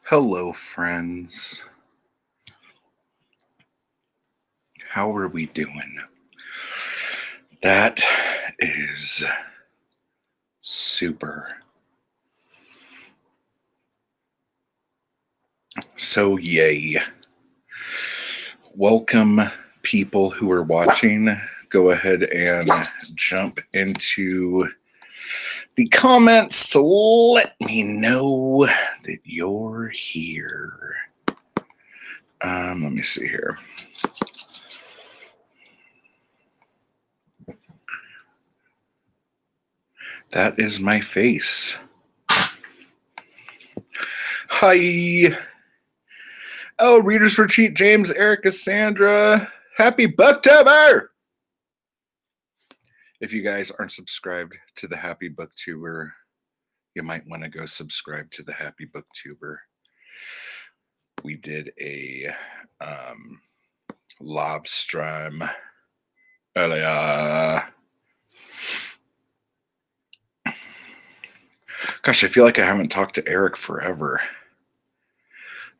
Hello, friends. How are we doing? That is super. So, yay. Welcome, people who are watching. Go ahead and jump into the comments to let me know that you're here. Let me see here. That is my face. Hi. Oh, Readers Retreat, James, Eric, Cassandra. Happy Booktober! If you guys aren't subscribed to the Happy Booktuber, you might want to go subscribe to the Happy Booktuber. We did a live stream earlier. Gosh, I feel like I haven't talked to Eric forever.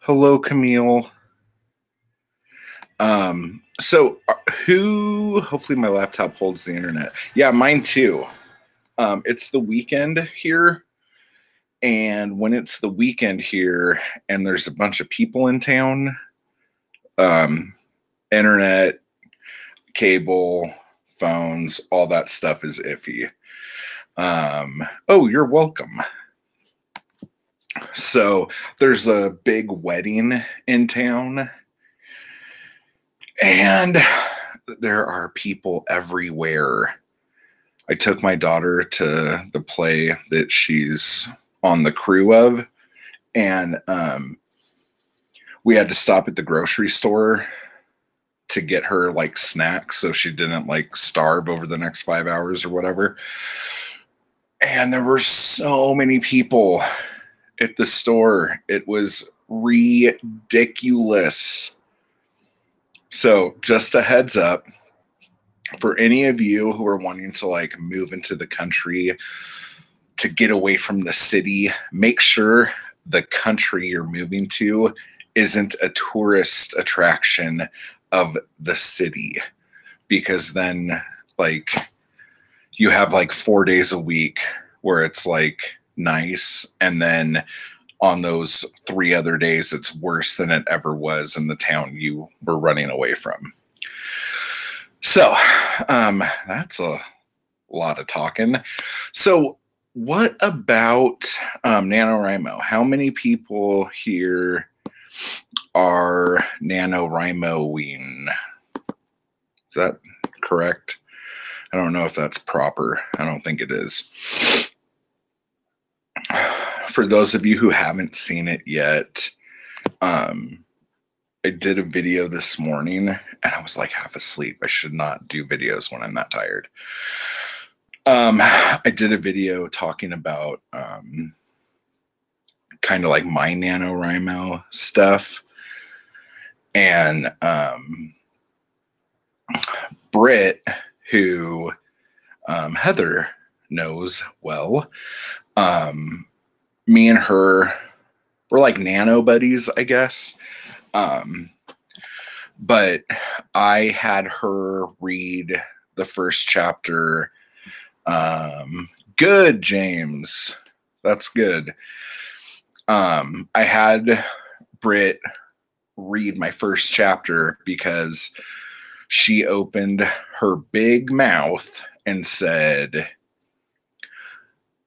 Hello, Camille. Hopefully my laptop holds the internet. Yeah, mine too. It's the weekend here. And when it's the weekend here and there's a bunch of people in town, internet, cable, phones, all that stuff is iffy. Oh, you're welcome. So there's a big wedding in town, and there are people everywhere. I took my daughter to the play that she's on the crew of, and we had to stop at the grocery store to get her like snacks so she didn't like starve over the next 5 hours or whatever. And there were so many people at the store. It was ridiculous. So just a heads up for any of you who are wanting to like move into the country to get away from the city, make sure the country you're moving to isn't a tourist attraction of the city, because then like you have like 4 days a week where it's like nice, and then on those 3 other days it's worse than it ever was in the town you were running away from. So that's a lot of talking. So what about Nanowrimo? How many people here are Nanowrimoing? Is that correct? I don't know if that's proper. I don't think it is. For those of you who haven't seen it yet, I did a video this morning and I was like half asleep. I should not do videos when I'm that tired. I did a video talking about kind of like my NaNoWriMo stuff. And Britt, who Heather knows well, me and her were like nano buddies, I guess. But I had her read the first chapter. Good, James. That's good. I had Britt read my first chapter because she opened her big mouth and said,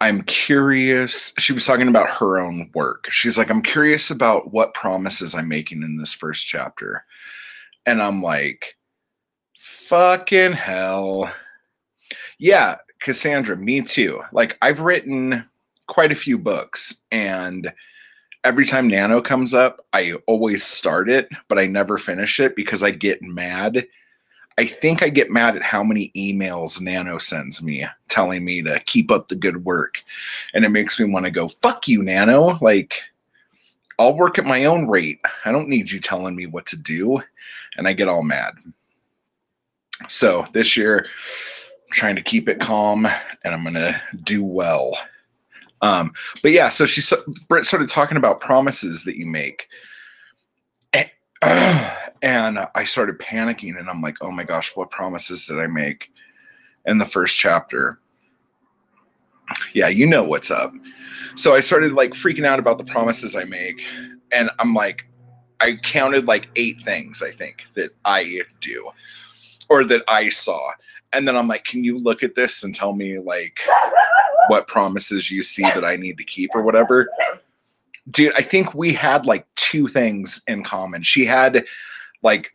I'm curious. She was talking about her own work. She's like, I'm curious about what promises I'm making in this first chapter. And I'm like, fucking hell. Yeah, Cassandra, me too. Like, I've written quite a few books, and every time Nano comes up, I always start it, but I never finish it because I get mad. I think I get mad at how many emails Nano sends me telling me to keep up the good work. And it makes me want to go, fuck you, Nano. Like, I'll work at my own rate. I don't need you telling me what to do. And I get all mad. So this year, I'm trying to keep it calm, and I'm going to do well. But yeah, so Britt started talking about promises that you make. And I started panicking, and I'm like, oh my gosh, what promises did I make in the first chapter? Yeah, you know what's up. So I started like freaking out about the promises I make. And I'm like, I counted like 8 things, I think, that I do or that I saw. And then I'm like, can you look at this and tell me like what promises you see that I need to keep or whatever? Dude, I think we had like 2 things in common. She had like,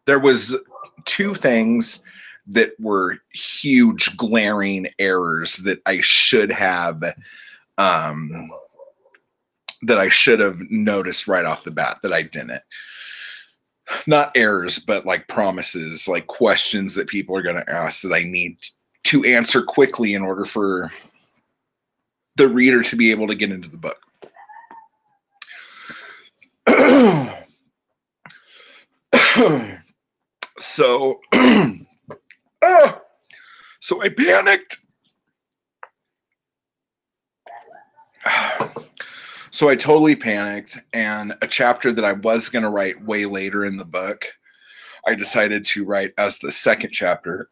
there was 2 things that were huge glaring errors that I should have noticed right off the bat that I didn't. Not errors, but like promises, like questions that people are going to ask that I need to answer quickly in order for the reader to be able to get into the book. So I panicked. So I totally panicked, and a chapter that I was going to write way later in the book, I decided to write as the second chapter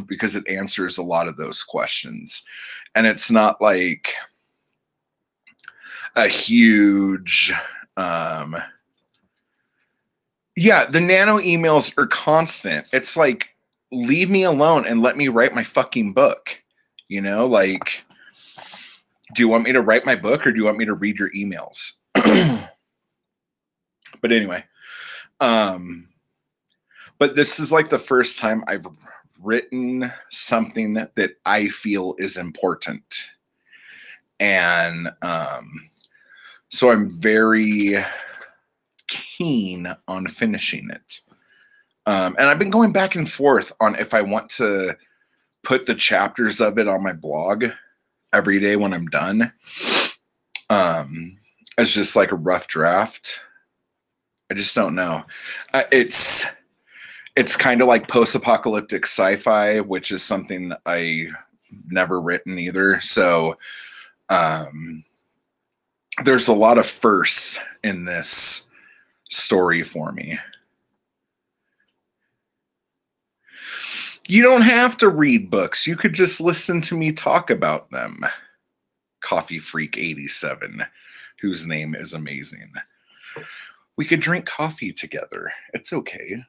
because it answers a lot of those questions. And it's not like a huge, yeah, the nano emails are constant. It's like, leave me alone and let me write my fucking book. You know, like, do you want me to write my book or do you want me to read your emails? But anyway, but this is like the first time I've written something that I feel is important. And so I'm very keen on finishing it. And I've been going back and forth on if I want to put the chapters of it on my blog every day when I'm done. As just like a rough draft. I just don't know. It's kind of like post-apocalyptic sci-fi, which is something I never written either. So there's a lot of firsts in this story for me. You don't have to read books. You could just listen to me talk about them. Coffee Freak 87, whose name is amazing. We could drink coffee together. It's okay.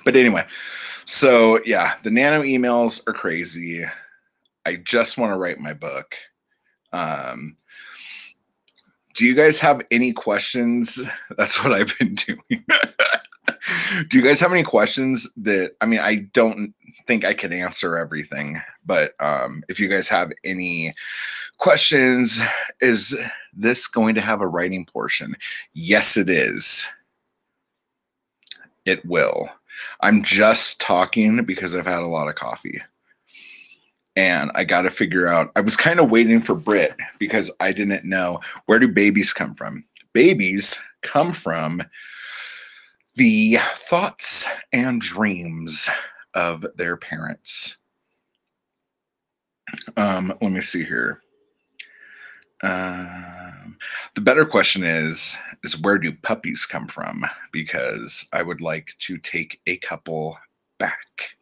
But anyway, so yeah, the nano emails are crazy. I just want to write my book. Do you guys have any questions? That's what I've been doing. Do you guys have any questions that, I mean, I don't think I can answer everything, but if you guys have any questions, is this going to have a writing portion? Yes, it is. It will. I'm just talking because I've had a lot of coffee. And I got to figure out, I was kind of waiting for Britt because I didn't know, where do babies come from? Babies come from the thoughts and dreams of their parents. Let me see here. The better question is where do puppies come from? Because I would like to take a couple back.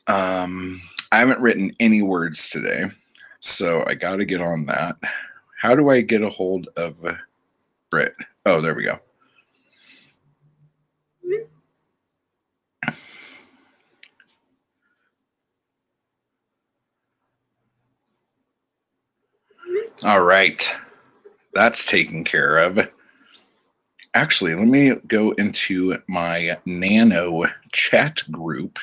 I haven't written any words today, so I got to get on that. How do I get a hold of Britt? Oh, there we go. All right. That's taken care of. Actually, let me go into my Nano chat group.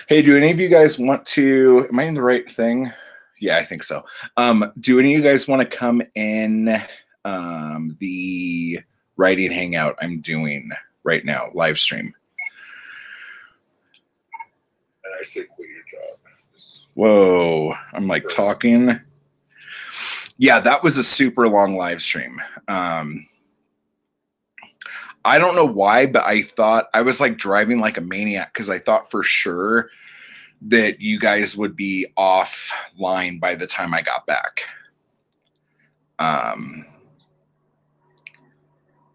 Hey, do any of you guys want to, am I in the right thing? Yeah, I think so. Do any of you guys want to come in the writing hangout I'm doing right now, live stream? And I say quit your job. Whoa, I'm like talking. Yeah, that was a super long live stream. I don't know why, but I thought I was like driving like a maniac because I thought for sure that you guys would be offline by the time I got back.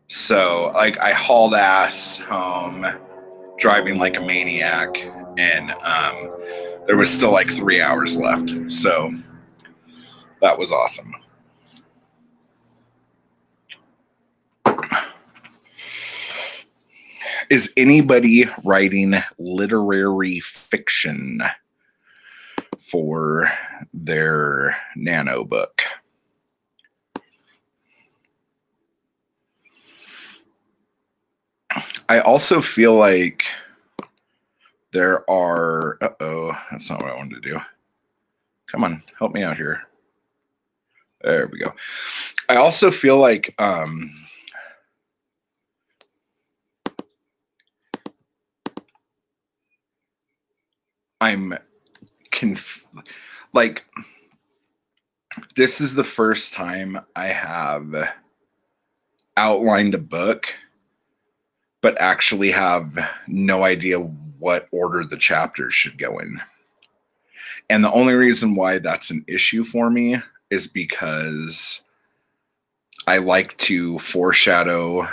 So like I hauled ass home, driving like a maniac, and there was still like 3 hours left. So that was awesome. Is anybody writing literary fiction for their Nano book? I also feel like there are, that's not what I wanted to do. Come on, help me out here. There we go. I also feel like I'm like, this is the first time I have outlined a book, but actually have no idea what order the chapters should go in. And the only reason why that's an issue for me is because I like to foreshadow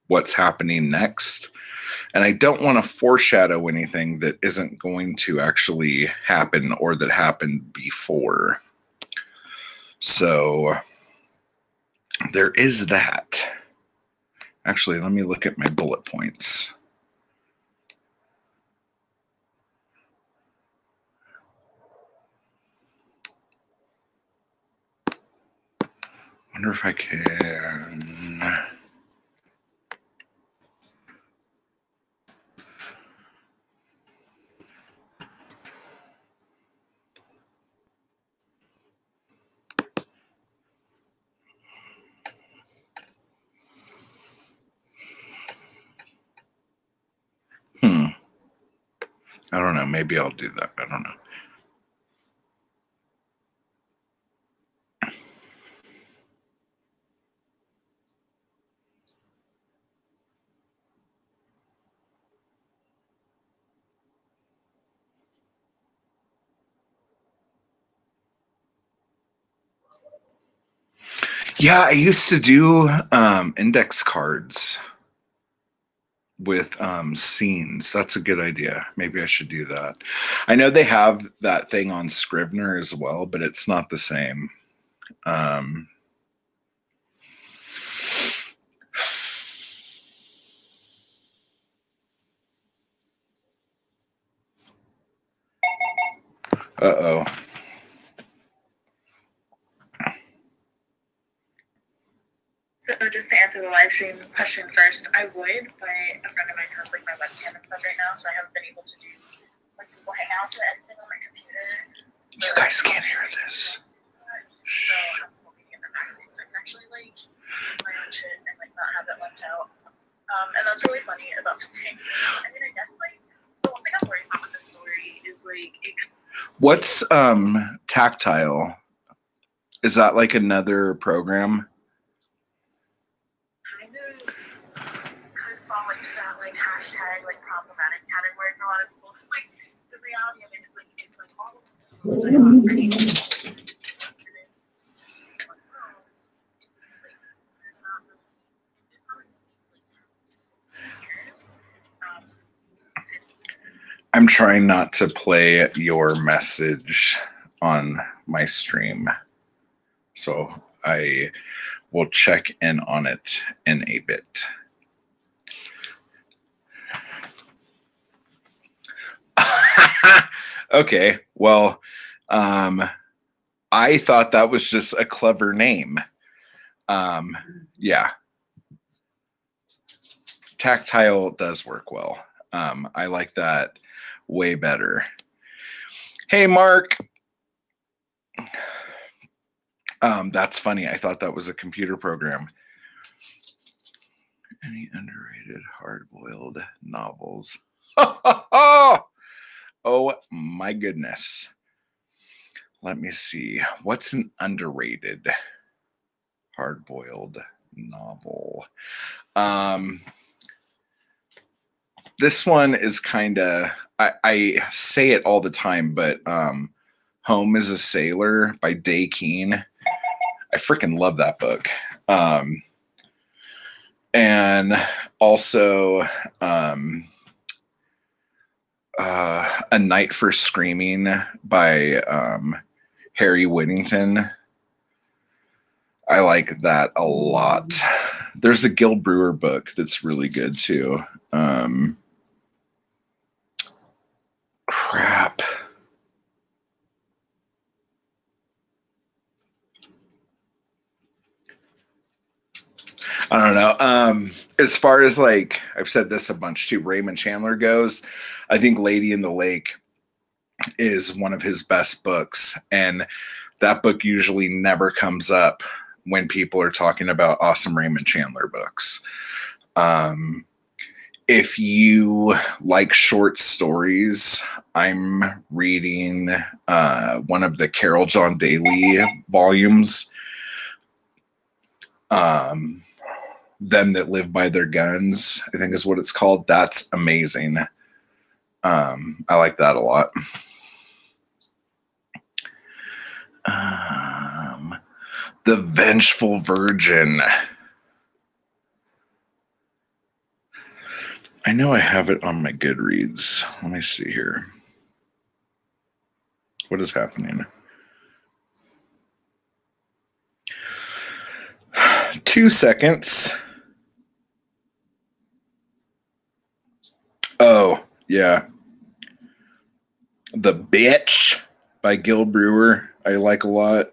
what's happening next. And I don't want to foreshadow anything that isn't going to actually happen or that happened before. So there is that. Actually, let me look at my bullet points. Wonder if I can. I don't know. Maybe I'll do that. I don't know. Yeah, I used to do index cards with scenes. That's a good idea. Maybe I should do that. I know they have that thing on Scrivener as well, but it's not the same. Uh-oh. So just to answer the live stream question first, I would, but a friend of mine has like my webcam and stuff right now, so I haven't been able to do like Google Hangouts or anything on my computer. You guys can't hear this. So I'm hoping to get the vaccine so I can actually like use my own shit and like not have it left out. And that's really funny about the thing. I mean, I guess like the one thing I'm worried about with this story is like What's Tactile? Is that like another program? Could fall into that like hashtag like problematic category for a lot of people because like the reality of it is like it's like all of the I'm trying not to play your message on my stream, so I will check in on it in a bit. Okay, well, I thought that was just a clever name. Yeah. Tactile does work well. I like that way better. Hey, Mark. That's funny. I thought that was a computer program. Any underrated hard-boiled novels? Oh my goodness. Let me see. What's an underrated hard-boiled novel. This one is kind of, I say it all the time, but Home is a Sailor by Day Keane. I freaking love that book. And also A Night for Screaming by Harry Whittington. I like that a lot. There's a Gil Brewer book that's really good too. Crap. I don't know. As far as like, I've said this a bunch too, Raymond Chandler goes, I think Lady in the Lake is one of his best books. And that book usually never comes up when people are talking about awesome Raymond Chandler books. If you like short stories, I'm reading one of the Carol John Daly volumes. Them That Live by Their Guns, I think is what it's called. That's amazing. I like that a lot. The Vengeful Virgin. I know I have it on my Goodreads. Let me see here. What is happening? 2 seconds. Oh, yeah. The Bitch by Gil Brewer, I like a lot.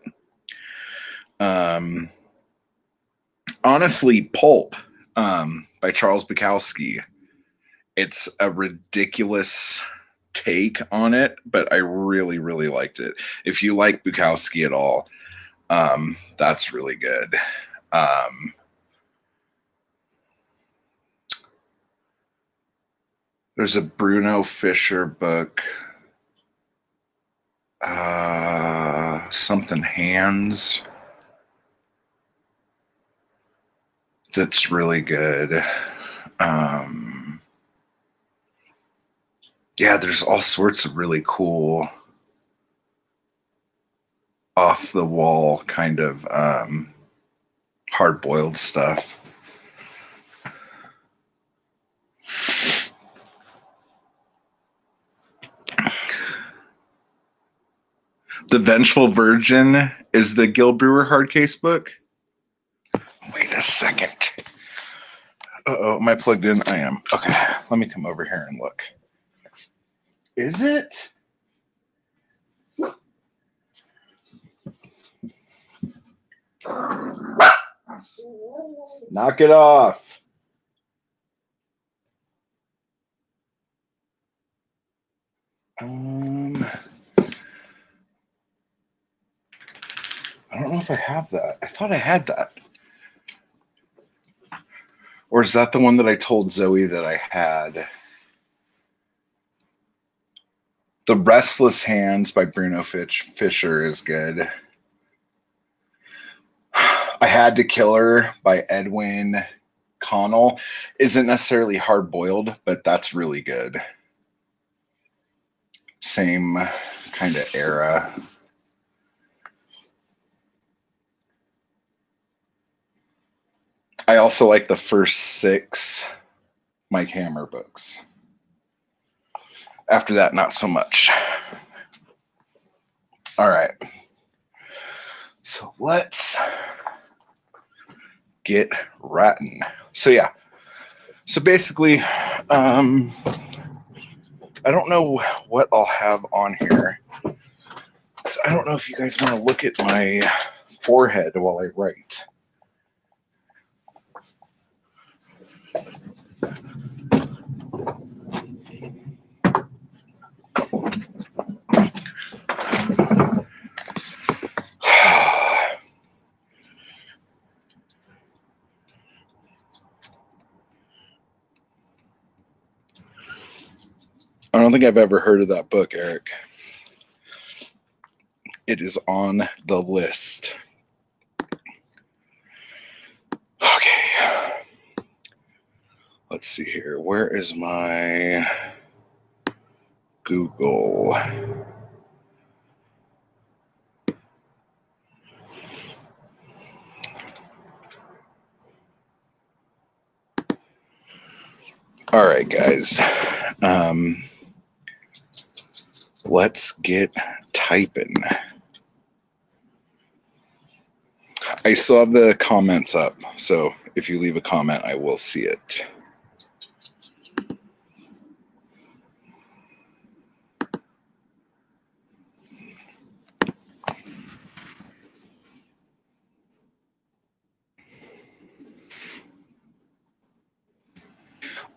Honestly, Pulp by Charles Bukowski. It's a ridiculous take on it, but I really, really liked it. If you like Bukowski at all, that's really good. There's a Bruno Fisher book, something Hands, that's really good. Yeah, there's all sorts of really cool off the wall kind of hard boiled stuff. The Vengeful Virgin is the Gil Brewer hard case book. Wait a second. Uh-oh, am I plugged in? I am. Okay, let me come over here and look. Is it? Knock it off. I don't know if I have that. I thought I had that. Or is that the one that I told Zoe that I had? The Restless Hands by Bruno Fisher is good. I Had to Kill Her by Edwin Connell isn't necessarily hard boiled, but that's really good. Same kind of era. I also like the first 6 Mike Hammer books. After that, not so much. All right. So let's get ratting. So yeah. So basically, I don't know what I'll have on here. I don't know if you guys want to look at my forehead while I write. I don't think I've ever heard of that book, Eric. It is on the list. see here. Where is my Google? All right, guys. Let's get typing. I still have the comments up, so if you leave a comment, I will see it.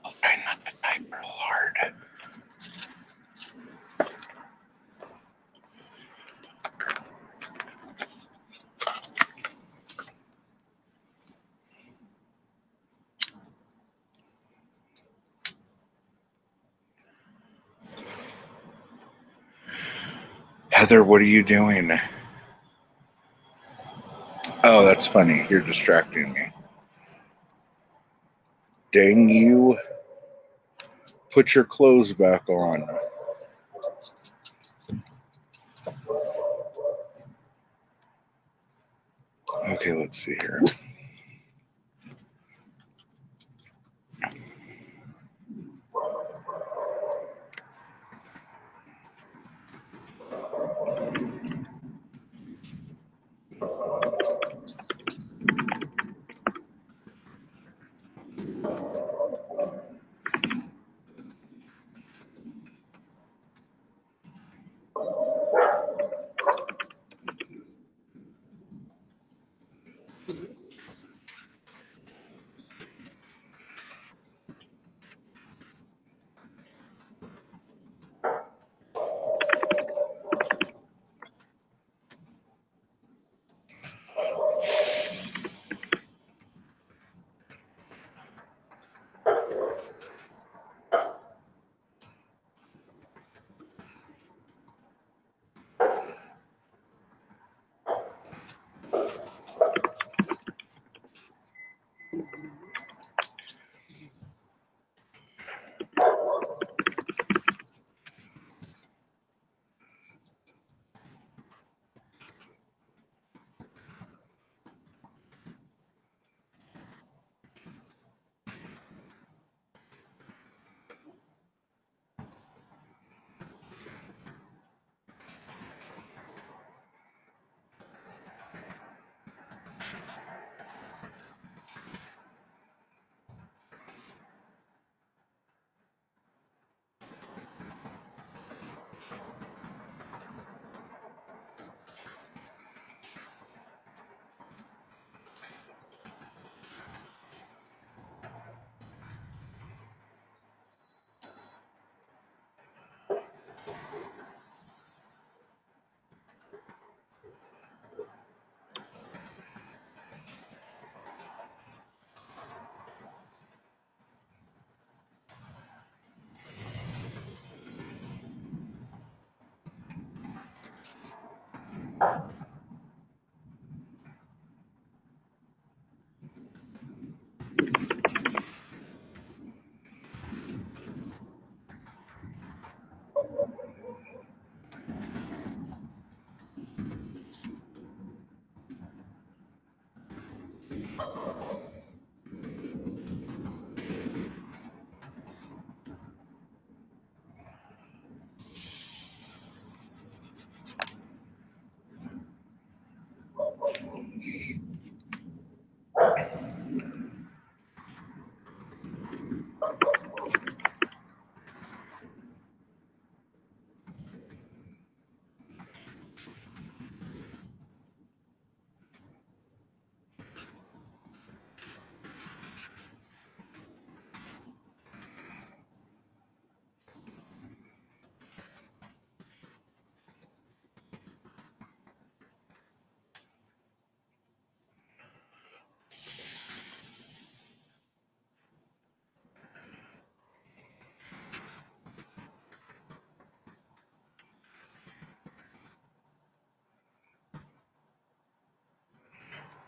I'll try not to type real hard. Heather, what are you doing? Oh, that's funny. You're distracting me. Dang you. Put your clothes back on. Okay, let's see here.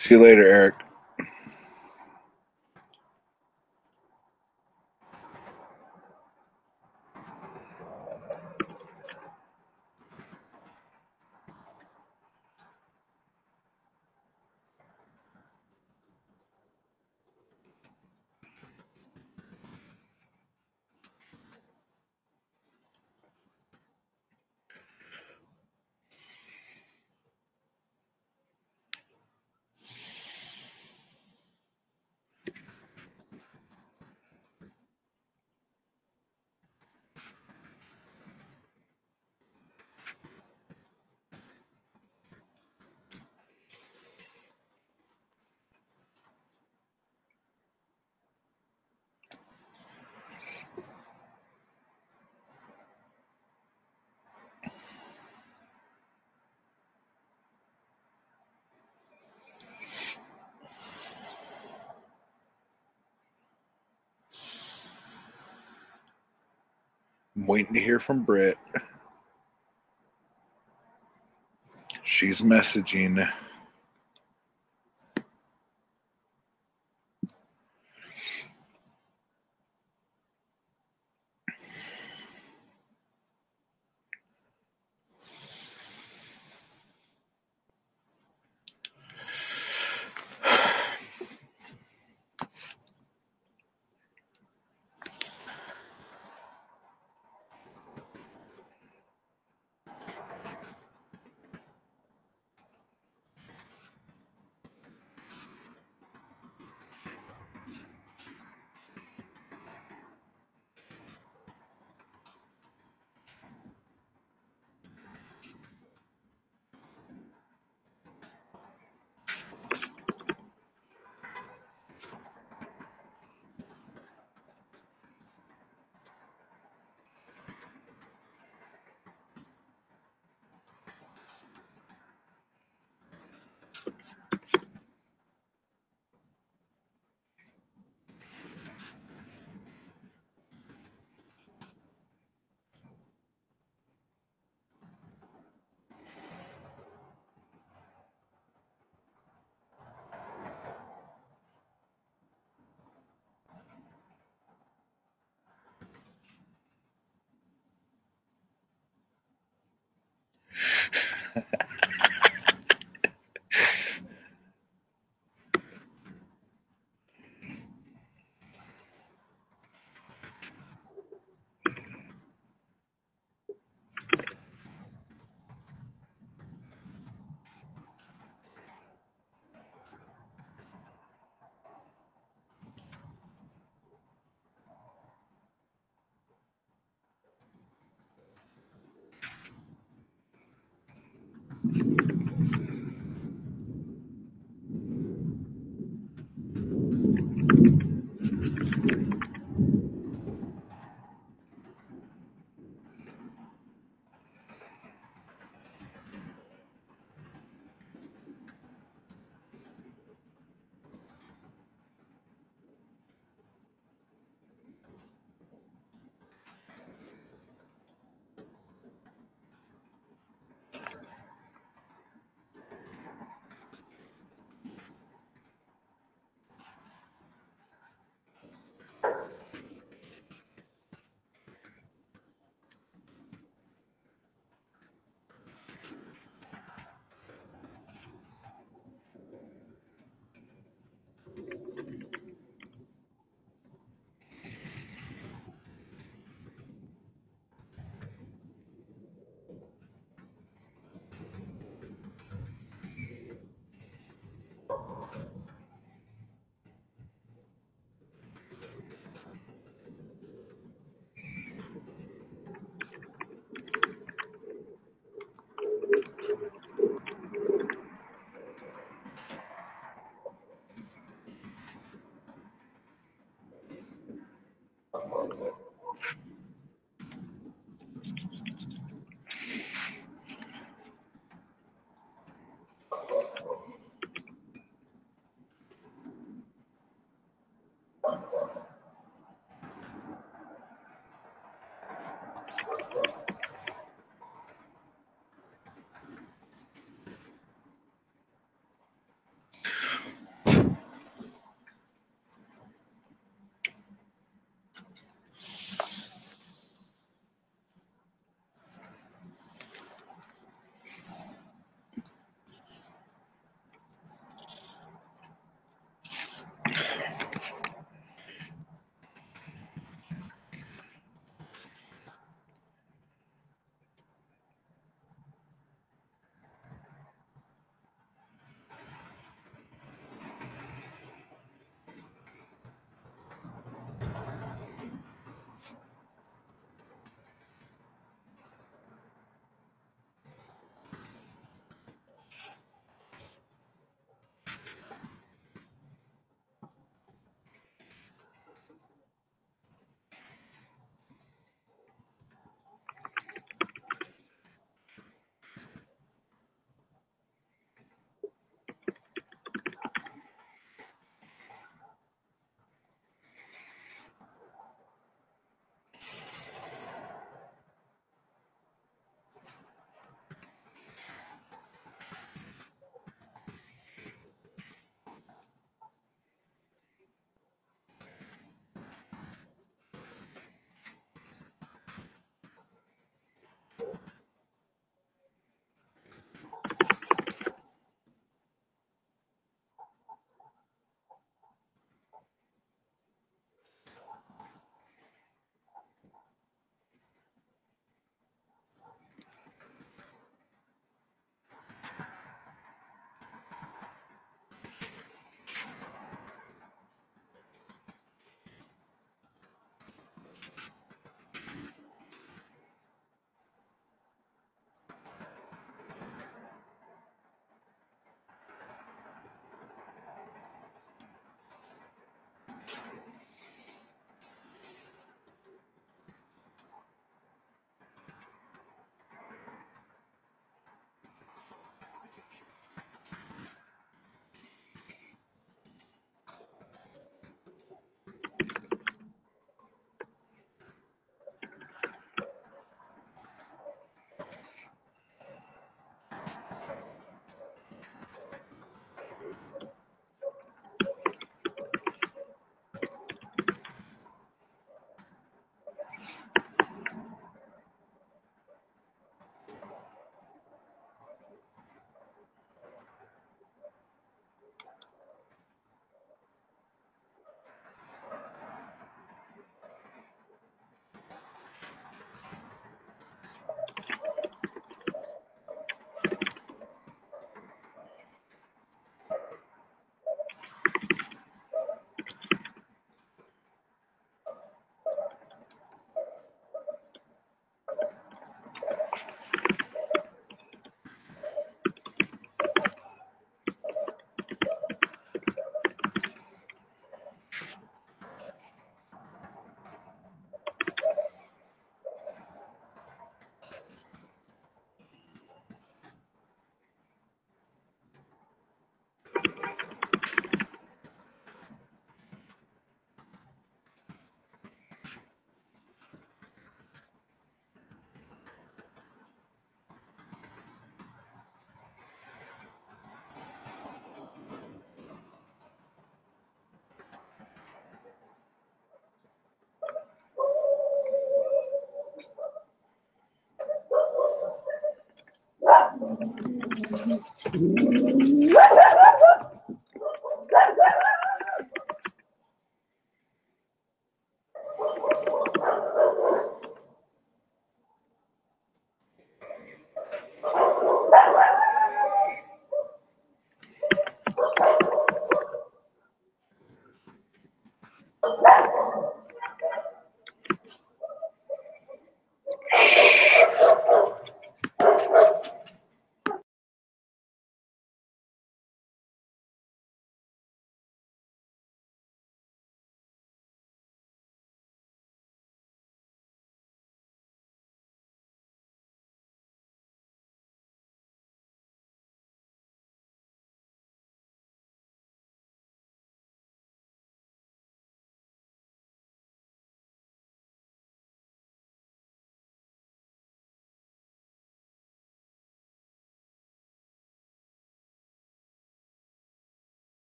See you later, Eric. I'm waiting to hear from Britt. She's messaging.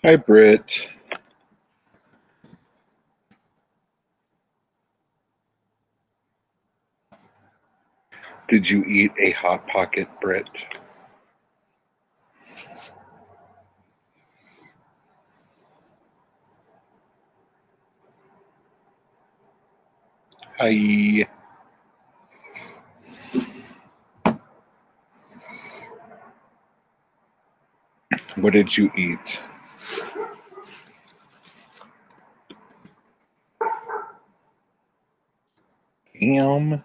Hi, Britt. Did you eat a Hot Pocket, Britt? Hi. What did you eat? Ham.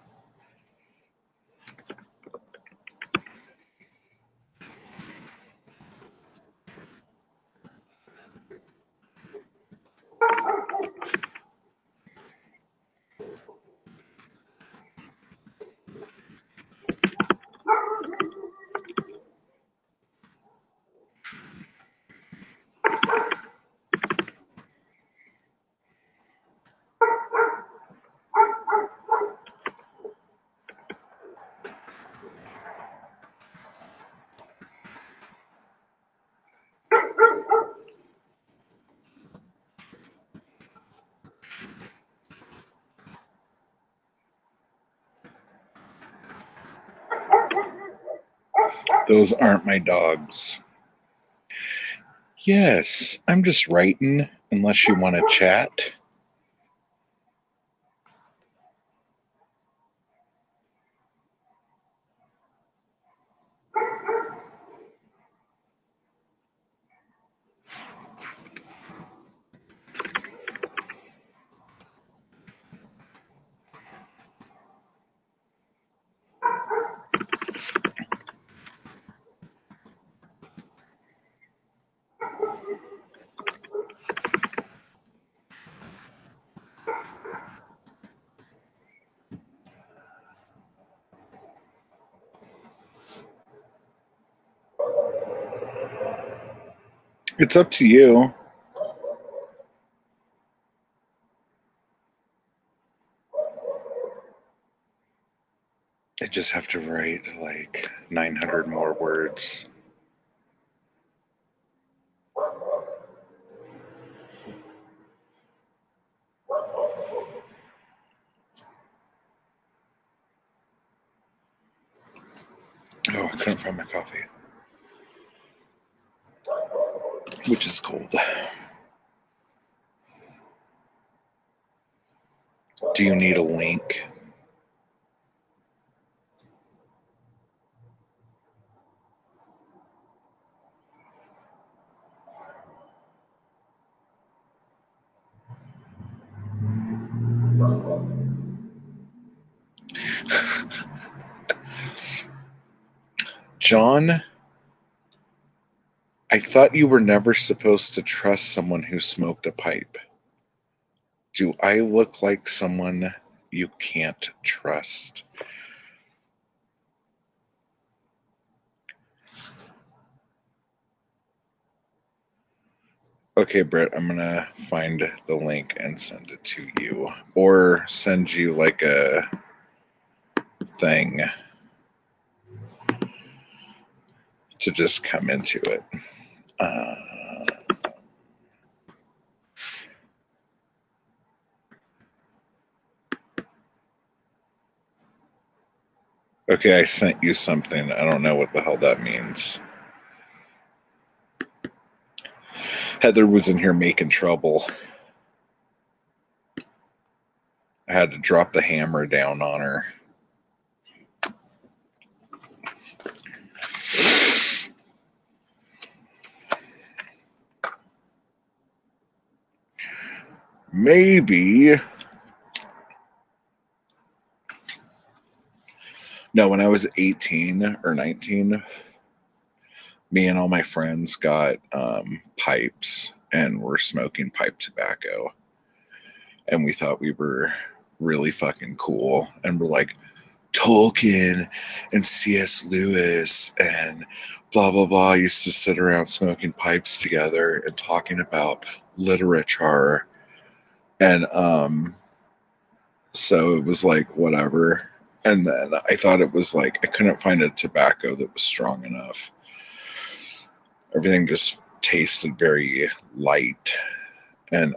Those aren't my dogs. Yes, I'm just writing, unless you want to chat. It's up to you. I just have to write like 900 more words. Oh, I couldn't find my coffee, which is cold. Do you need a link? John, I thought you were never supposed to trust someone who smoked a pipe. Do I look like someone you can't trust? Okay, Brett, I'm gonna find the link and send it to you. Or send you like a thing to just come into it. Okay, I sent you something. I don't know what the hell that means. Heather was in here making trouble. I had to drop the hammer down on her. Maybe. No, when I was 18 or 19, me and all my friends got pipes and were smoking pipe tobacco. And we thought we were really fucking cool. And we're like, Tolkien and C.S. Lewis and blah, blah, blah used to sit around smoking pipes together and talking about literature. And so it was like, whatever. And then I thought it was like, I couldn't find a tobacco that was strong enough. Everything just tasted very light. And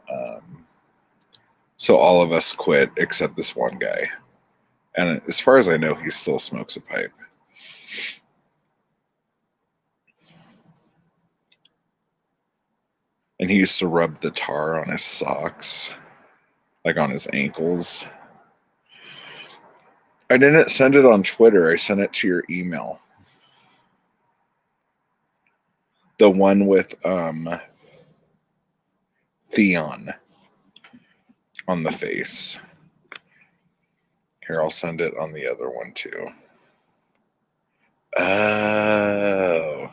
so all of us quit except this one guy. And as far as I know, he still smokes a pipe. And he used to rub the tar on his socks, like on his ankles. I didn't send it on Twitter. I sent it to your email. The one with Theon on the face. Here, I'll send it on the other one too. Oh.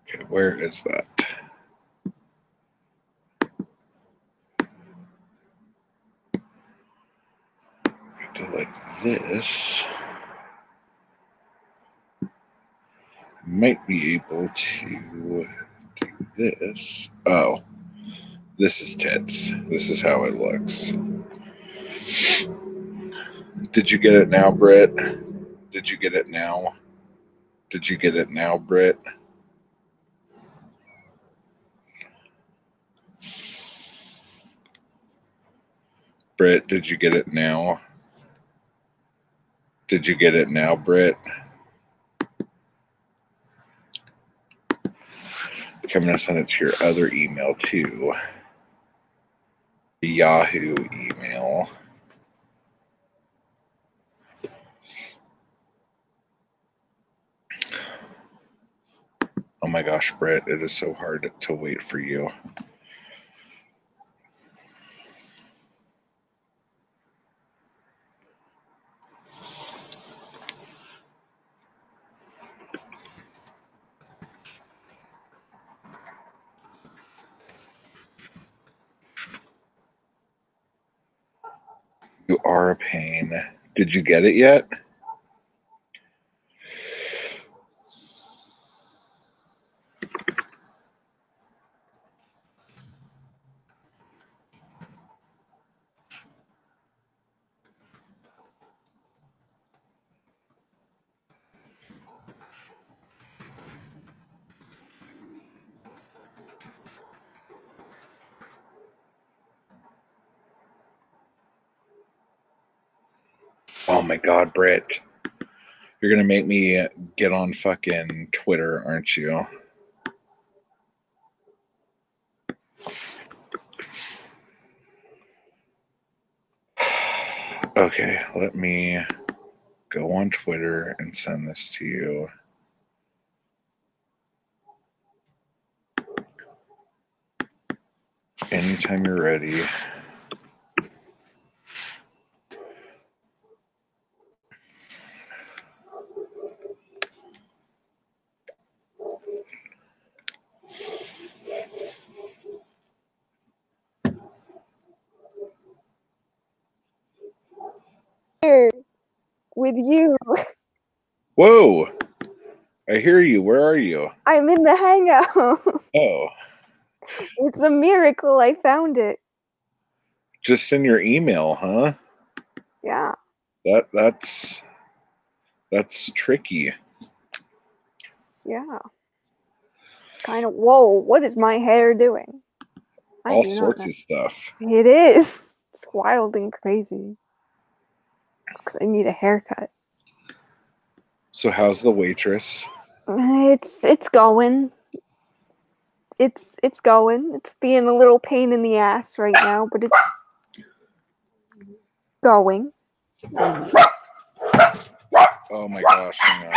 Okay, where is that? Go like this. Might be able to do this. Oh, this is tits. This is how it looks. Did you get it now, Britt? Did you get it now? Did you get it now, Britt? Britt, did you get it now? Did you get it now, Britt? I'm going to send it to your other email too. The Yahoo email. Oh my gosh, Britt, it is so hard to wait for you. You are a pain. Did you get it yet? Oh my god, Britt. You're going to make me get on fucking Twitter, aren't you? Okay, let me go on Twitter and send this to you. Anytime you're ready. With you. Whoa! I hear you. Where are you? I'm in the hangout. Oh. It's a miracle I found it. Just in your email, huh? Yeah. That's tricky. Yeah. It's kind of, whoa, what is my hair doing? All sorts of stuff. It is. It's wild and crazy. It's because I need a haircut. So how's the waitress? It's going. It's going. It's being a little pain in the ass right now, but it's going. Oh my gosh, hang on.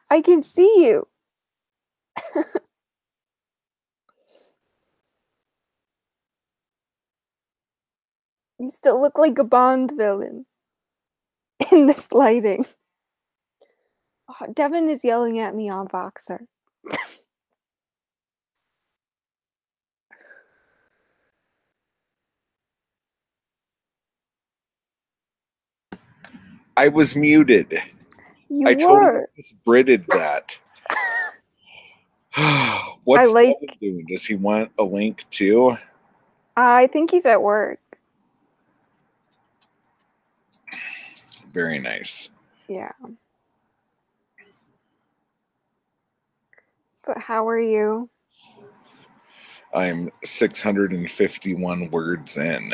I can see you. You still look like a Bond villain in this lighting. Oh, Devin is yelling at me on Voxer. I was muted. You I totally were. just Britted that. What's like- Devin doing? Does he want a link too? I think he's at work. Very nice. Yeah. But how are you? I'm 651 words in.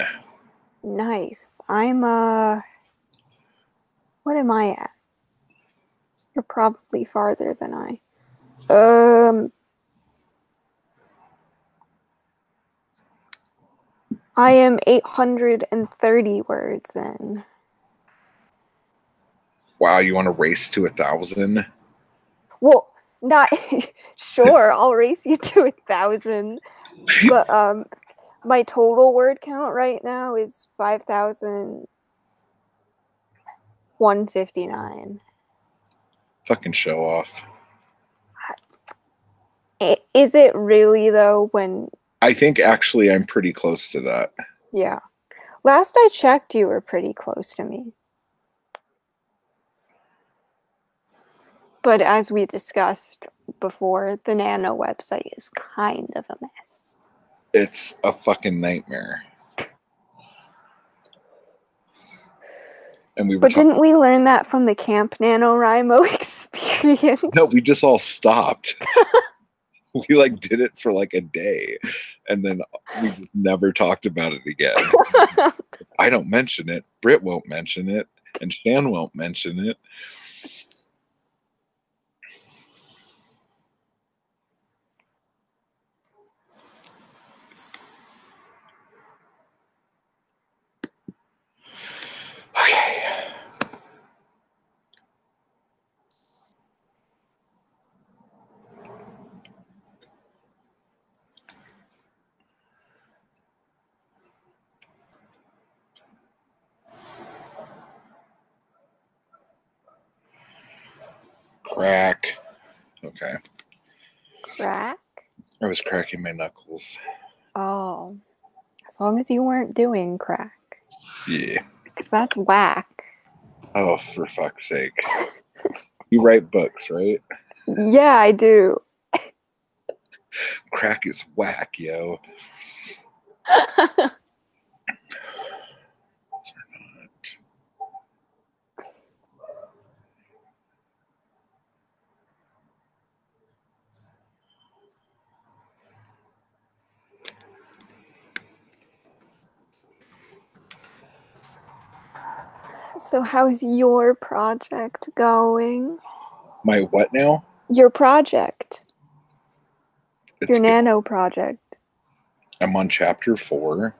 Nice. I'm what am I at? You're probably farther than I. I am 830 words in. Wow, you want to race to 1,000? Well, not sure. I'll race you to 1,000. But my total word count right now is 5,159. Fucking show off. Is it really though? When I think actually I'm pretty close to that. yeah, last I checked, you were pretty close to me. But as we discussed before, the Nano website is kind of a mess. It's a fucking nightmare. And we were But didn't we learn that from the Camp Nanowrimo experience? No, we just all stopped. We like did it for like a day, and then we just never talked about it again. I don't mention it. Britt won't mention it, and Shan won't mention it. Okay. Crack. Okay. Crack? I was cracking my knuckles. Oh. As long as you weren't doing crack. Yeah. Because that's whack. Oh, for fuck's sake. You write books, right? Yeah, I do. Crack is whack, yo. So how's your project going? My what now? Your project. It's Your good. nano project. I'm on chapter 4.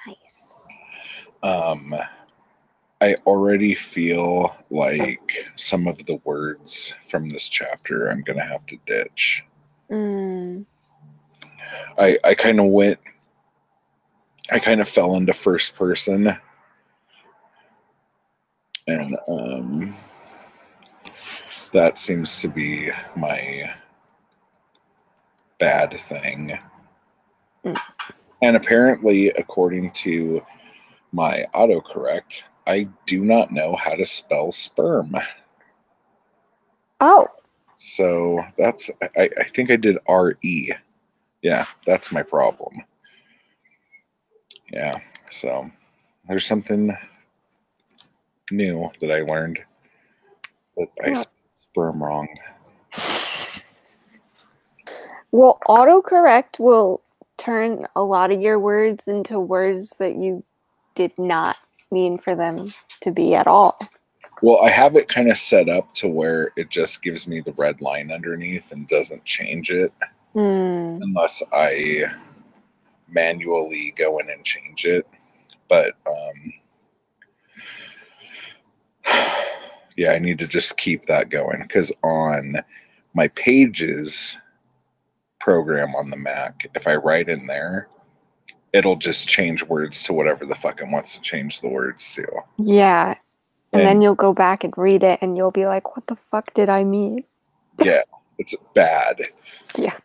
Nice. I already feel like some of the words from this chapter I'm gonna have to ditch. I kind of went. I kind of fell into first person, and that seems to be my bad thing. And apparently, according to my autocorrect, I do not know how to spell sperm. Oh. So that's, I think I did R-E. Yeah, that's my problem. Yeah, so there's something new that I learned that I spelled sperm wrong. Well, autocorrect will turn a lot of your words into words that you did not mean for them to be at all. Well, I have it kind of set up to where it just gives me the red line underneath and doesn't change it unless I manually go in and change it. But yeah, I need to just keep that going because on my Pages program on the Mac, if I write in there, it'll just change words to whatever the fuck it wants to change the words to. Yeah. And then you'll go back and read it and you'll be like, what the fuck did I mean? Yeah, it's bad. Yeah.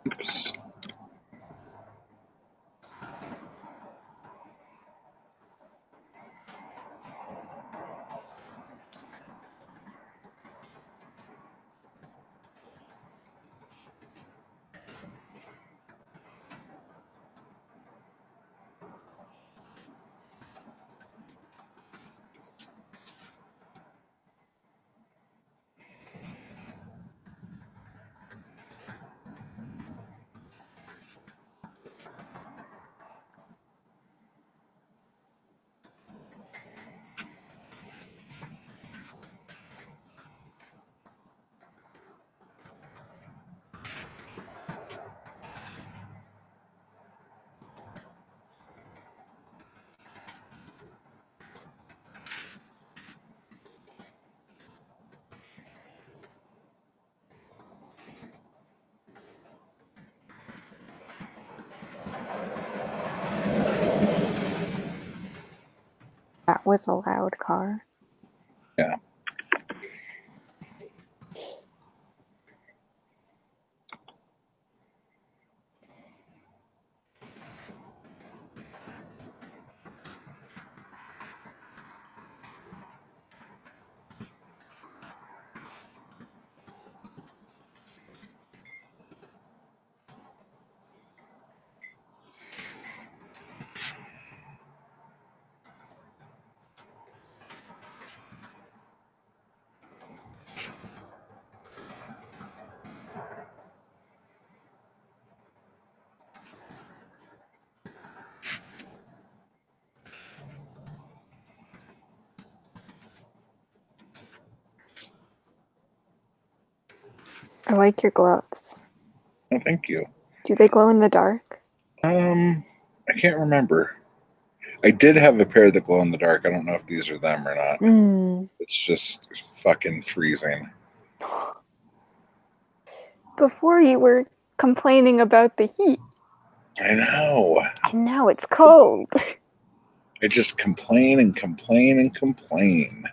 Oops. That was a loud car. Yeah. I like your gloves. Oh, thank you. Do they glow in the dark? I can't remember. I did have a pair that glow in the dark. I don't know if these are them or not. It's just fucking freezing. Before you were complaining about the heat. I know. And now it's cold. I just complain and complain and complain.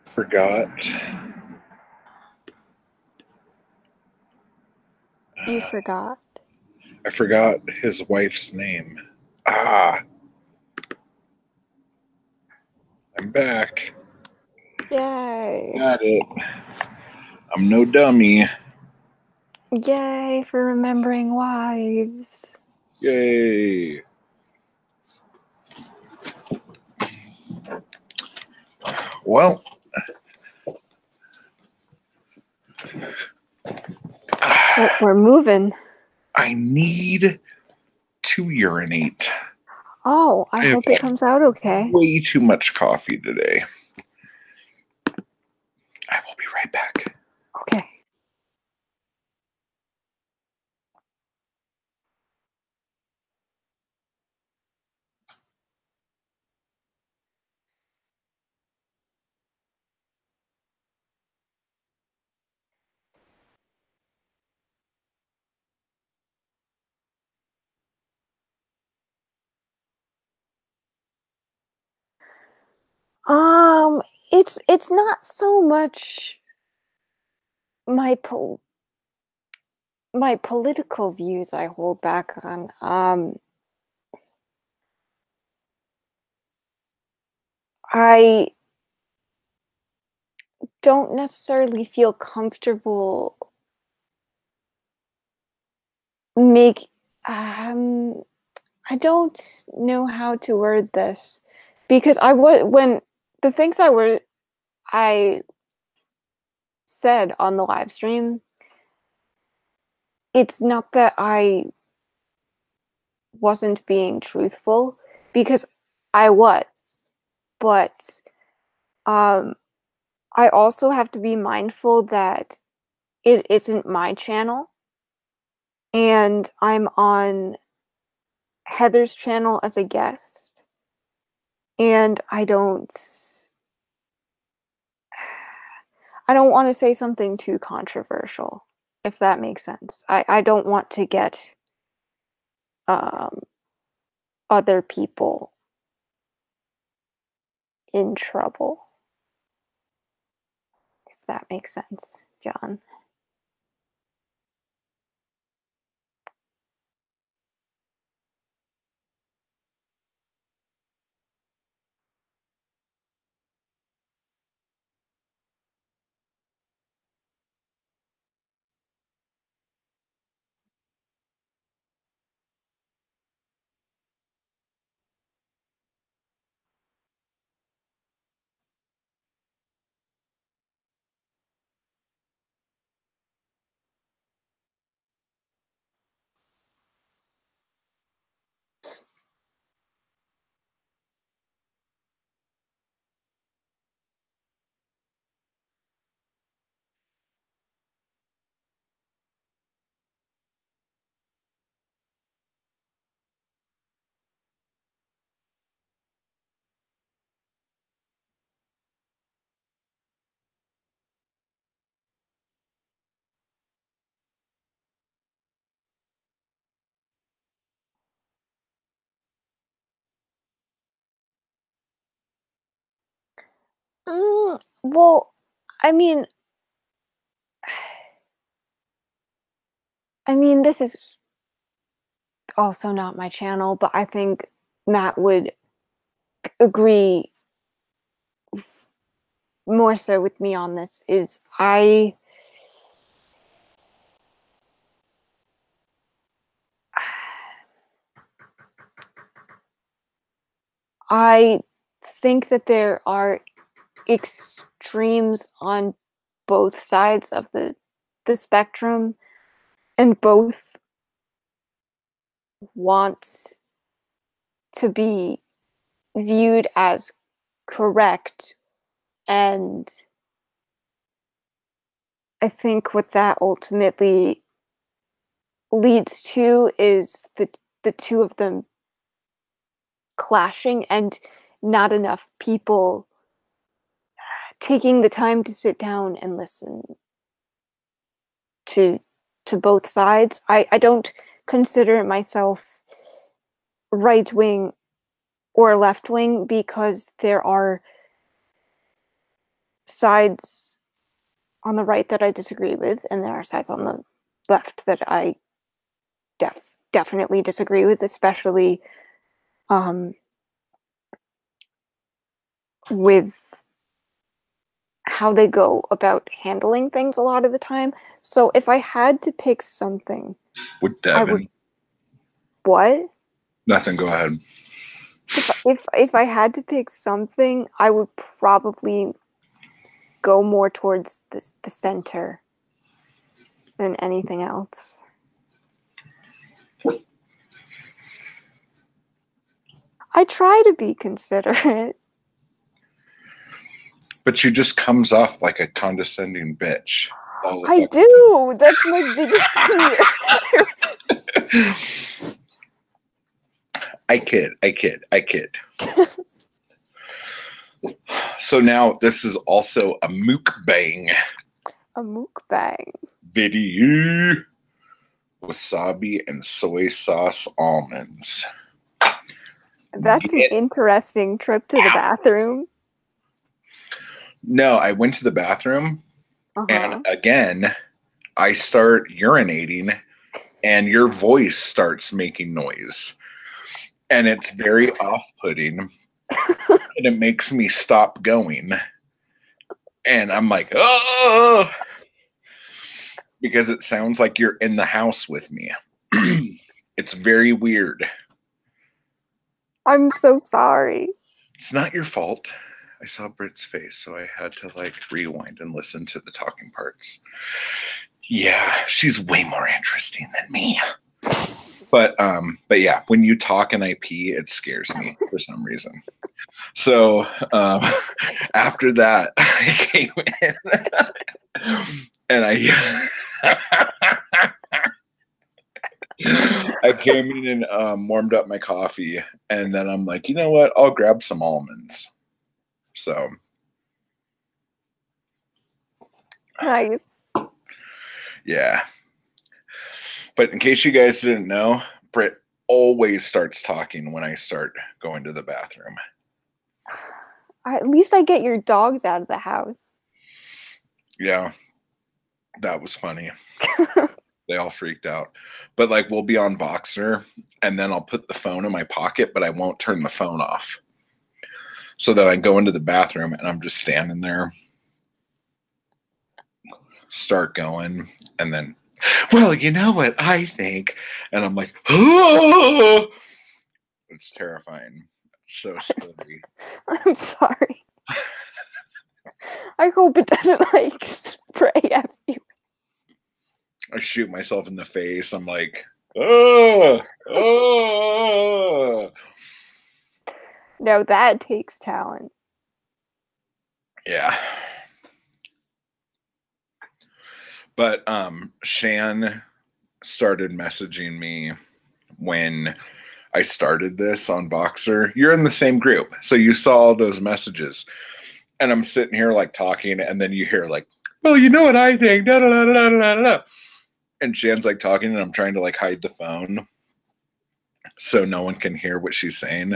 Forgot. You forgot. I forgot his wife's name. Ah. I'm back. Yay. Got it. I'm no dummy. Yay for remembering wives. Yay. Well, Oh, we're moving. I need to urinate. Oh, I hope it comes out okay. Way too much coffee today. I will be right back. Okay. It's not so much my my political views I hold back on. I don't necessarily feel comfortable make I don't know how to word this because I would when the things I said on the live stream, it's not that I wasn't being truthful because I was, but um I also have to be mindful that it isn't my channel and I'm on Heather's channel as a guest and I don't want to say something too controversial, if that makes sense. I don't want to get um, other people in trouble, if that makes sense, John. Well, I mean, this is also not my channel, but I think Matt would agree more so with me on this is I think that there are extremes on both sides of the spectrum and both want to be viewed as correct, and I think what that ultimately leads to is the two of them clashing and not enough people taking the time to sit down and listen to both sides. I don't consider myself right wing or left wing because there are sides on the right that I disagree with, and there are sides on the left that I definitely disagree with, especially with how they go about handling things a lot of the time. So if I had to pick something, With Devin. I would. What? Nothing. Go ahead. If I had to pick something, I would probably go more towards the center than anything else. try to be considerate. But she just comes off like a condescending bitch. I do. That's my biggest fear. I kid. So now this is also a mukbang. A mukbang. Video. Wasabi and soy sauce almonds. That's an interesting trip to the bathroom. No, I went to the bathroom and again, I start urinating and your voice starts making noise. And it's very off-putting. And it makes me stop going. And I'm like, oh, because it sounds like you're in the house with me. It's very weird. I'm so sorry. It's not your fault. I saw Britt's face, so I had to like rewind and listen to the talking parts. Yeah, she's way more interesting than me. But yeah, when you talk and I pee, it scares me for some reason. So after that, I came in and I came in and warmed up my coffee, and then I'm like, you know what? I'll grab some almonds. So nice. Yeah. But in case you guys didn't know, Britt always starts talking when I start going to the bathroom. At least I get your dogs out of the house. Yeah, that was funny. They all freaked out. But like we'll be on Voxer and then I'll put the phone in my pocket, but I won't turn the phone off. So that I go into the bathroom and I'm just standing there, start going, and then, well, you know what I think? And I'm like, oh! It's terrifying. So scary. I'm sorry. I hope it doesn't like spray everywhere. I shoot myself in the face. I'm like, oh, oh. No, that takes talent. Yeah. But Shan started messaging me when I started this on Voxer. You're in the same group, so you saw all those messages. And I'm sitting here like talking, and then you hear like, well, you know what I think, da da da da da da da. And Shan's like talking, and I'm trying to like hide the phone so no one can hear what she's saying.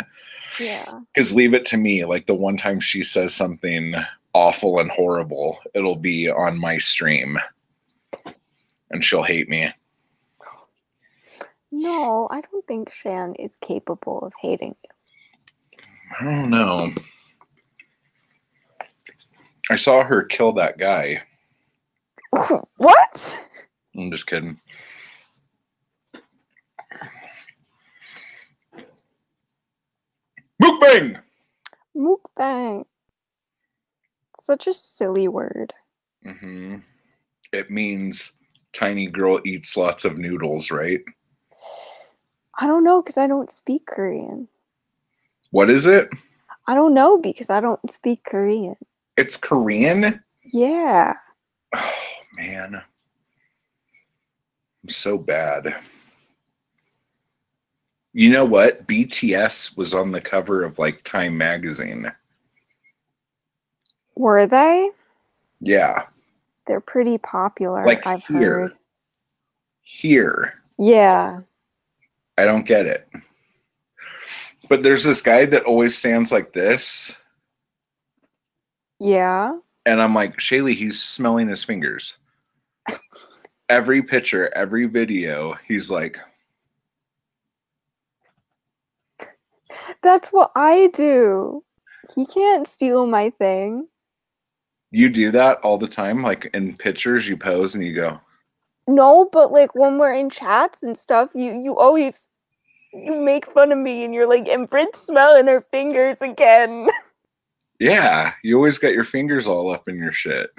Yeah. Because leave it to me. Like the one time she says something awful and horrible, it'll be on my stream. And she'll hate me. No, I don't think Shan is capable of hating you. I don't know. I saw her kill that guy. What? I'm just kidding. Mukbang! Mukbang. Such a silly word. Mm-hmm. It means tiny girl eats lots of noodles, right? I don't know because I don't speak Korean. What is it? I don't know because I don't speak Korean. It's Korean? Yeah. Oh, man. I'm so bad. You know what? BTS was on the cover of like Time magazine. Were they? Yeah. They're pretty popular, Like I've here. heard. Here. Yeah. I don't get it. But there's this guy that always stands like this. Yeah. And I'm like, Shaylee, he's smelling his fingers. Every picture, every video, he's like. That's what I do. He can't steal my thing. You do that all the time? Like in pictures, you pose and you go. No, but like when we're in chats and stuff, you always you make fun of me and you're like, and Brit's smelling her fingers again. Yeah, you always got your fingers all up in your shit.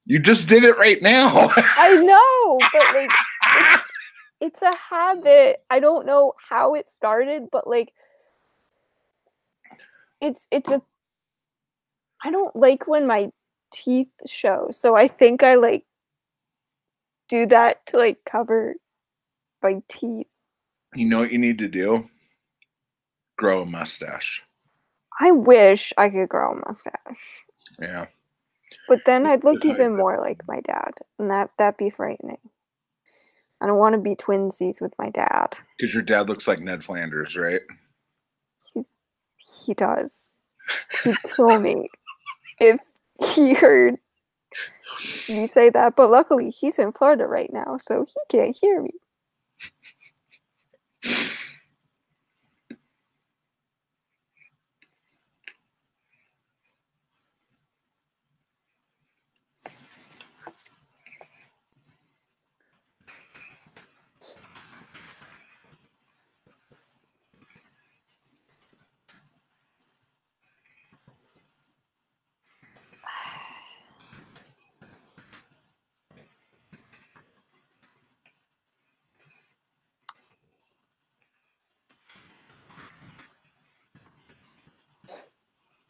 You just did it right now. I know, but like it's a habit. I don't know how it started, but like it's a I don't like when my teeth show, so I think I like do that to like cover my teeth. You know what you need to do? Grow a mustache. I wish I could grow a mustache. Yeah. But then I'd look Just hide even that. more like my dad, and that'd be frightening. I don't want to be twinsies with my dad. Because your dad looks like Ned Flanders, right? He, he does. He'd kill me if he heard me say that, but luckily he's in Florida right now, so he can't hear me.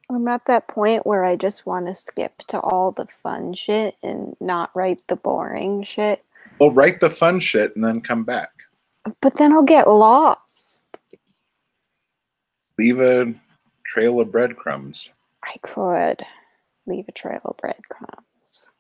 I'm at that point where I just want to skip to all the fun shit and not write the boring shit. Well, write the fun shit and then come back. But then I'll get lost. Leave a trail of breadcrumbs. I could leave a trail of breadcrumbs.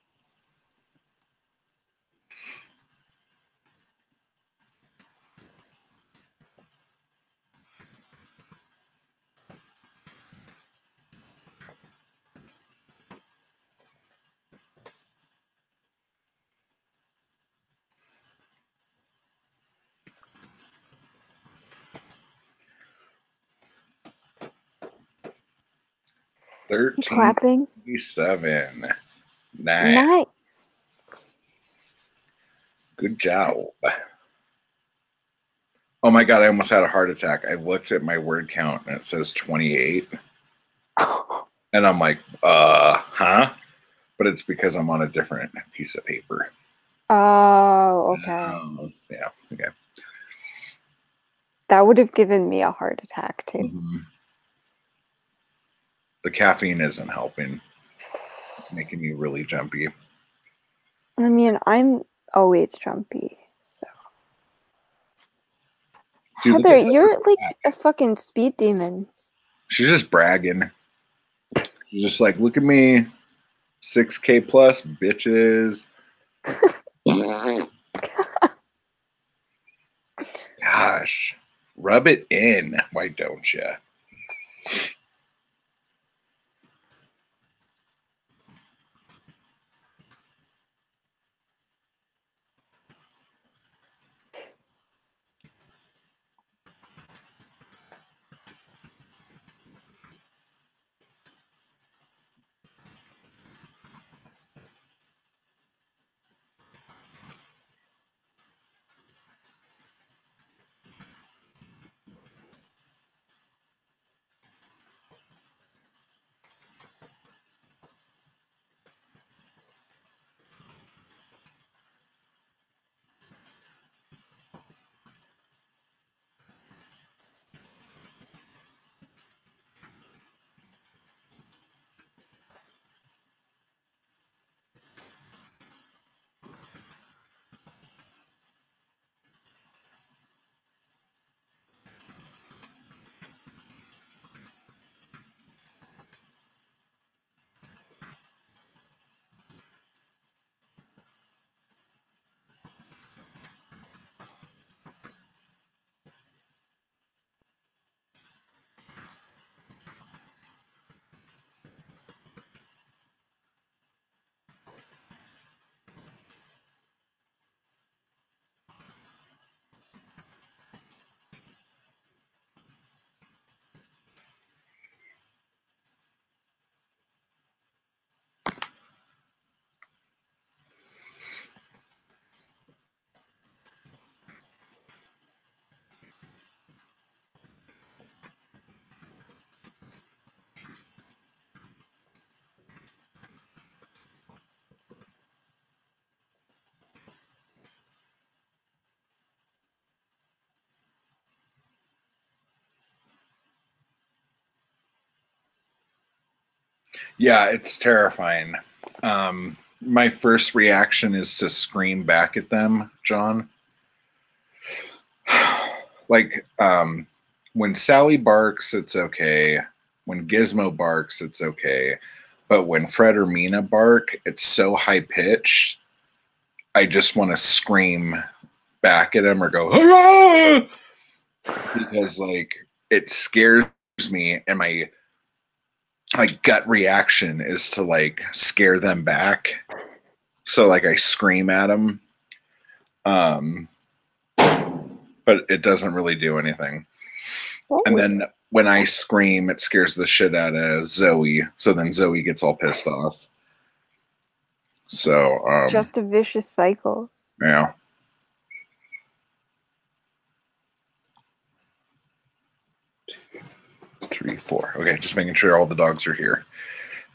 Clapping. 13:57. Nice. Nice. Good job. Oh my god, I almost had a heart attack. I looked at my word count and it says 28. And I'm like, huh? But it's because I'm on a different piece of paper. Oh, okay. Yeah, okay. That would have given me a heart attack too. Mm-hmm. The caffeine isn't helping. It's making you really jumpy. I mean, I'm always jumpy, so. Dude, Heather, you're like a fucking speed demon. She's just bragging. She's just like, look at me. 6K plus, bitches. Gosh. Rub it in. Why don't you? Yeah, it's terrifying. My first reaction is to scream back at them, John. Like, when Sally barks, it's okay. When Gizmo barks, it's okay. But when Fred or Mina bark, it's so high pitched. I just want to scream back at them or go, "Ah!" Because like it scares me, and my gut reaction is to like scare them back. So like I scream at them, um, but it doesn't really do anything. What And was then when I scream, it scares the shit out of Zoe. So then Zoe gets all pissed off. So just a vicious cycle? yeah. 3, 4. Okay, just making sure all the dogs are here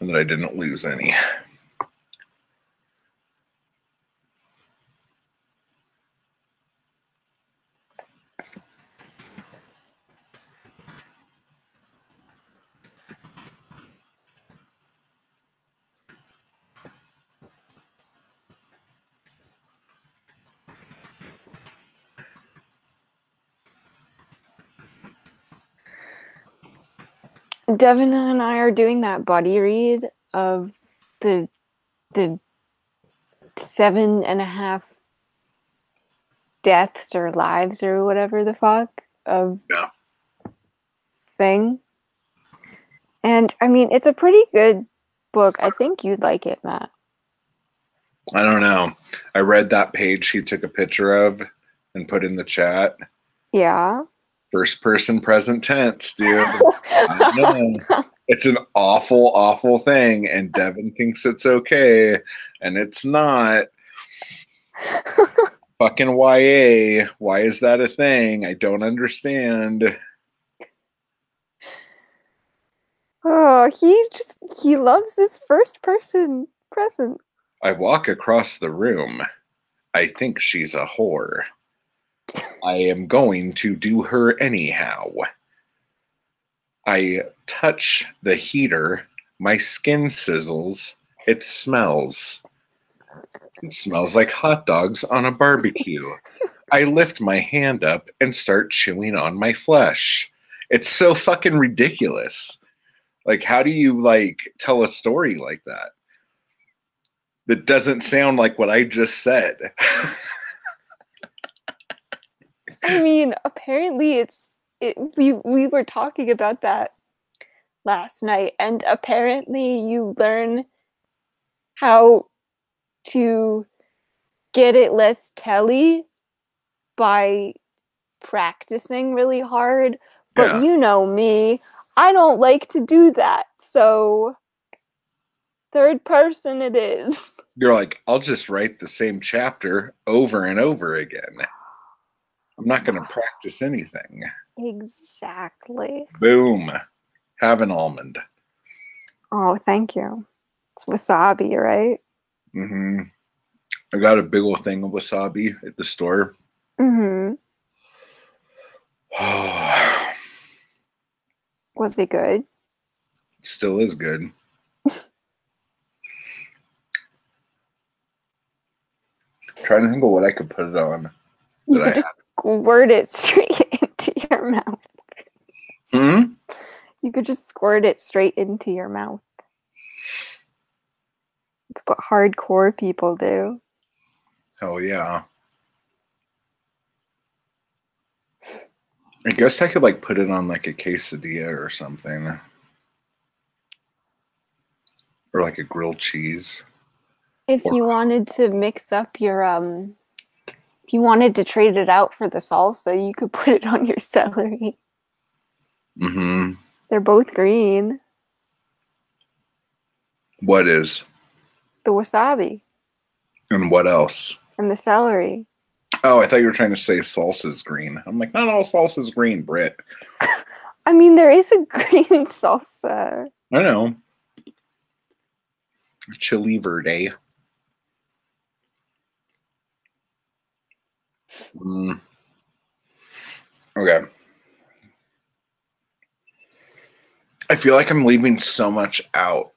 and that I didn't lose any. Devin and I are doing that buddy read of the the 7.5 deaths or lives or whatever the fuck of Yeah. thing. And I mean, it's a pretty good book. I think you'd like it, Matt. I don't know. I read that page he took a picture of and put in the chat. Yeah. First person present tense, dude. I know. It's an awful, awful thing, and Devin thinks it's okay, and it's not. Fucking YA. Why is that a thing? I don't understand. Oh, he loves this first person present. I walk across the room. I think she's a whore. I am going to do her anyhow. I touch the heater. My skin sizzles. It smells. It smells like hot dogs on a barbecue. I lift my hand up and start chewing on my flesh. It's so fucking ridiculous. Like, how do you like tell a story like that? That doesn't sound like what I just said. I mean, apparently we were talking about that last night, and apparently you learn how to get it less telly by practicing really hard. But Yeah. you know me, I don't like to do that. So third person it is. You're like, I'll just write the same chapter over and over again. I'm not going to practice anything. Exactly. Boom. Have an almond. Oh, thank you. It's wasabi, right? Mm-hmm. I got a big old thing of wasabi at the store. Mm-hmm. Oh, Was it good? still is good. Trying to think of what I could put it on. You could just squirt it straight into your mouth. Hmm? You could just squirt it straight into your mouth. It's what hardcore people do. Hell yeah. I guess I could like put it on like a quesadilla or something. Or like a grilled cheese. If you wanted to mix up your if you wanted to trade it out for the salsa, you could put it on your celery. Mm-hmm. They're both green. What is? The wasabi And what else? and the celery. Oh, I thought you were trying to say salsa's green. I'm like, not all salsa's green, Britt. I mean, there is a green salsa. I know. Chili verde. Mm. Okay. I feel like I'm leaving so much out.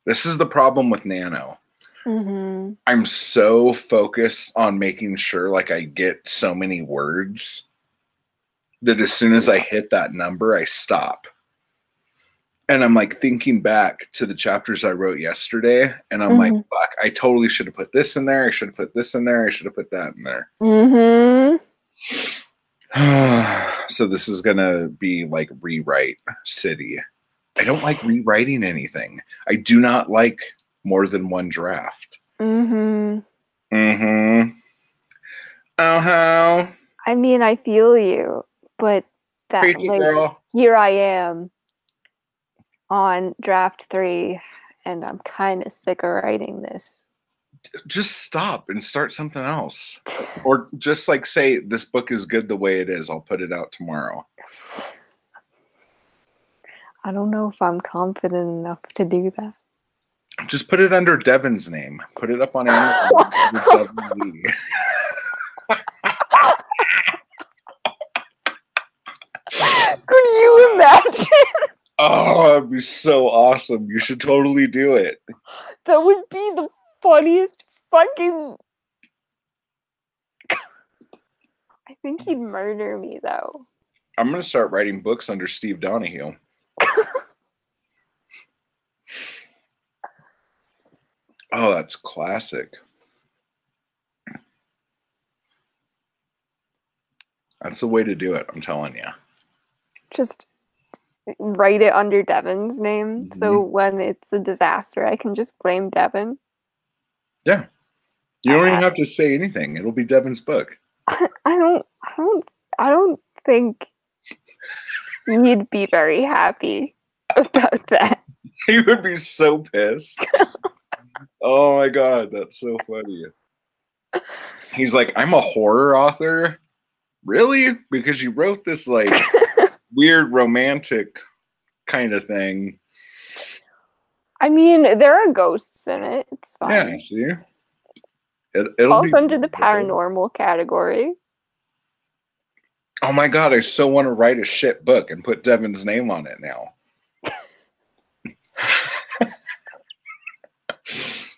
This is the problem with Nano. Mm-hmm. I'm so focused on making sure like I get so many words that as soon as I hit that number, I stop. And I'm like thinking back to the chapters I wrote yesterday, and I'm like, fuck, I totally should have put this in there. I should have put this in there. I should have put that in there. Mm-hmm. So this is going to be like rewrite city. I don't like rewriting anything. I do not like more than one draft. Mm-hmm. Mm-hmm. Uh-huh. I mean, I feel you, but that Preach it, like girl. here I am on draft 3, and I'm kind of sick of writing this. Just stop and start something else. Or just like say, this book is good the way it is. I'll put it out tomorrow. I don't know if I'm confident enough to do that. Just put it under Devin's name. Put it up on Amazon. Under Devin Lee. Could you imagine? Oh, that'd be so awesome. You should totally do it. That would be the funniest fucking... I think he'd murder me, though. I'm going to start writing books under Steve Donahue. Oh, that's classic. That's the way to do it, I'm telling you. Just write it under Devin's name, so when it's a disaster, I can just blame Devin. Yeah. You don't even have to say anything. It'll be Devin's book. I don't think he'd be very happy about that. He would be so pissed. Oh my god, that's so funny. He's like, I'm a horror author? Really? Because you wrote this like weird romantic kind of thing. I mean, there are ghosts in it. It's fine. Yeah, see? It'll falls be under the paranormal category. Oh my god, I so want to write a shit book and put Devin's name on it now.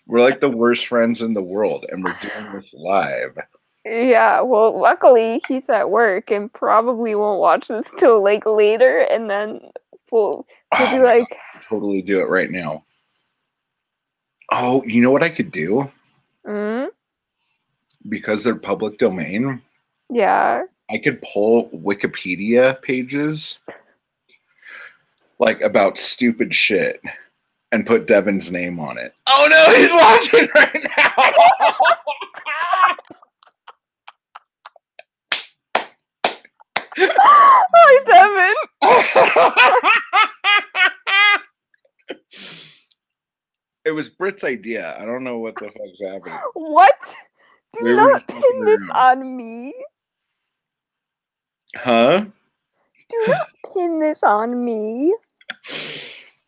We're like the worst friends in the world, and we're doing this live. Yeah, well, luckily he's at work and probably won't watch this till like later, and then we'll be like, God, totally do it right now. Oh, you know what I could do? Because they're public domain. Yeah. I could pull Wikipedia pages like about stupid shit and put Devin's name on it. Oh no, he's watching right now. Hi, Devin. It was Britt's idea. I don't know what the fuck's happening. What? Do not pin this on me. Huh? Do not pin this on me.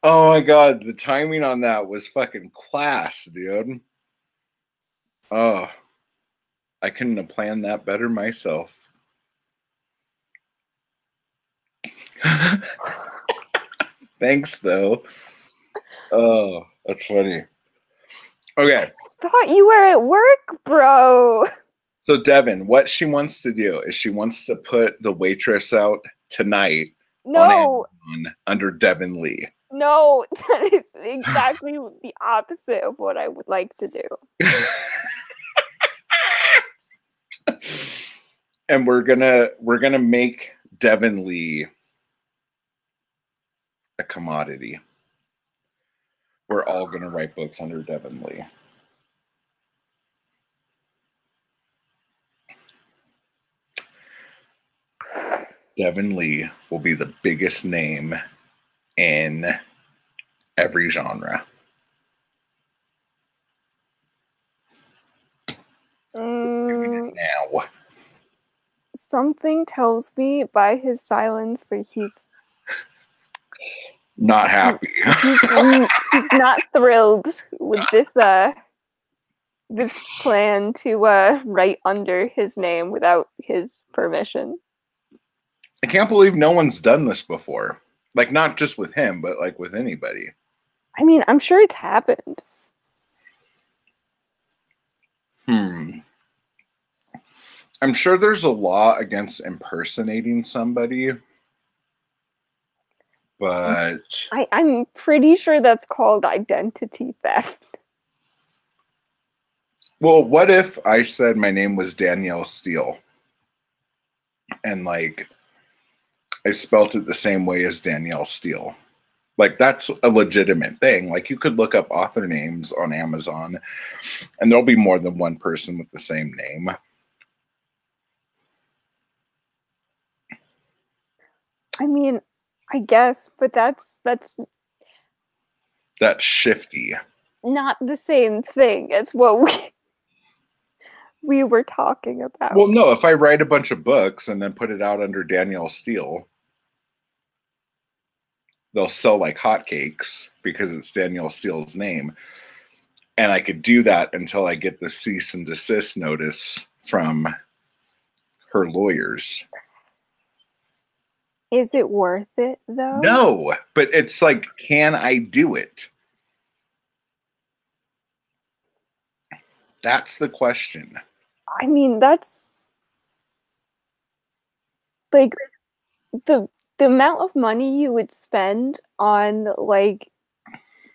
Oh my god, the timing on that was fucking class, dude. Oh, I couldn't have planned that better myself. Thanks, though. Oh, that's funny. Okay. I thought you were at work, bro. So, Devin, what she wants to do is she wants to put The Waitress out tonight on Amazon under Devin Lee. No, that is exactly the opposite of what I would like to do. And we're gonna make Devin Lee a commodity. We're all gonna write books under Devin Lee. Devin Lee will be the biggest name in every genre. Now. Something tells me by his silence that he's not happy. He's not thrilled with this this plan to write under his name without his permission. I can't believe no one's done this before. Like, not just with him, but like with anybody. I mean, I'm sure it's happened. I'm sure there's a law against impersonating somebody, but I'm pretty sure that's called identity theft. well, what if I said my name was Danielle Steele and like I spelt it the same way as Danielle Steele? Like that's a legitimate thing. Like you could look up author names on Amazon and there'll be more than one person with the same name. I mean, I guess, but that's That's shifty. not the same thing as what we were talking about. Well, no, if I write a bunch of books and then put it out under Danielle Steele, they'll sell like hotcakes because it's Danielle Steele's name. And I could do that until I get the cease and desist notice from her lawyers. Is it worth it though? No, but it's like, can I do it? That's the question. I mean, that's like the amount of money you would spend on like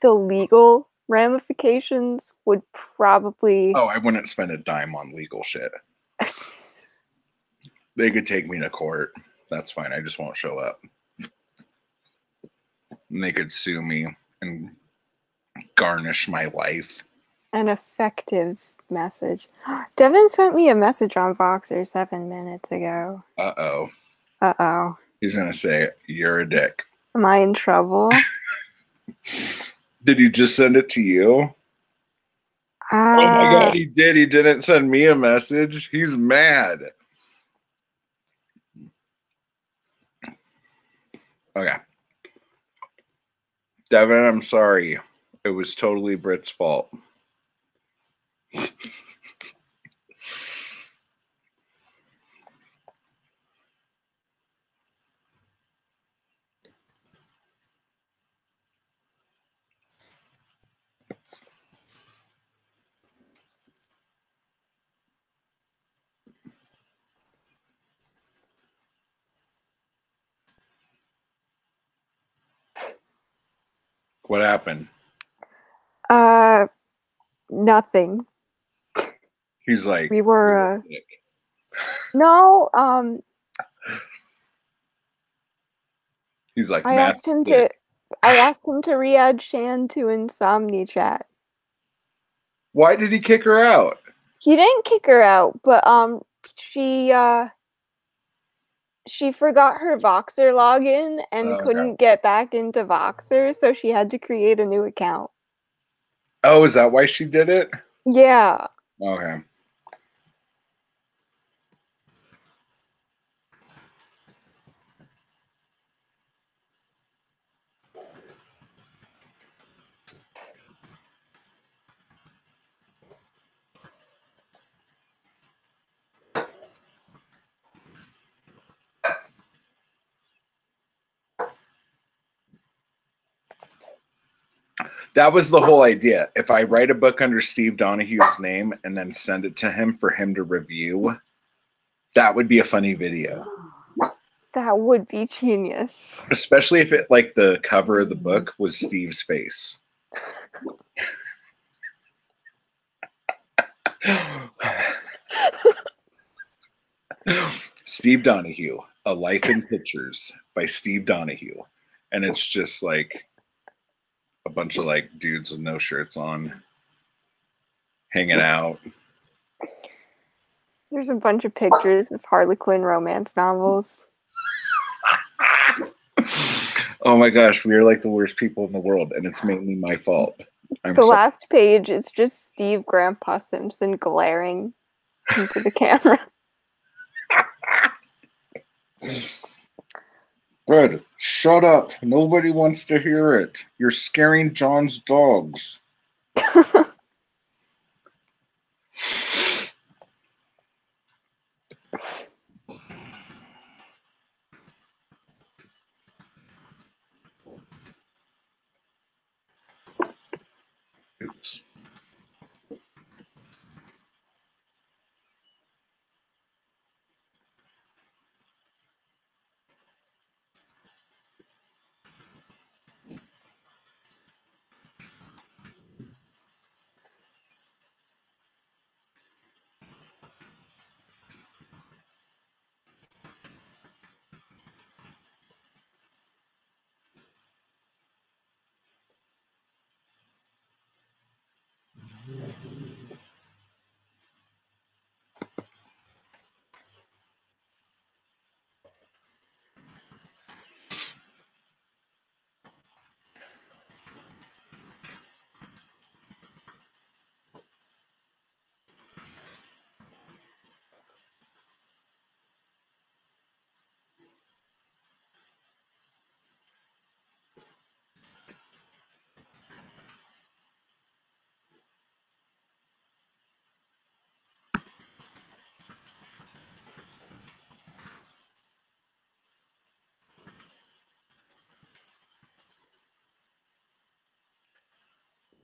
the legal ramifications would probably Oh, I wouldn't spend a dime on legal shit. They could take me to court. That's fine. I just won't show up. And they could sue me and garnish my life. an effective message. Devin sent me a message on Voxer 7 minutes ago. Uh-oh. Uh-oh. He's going to say, you're a dick. Am I in trouble? Did he just send it to you? Oh my God, he did. He didn't send me a message. He's mad. Okay. Devin, I'm sorry. It was totally Britt's fault. What happened? Nothing. He's like, We were "You're a dick." no, He's like, I Matt, asked him to re-add Shan to Insomni Chat. why did he kick her out? He didn't kick her out, but she forgot her Voxer login and couldn't get back into Voxer, so she had to create a new account. Oh, is that why she did it? Yeah. Okay. That was the whole idea. If I write a book under Steve Donahue's name and then send it to him for him to review, that would be a funny video. That would be genius. Especially if it like the cover of the book was Steve's face. Steve Donahue, A Life in Pictures by Steve Donahue. And it's just like a bunch of like dudes with no shirts on hanging out. There's a bunch of pictures of Harlequin romance novels. Oh my gosh, we are like the worst people in the world, and it's mainly my fault. The last page is just Steve Grandpa Simpson glaring into the camera. Fred, shut up. Nobody wants to hear it. You're scaring John's dogs.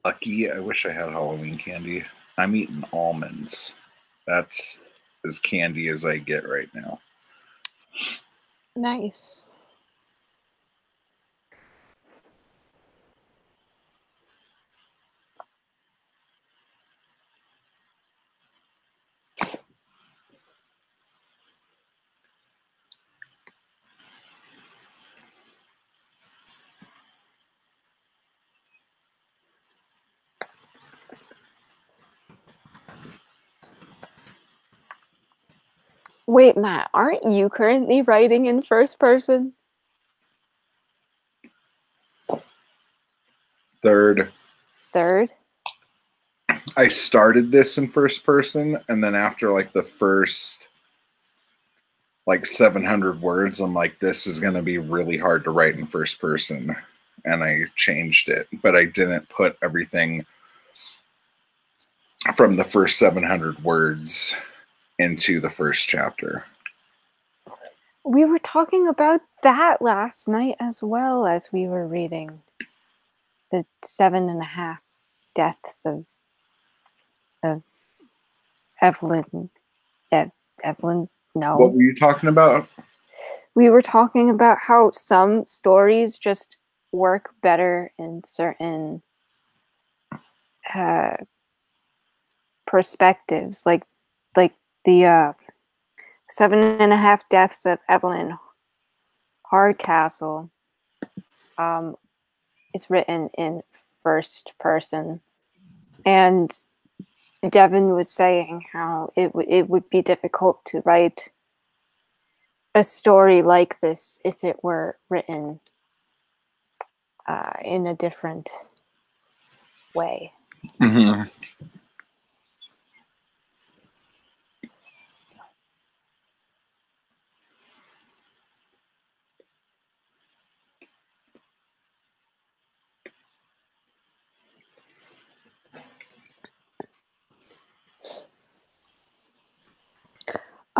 Lucky. I wish I had Halloween candy. I'm eating almonds. That's as candy as I get right now. Nice. Wait, Matt, aren't you currently writing in first person? Third. Third? I started this in first person, and then after like the first like 700 words, I'm like, this is going to be really hard to write in first person. And I changed it, but I didn't put everything from the first 700 words into the first chapter. We were talking about that last night as well as we were reading the 7.5 deaths of Evelyn. Evelyn? No. What were you talking about? We were talking about how some stories just work better in certain perspectives, like the 7.5 deaths of Evelyn Hardcastle is written in first person, and Devin was saying how it would be difficult to write a story like this if it were written in a different way. Mm-hmm.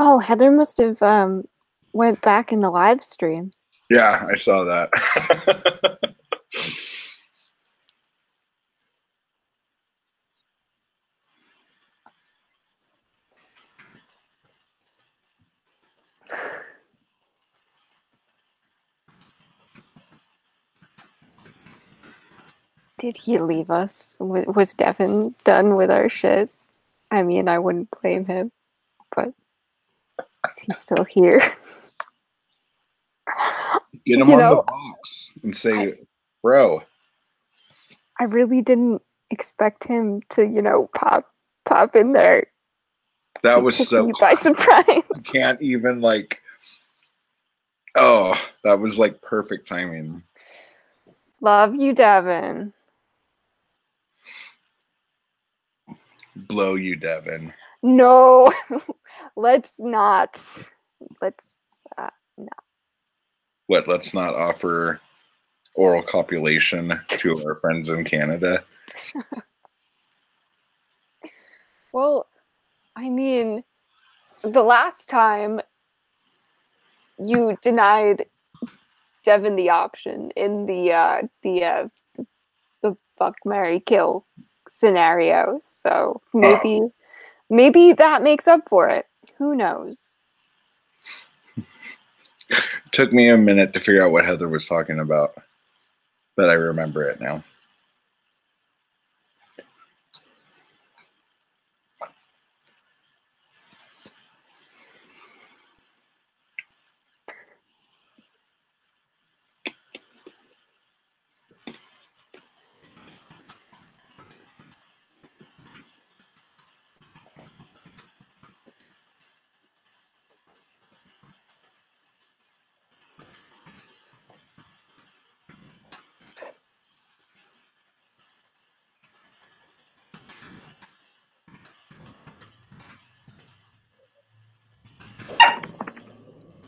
Oh, Heather must have went back in the live stream. Yeah, I saw that. Did he leave us? Was Devin done with our shit? I mean, I wouldn't blame him, but is he still here? Get him on the box and say, bro. I really didn't expect him to, pop in there. That was Took so me by surprise. I can't even like. Oh, that was like perfect timing. Love you, Devin. Blow you, Devin. No, let's not. Let's no. What? Let's not offer oral copulation to our friends in Canada. Well, I mean, the last time you denied Devin the option in the fuck, marry, kill scenario, so maybe that makes up for it. Who knows? Took me a minute to figure out what Heather was talking about, but I remember it now.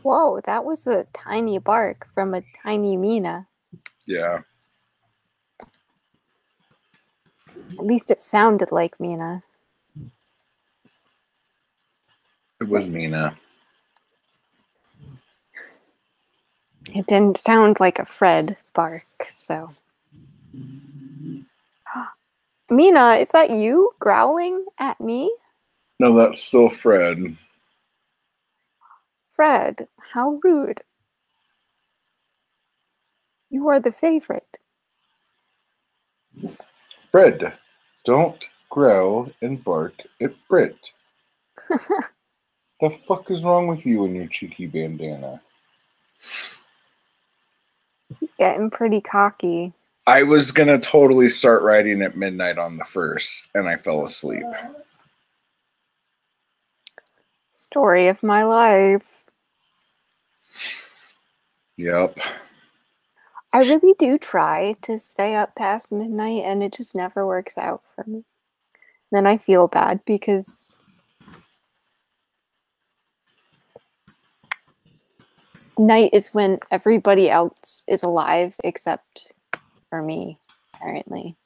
Whoa, that was a tiny bark from a tiny Mina. Yeah. At least it sounded like Mina. It was Mina. It didn't sound like a Fred bark, so. Mina, is that you growling at me? No, that's still Fred. Fred, how rude. You are the favorite. Fred, don't growl and bark at Brit. The fuck is wrong with you and your cheeky bandana? He's getting pretty cocky. I was gonna totally start writing at midnight on the 1st, and I fell asleep. Story of my life. Yep. I really do try to stay up past midnight, and it just never works out for me. Then I feel bad because night is when everybody else is alive except for me, apparently.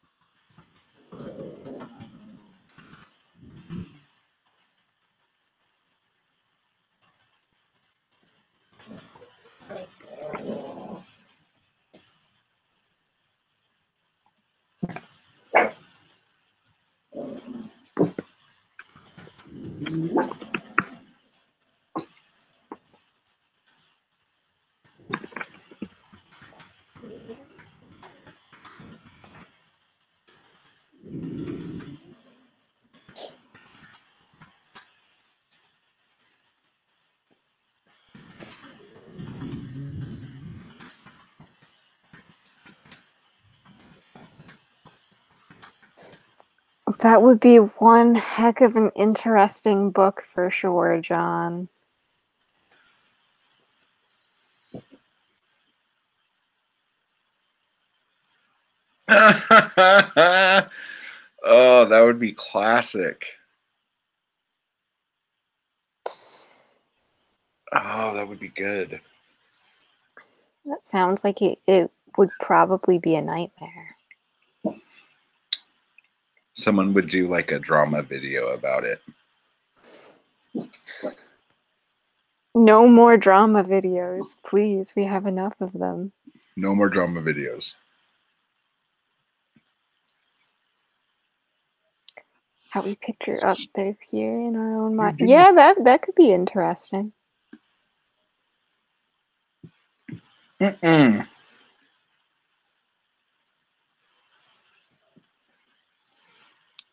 That would be one heck of an interesting book for sure, John. Oh, that would be classic. Oh, that would be good. That sounds like it would probably be a nightmare. Someone would do like a drama video about it. No more drama videos, please. We have enough of them. No more drama videos. How we picture others here in our own mind. Yeah, that could be interesting. Mm-mm.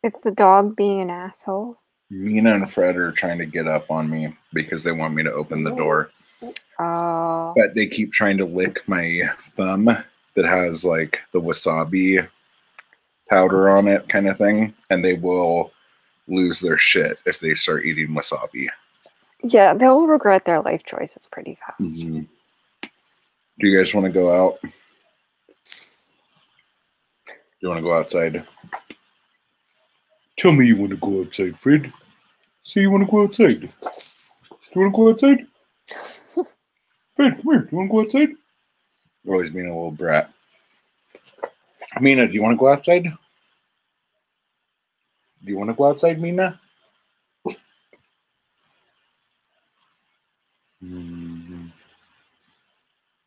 Is the dog being an asshole? Mina and Fred are trying to get up on me because they want me to open the door. Oh. But they keep trying to lick my thumb that has like the wasabi powder on it kind of thing. And they will lose their shit if they start eating wasabi. Yeah, they'll regret their life choices pretty fast. Mm-hmm. Do you guys want to go out? Do you want to go outside? Tell me you want to go outside, Fred. Say you want to go outside. Do you want to go outside? Fred, come here. Do you want to go outside? You're always being a little brat. Mina, do you want to go outside? Do you want to go outside, Mina?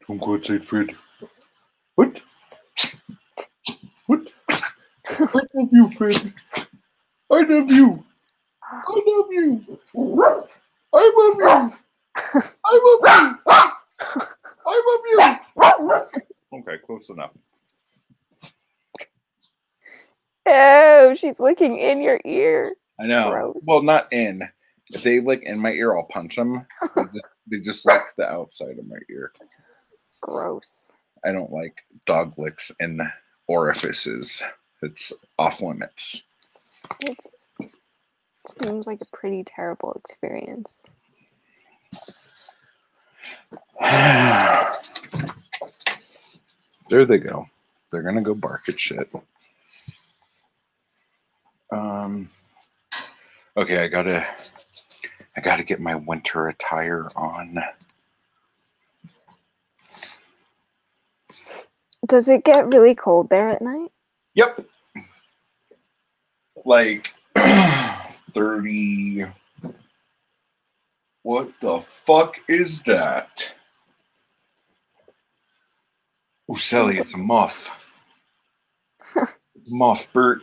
Don't go outside, Fred. What? What? I love you, Fred. I love you. I love you. I love you. I love you. I love you. Okay, close enough. Oh, she's licking in your ear. I know. Gross. Well, not in. If they lick in my ear, I'll punch them. They just lick the outside of my ear. Gross. I don't like dog licks in orifices. It's off limits. It seems like a pretty terrible experience. There they go. They're gonna go bark at shit. Okay, I gotta get my winter attire on. Does it get really cold there at night? Yep. Like 30. What the fuck is that? Oh, Sally, it's a moth. Moth, Bert.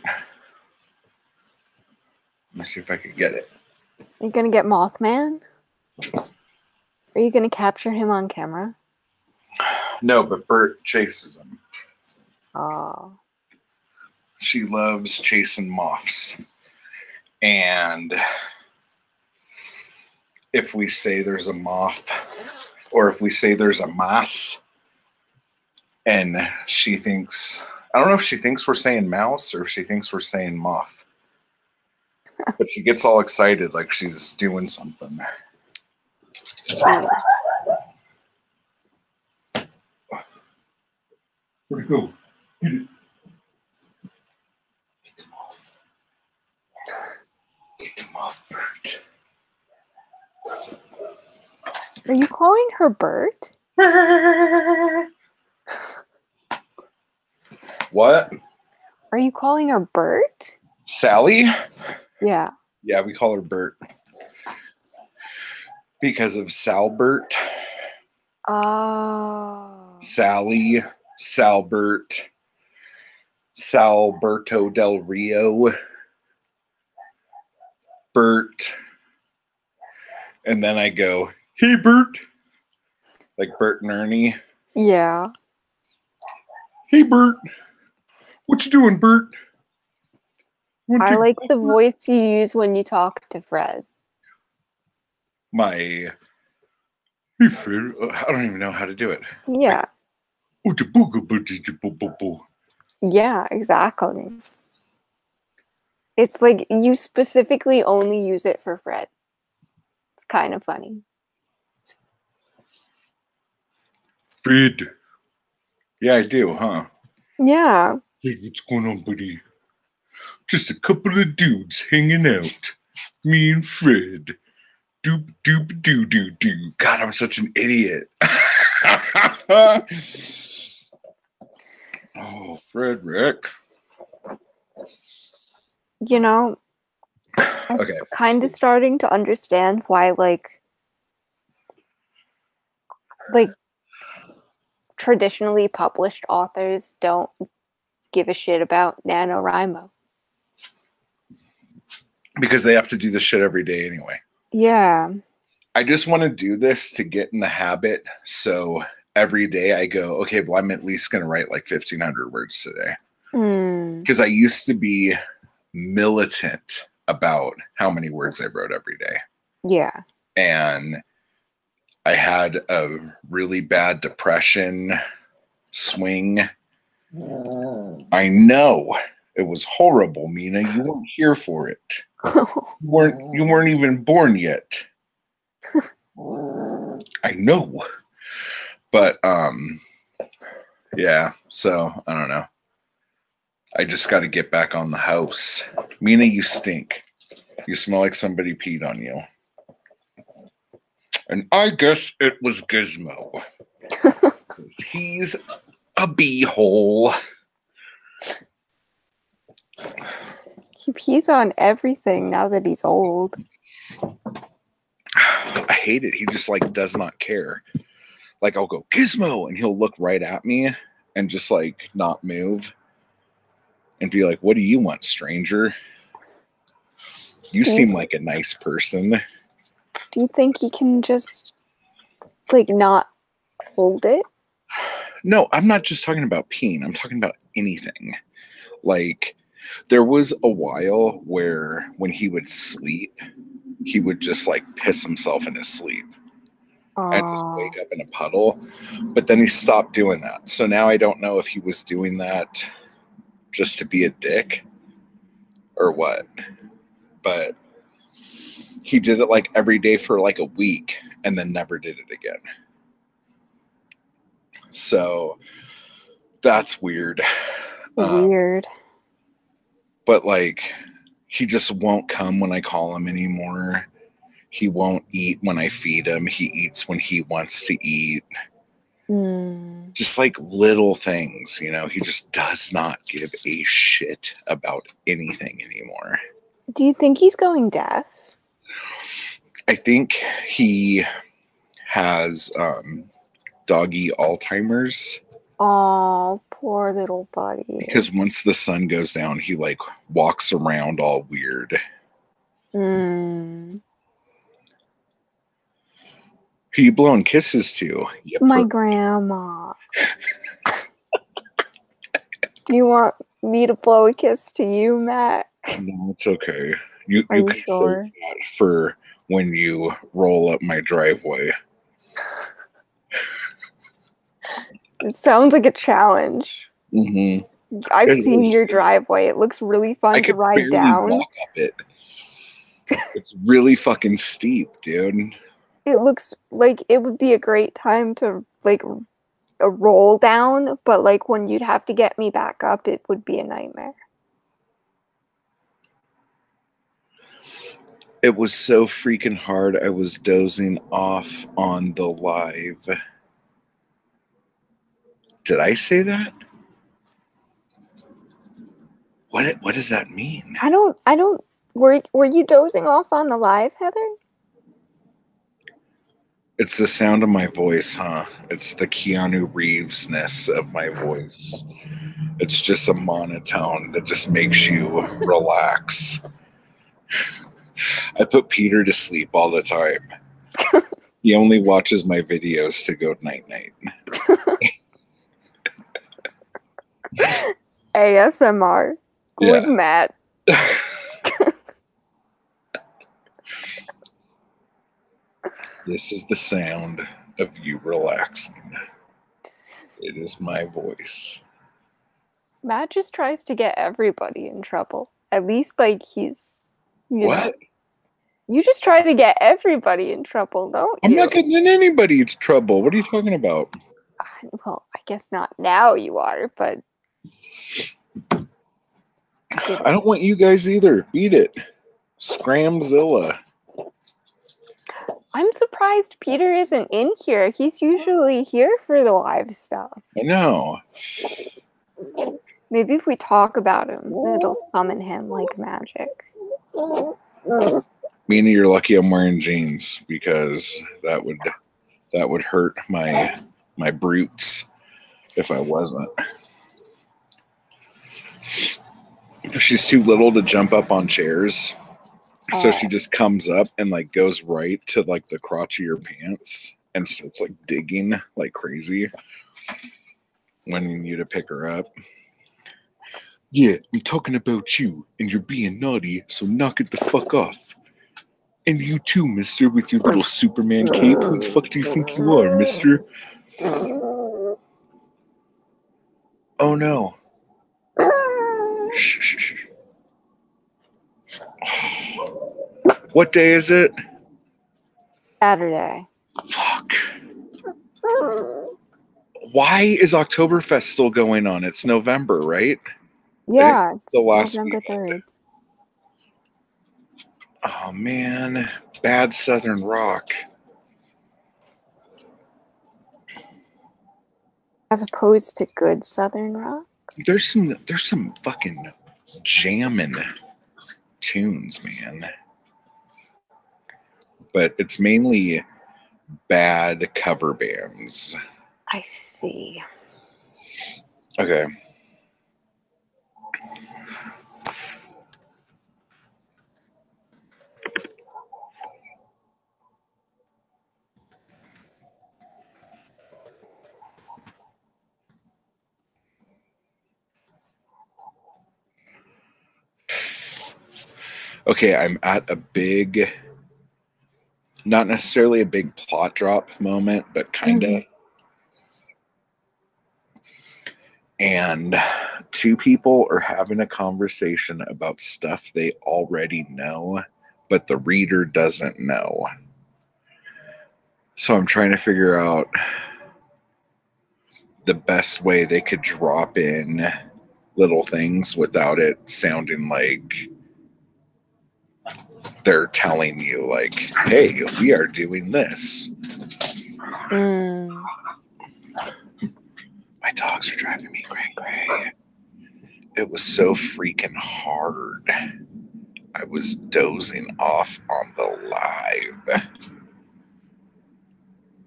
Let me see if I can get it. Are you gonna get Mothman? Are you gonna capture him on camera? No, but Bert chases him. Oh. She loves chasing moths. And if we say there's a moth, or if we say there's a mouse, and she thinks, I don't know if she thinks we're saying mouse or if she thinks we're saying moth. But she gets all excited like she's doing something. Where'd it go? Get it. Get him off. Get him off, Bert. Are you calling her Bert? What? Are you calling her Bert? Sally? Yeah. Yeah, we call her Bert. Because of Salbert. Oh. Sally, Salbert, Salberto del Rio, Bert. And then I go, hey, Bert. Like Bert and Ernie. Yeah. Hey, Bert. What you doing, Bert? I like the voice you use when you talk to Fred. My, hey, Fred. I don't even know how to do it. Yeah. Like, yeah, exactly. It's like you specifically only use it for Fred. It's kind of funny. Fred. Yeah, I do, huh? Yeah. Hey, what's going on, buddy? Just a couple of dudes hanging out. Me and Fred. Doop doop doo doo doo. God, I'm such an idiot. Oh, Frederick. You know, I'm Okay. kind of starting to understand why like traditionally published authors don't give a shit about NaNoWriMo. Because they have to do this shit every day anyway. Yeah. I just want to do this to get in the habit. So every day I go, okay, well, I'm at least going to write like 1,500 words today. Because I used to be militant about how many words I wrote every day. Yeah. And I had a really bad depression swing. I know. It was horrible, Mina. You weren't here for it. You weren't even born yet. I know. But yeah, so I don't know. I just got to get back on the house. Mina, you stink. You smell like somebody peed on you. And I guess it was Gizmo. He's a beehole. He pees on everything now that he's old. I hate it. He just like does not care. Like I'll go, Gizmo, and he'll look right at me and just like not move and be like, what do you want, stranger? You seem like a nice person. Do you think he can just like not hold it? No, I'm not just talking about peeing. I'm talking about anything. Like there was a while where when he would sleep, he would just like piss himself in his sleep. And just wake up in a puddle. But then he stopped doing that. So now I don't know if he was doing that just to be a dick or what. But he did it like every day for like a week and then never did it again. So that's weird. Weird. But like he just won't come when I call him anymore. He won't eat when I feed him. He eats when he wants to eat. Just like little things, you know, he just does not give a shit about anything anymore. Do you think he's going deaf? I think he has doggy Alzheimer's. Oh, poor little buddy. Because once the sun goes down, he like walks around all weird. Mm. Who you blowing kisses to? My grandma. Do you want me to blow a kiss to you, Matt? No, it's okay. You Are you can sure? save that for when you roll up my driveway. It sounds like a challenge. Mm-hmm. I've It seen is. your driveway. It looks really fun I to could ride barely down. walk up it. It's really fucking steep, dude. It looks like it would be a great time to like a roll down, but like when you'd have to get me back up, it would be a nightmare. It was so freaking hard. I was dozing off on the live. Did I say that? What does that mean? I don't were you dozing off on the live, Heather? It's the sound of my voice, huh? It's the Keanu Reeves-ness of my voice. It's just a monotone that just makes you relax. I put Peter to sleep all the time. He only watches my videos to go night-night. ASMR. With Yeah. Matt. This is the sound of you relaxing. It is my voice. Matt just tries to get everybody in trouble. At least like he's you know. What? You just try to get everybody in trouble, don't I'm you? not getting in anybody's trouble. What are you talking about? Well, I guess not now you are, but I don't want you guys either. Beat it. Scramzilla. I'm surprised Peter isn't in here. He's usually here for the live stuff. I know. Maybe if we talk about him, it'll summon him like magic. Mina, you're lucky I'm wearing jeans because that would hurt my brutes if I wasn't. She's too little to jump up on chairs. So she just comes up and like goes right to like the crotch of your pants and starts like digging like crazy when you need to pick her up. Yeah, I'm talking about you and you're being naughty, so knock it the fuck off. And you too, mister, with your little Superman cape. Who the fuck do you think you are, mister? Oh no. Shh, shh, shh. What day is it? Saturday. Fuck. Why is Oktoberfest still going on? It's November, right? Yeah, it's the last November weekend. 3rd. Oh man, bad Southern rock. As opposed to good Southern rock. There's some fucking jamming tunes, man. But it's mainly bad cover bands. I see. Okay. Okay, I'm at a big, not necessarily a big plot drop moment, but kind of. And two people are having a conversation about stuff they already know, but the reader doesn't know. So I'm trying to figure out the best way they could drop in little things without it sounding like they're telling you, like, hey, we are doing this. My dogs are driving me cray. It was so freaking hard. I was dozing off on the live.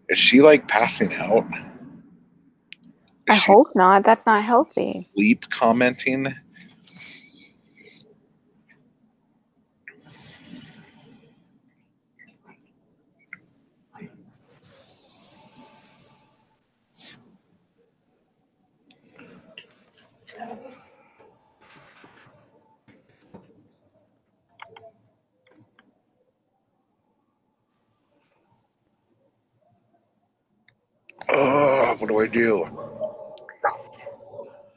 Is she like passing out? I hope not. That's not healthy. Sleep commenting? Oh, what do I do?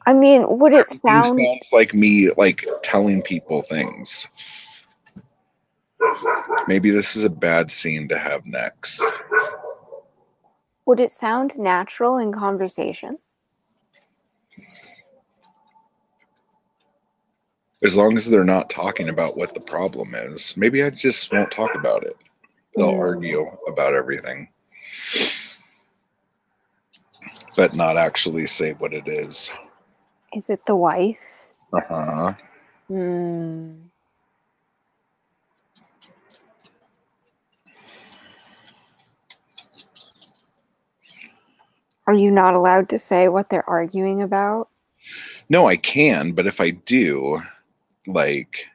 I mean, would it Everything sound sounds like me, like telling people things. Maybe this is a bad scene to have next. natural in conversation? As long as they're not talking about what the problem is. Maybe I just won't talk about it. They'll argue about everything, but not actually say what it is. Is it the wife? Uh-huh. Hmm. Are you not allowed to say what they're arguing about? No, I can, but if I do, like,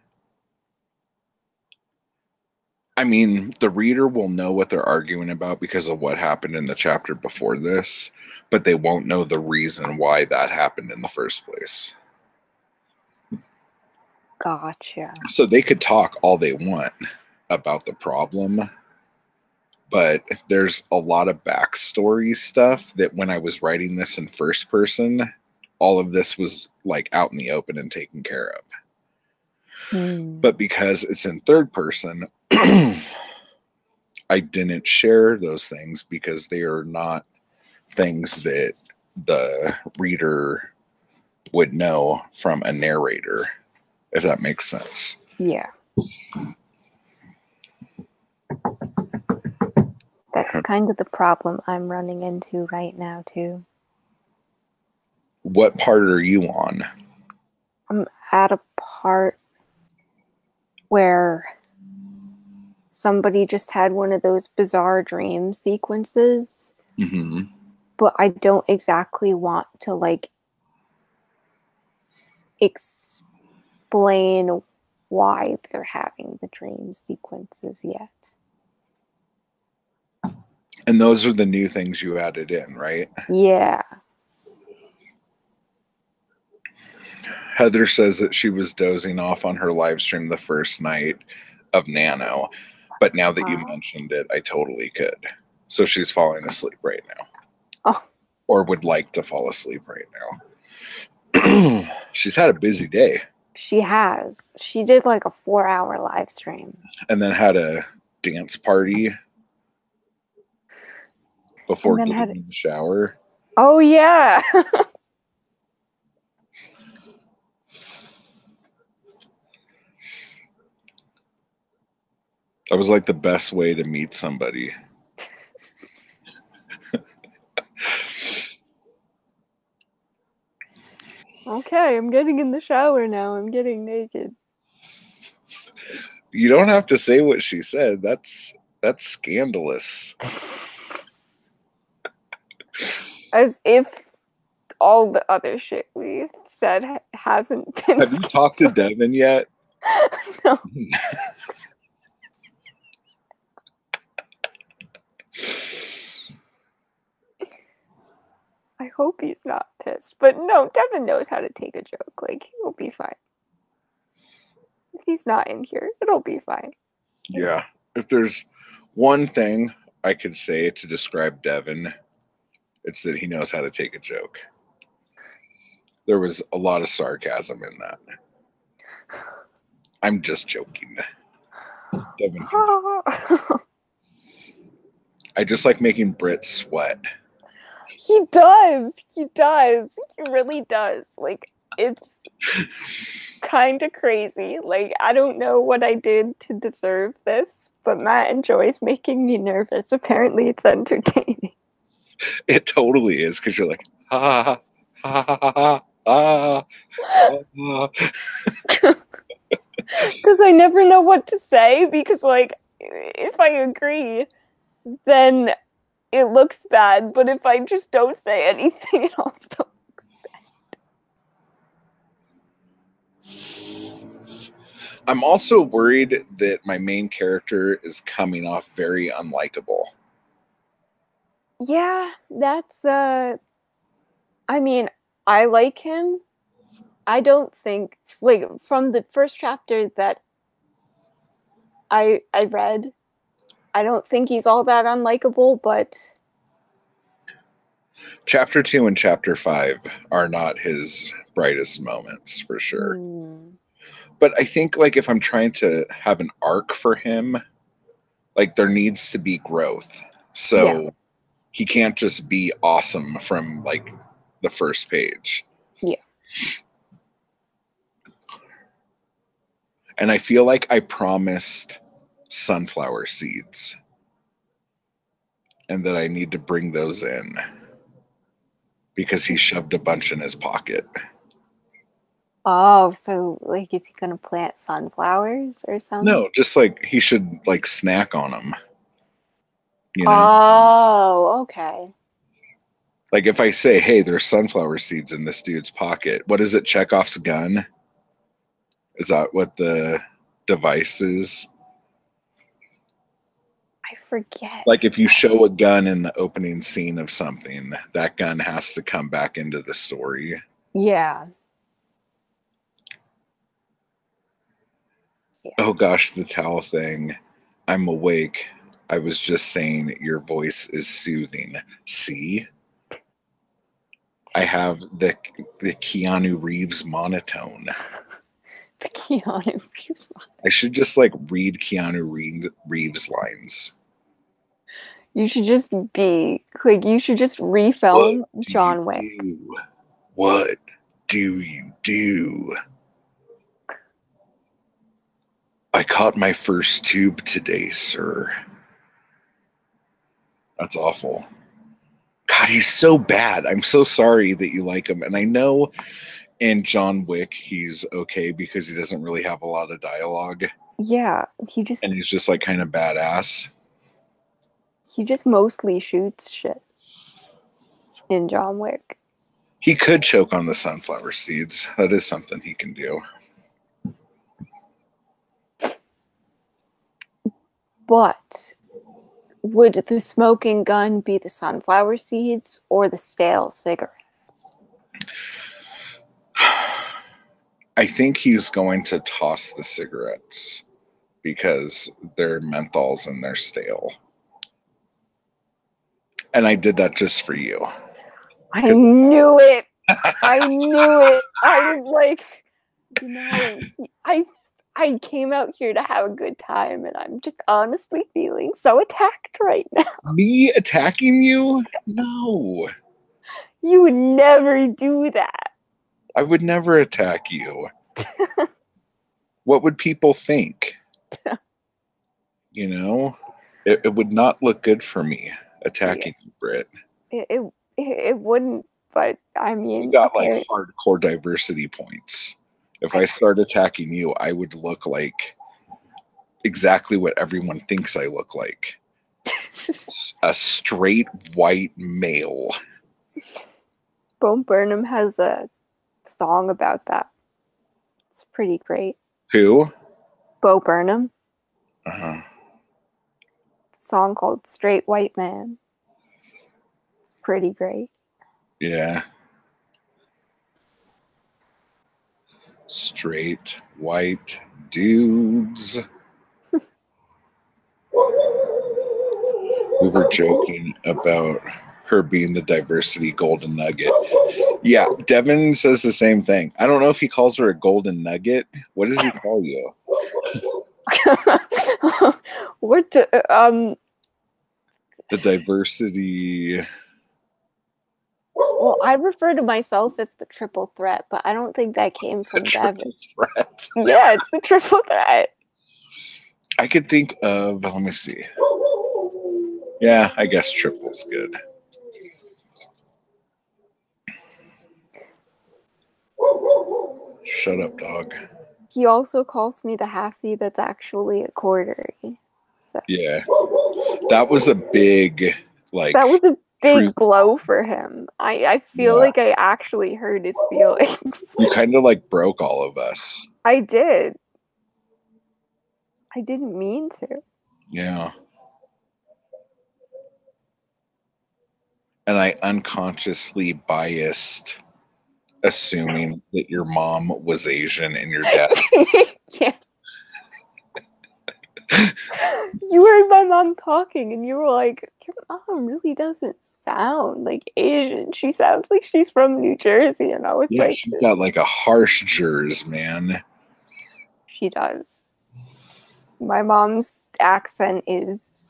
I mean, the reader will know what they're arguing about because of what happened in the chapter before this, but they won't know the reason why that happened in the first place. Gotcha. So they could talk all they want about the problem, but there's a lot of backstory stuff that when I was writing this in first person, all of this was like out in the open and taken care of. But because it's in third person, I didn't share those things because they are not things that the reader would know from a narrator, if that makes sense. Yeah. That's kind of the problem I'm running into right now, too. What part are you on? I'm at a part where somebody just had one of those bizarre dream sequences, but I don't exactly want to, like, explain why they're having the dream sequences yet. And those are the new things you added in, right? Yeah. Heather says that she was dozing off on her live stream the first night of Nano, but now that you mentioned it, I totally could. So she's falling asleep right now. Oh. Or would like to fall asleep right now. She's had a busy day. She has. She did like a 4-hour live stream. And then had a dance party before getting in the shower. Oh, yeah. That was like the best way to meet somebody. Okay, I'm getting in the shower now. I'm getting naked. You don't have to say what she said. That's scandalous. As if all the other shit we said hasn't been. Have you talked to Devin yet? No. I hope he's not pissed. But no, Devin knows how to take a joke. Like, he'll be fine. If he's not in here, it'll be fine. Yeah. If there's one thing I could say to describe Devin, it's that he knows how to take a joke. There was a lot of sarcasm in that. I'm just joking. Devin. I just like making Britt sweat. He does. He does. He really does. Like, it's kind of crazy. Like, I don't know what I did to deserve this, but Matt enjoys making me nervous. Apparently, it's entertaining. It totally is, because you're like, ha, ha, ha, ha, ha, ha. Because I never know what to say, because, like, if I agree, then it looks bad, but if I just don't say anything, it also looks bad. I'm also worried that my main character is coming off very unlikable. Yeah, that's, I mean, I like him. I don't think, like, from the first chapter that I read, I don't think he's all that unlikable, but Chapter 2 and chapter 5 are not his brightest moments for sure. But I think like if I'm trying to have an arc for him, like there needs to be growth. So he can't just be awesome from like the first page. Yeah. And I feel like I promised sunflower seeds and that I need to bring those in because he shoved a bunch in his pocket. Oh, so like, is he gonna plant sunflowers or something? No, just like he should like snack on them. You know? Oh, okay. Like if I say, hey, there's sunflower seeds in this dude's pocket, what is it? Chekhov's gun? Is that what the device is? I forget. Like if you show a gun in the opening scene of something, that gun has to come back into the story. Yeah. Oh gosh, the towel thing. I'm awake. I was just saying your voice is soothing. See? I have the Keanu Reeves monotone. The Keanu Reeves one. I should just like read Keanu Reeves lines. You should just be like, you should just refilm John Wick. What do you do? I caught my first tube today, sir. That's awful. God, he's so bad. I'm so sorry that you like him. And I know in John Wick he's okay because he doesn't really have a lot of dialogue. Yeah, and he's just like kind of badass. He just mostly shoots shit in John Wick. He could choke on the sunflower seeds. That is something he can do. But would the smoking gun be the sunflower seeds or the stale cigarettes? I think he's going to toss the cigarettes because they're menthols and they're stale. And I did that just for you. I knew it. I knew it. I was like, you know, I came out here to have a good time, and I'm just honestly feeling so attacked right now. Me attacking you? No. You would never do that. I would never attack you. What would people think? You know? It would not look good for me attacking you, Britt. It wouldn't, but I mean... You got like hardcore diversity points. If I start attacking you, I would look like exactly what everyone thinks I look like. A straight white male. Bo Burnham has a song about that. It's pretty great. Who? Bo Burnham. Uh-huh. It's a song called Straight White Man. It's pretty great. Yeah. Straight white dudes. We were joking about her being the diversity golden nugget. Yeah, Devin says the same thing. I don't know if he calls her a golden nugget. What does he call you? What the diversity. Well, I refer to myself as the triple threat, but I don't think that came from Devin. Threat. Yeah, it's the triple threat. I could think of, let me see. Yeah, I guess triple's good. Shut up, dog. He also calls me the halfie that's actually a quartery. So. Yeah. That was a big, like... That was a big blow for him. I feel like I actually hurt his feelings. You kind of like broke all of us. I did. I didn't mean to. Yeah. And I unconsciously biased assuming that your mom was Asian and your dad. Yeah. You heard my mom talking and you were like, your mom really doesn't sound like Asian. She sounds like she's from New Jersey. And I was Yeah, like, she's got like a harsh jers, man. she does. My mom's accent is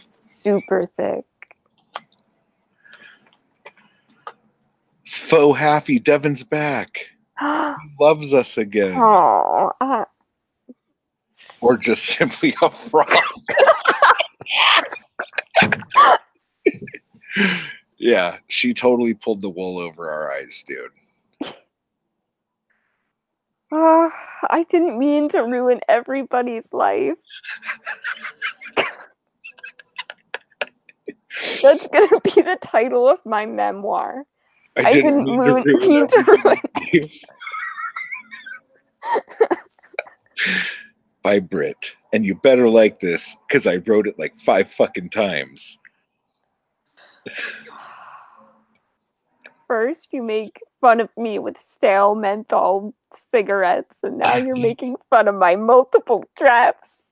super thick. Faux Happy, Devin's back. He loves us again. Oh, Or just simply a frog. Yeah, she totally pulled the wool over our eyes, dude. I didn't mean to ruin everybody's life. That's gonna be the title of my memoir. I didn't mean to ruin life. By Brit. And you better like this, because I wrote it like 5 fucking times. First, you make fun of me with stale menthol cigarettes, and now you're making fun of my multiple traps.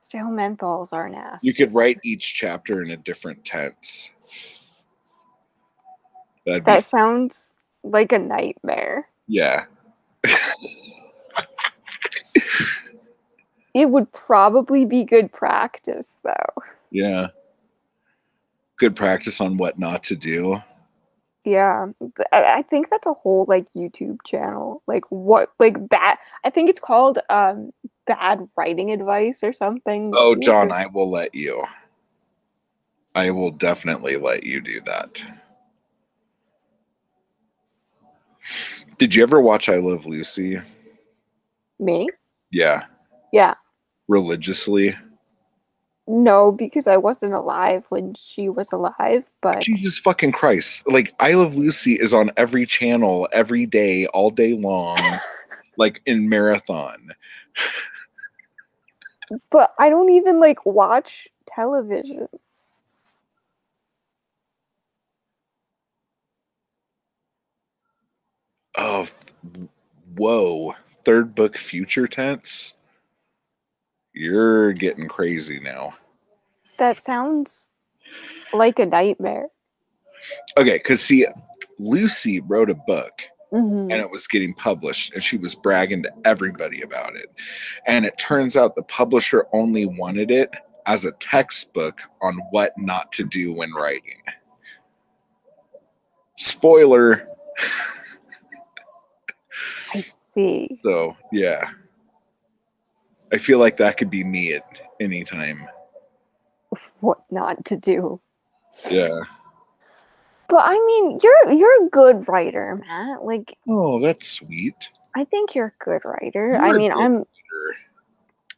Stale menthols are nasty. You could write each chapter in a different tense. That sounds like a nightmare. Yeah. It would probably be good practice, though. Yeah. Good practice on what not to do. Yeah, I think that's a whole like YouTube channel. Like what like bad I think it's called bad writing advice or something. Oh, John, I will let you. I will definitely let you do that. Did you ever watch I Love Lucy? Me? Yeah. Yeah. Religiously? No, because I wasn't alive when she was alive, but Jesus fucking Christ. Like, I Love Lucy is on every channel, every day, all day long, like in marathon. but I don't even like watch television. Oh, whoa. Third book future tense? You're getting crazy now. That sounds like a nightmare. Okay, because see, Lucy wrote a book Mm-hmm. and it was getting published and she was bragging to everybody about it. And it turns out the publisher only wanted it as a textbook on what not to do when writing. Spoiler. I see. So, yeah. I feel like that could be me at any time. What not to do. Yeah. But I mean, you're a good writer, Matt. Like, oh, that's sweet. I think you're a good writer. You're I mean,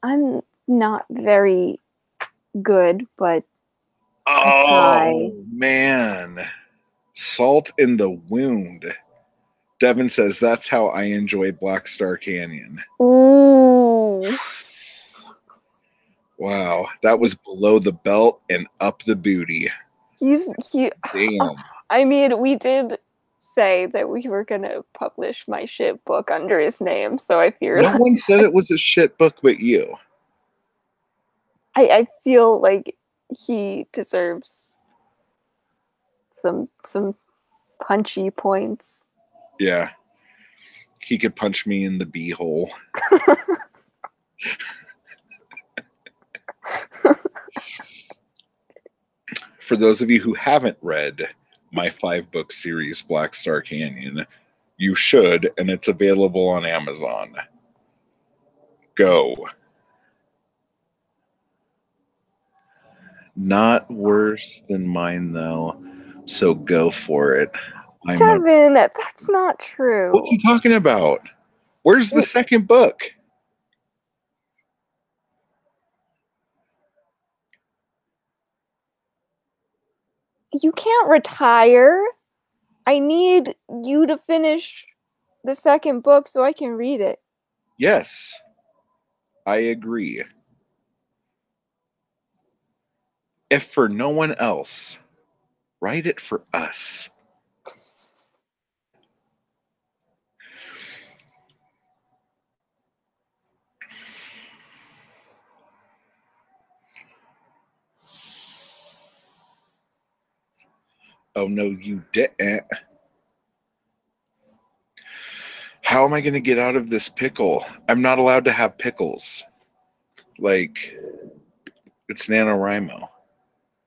I'm not very good, but I try. Oh man. Salt in the wound. Devin says that's how I enjoy Black Star Canyon. Ooh. Wow, that was below the belt and up the booty. Damn. I mean, we did say that we were gonna publish my shit book under his name, so I fear no one said it was a shit book but you. I feel like he deserves some punchy points. Yeah. He could punch me in the beehole. For those of you who haven't read my 5-book series, Black Star Canyon, you should, and it's available on Amazon. Go. Not worse than mine, though, so go for it. Devin, that's not true. What's he talking about? Where's the second book? You can't retire. I need you to finish the second book so I can read it. Yes, I agree. If for no one else, write it for us. Oh, no, you didn't. How am I going to get out of this pickle? I'm not allowed to have pickles. Like, it's NaNoWriMo.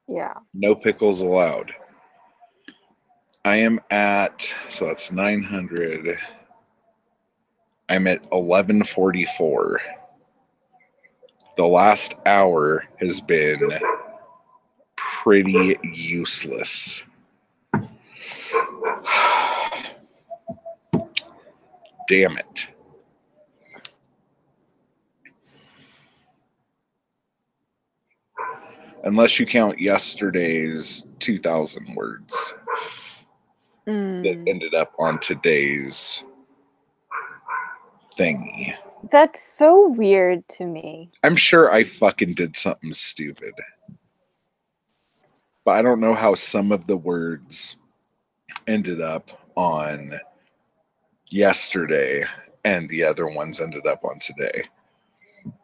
Yeah. No pickles allowed. I am at, so that's 900. I'm at 1144. The last hour has been pretty useless. Damn it. Unless you count yesterday's 2,000 words that ended up on today's thingy. That's so weird to me. I'm sure I fucking did something stupid. But I don't know how some of the words ended up on yesterday and the other ones ended up on today.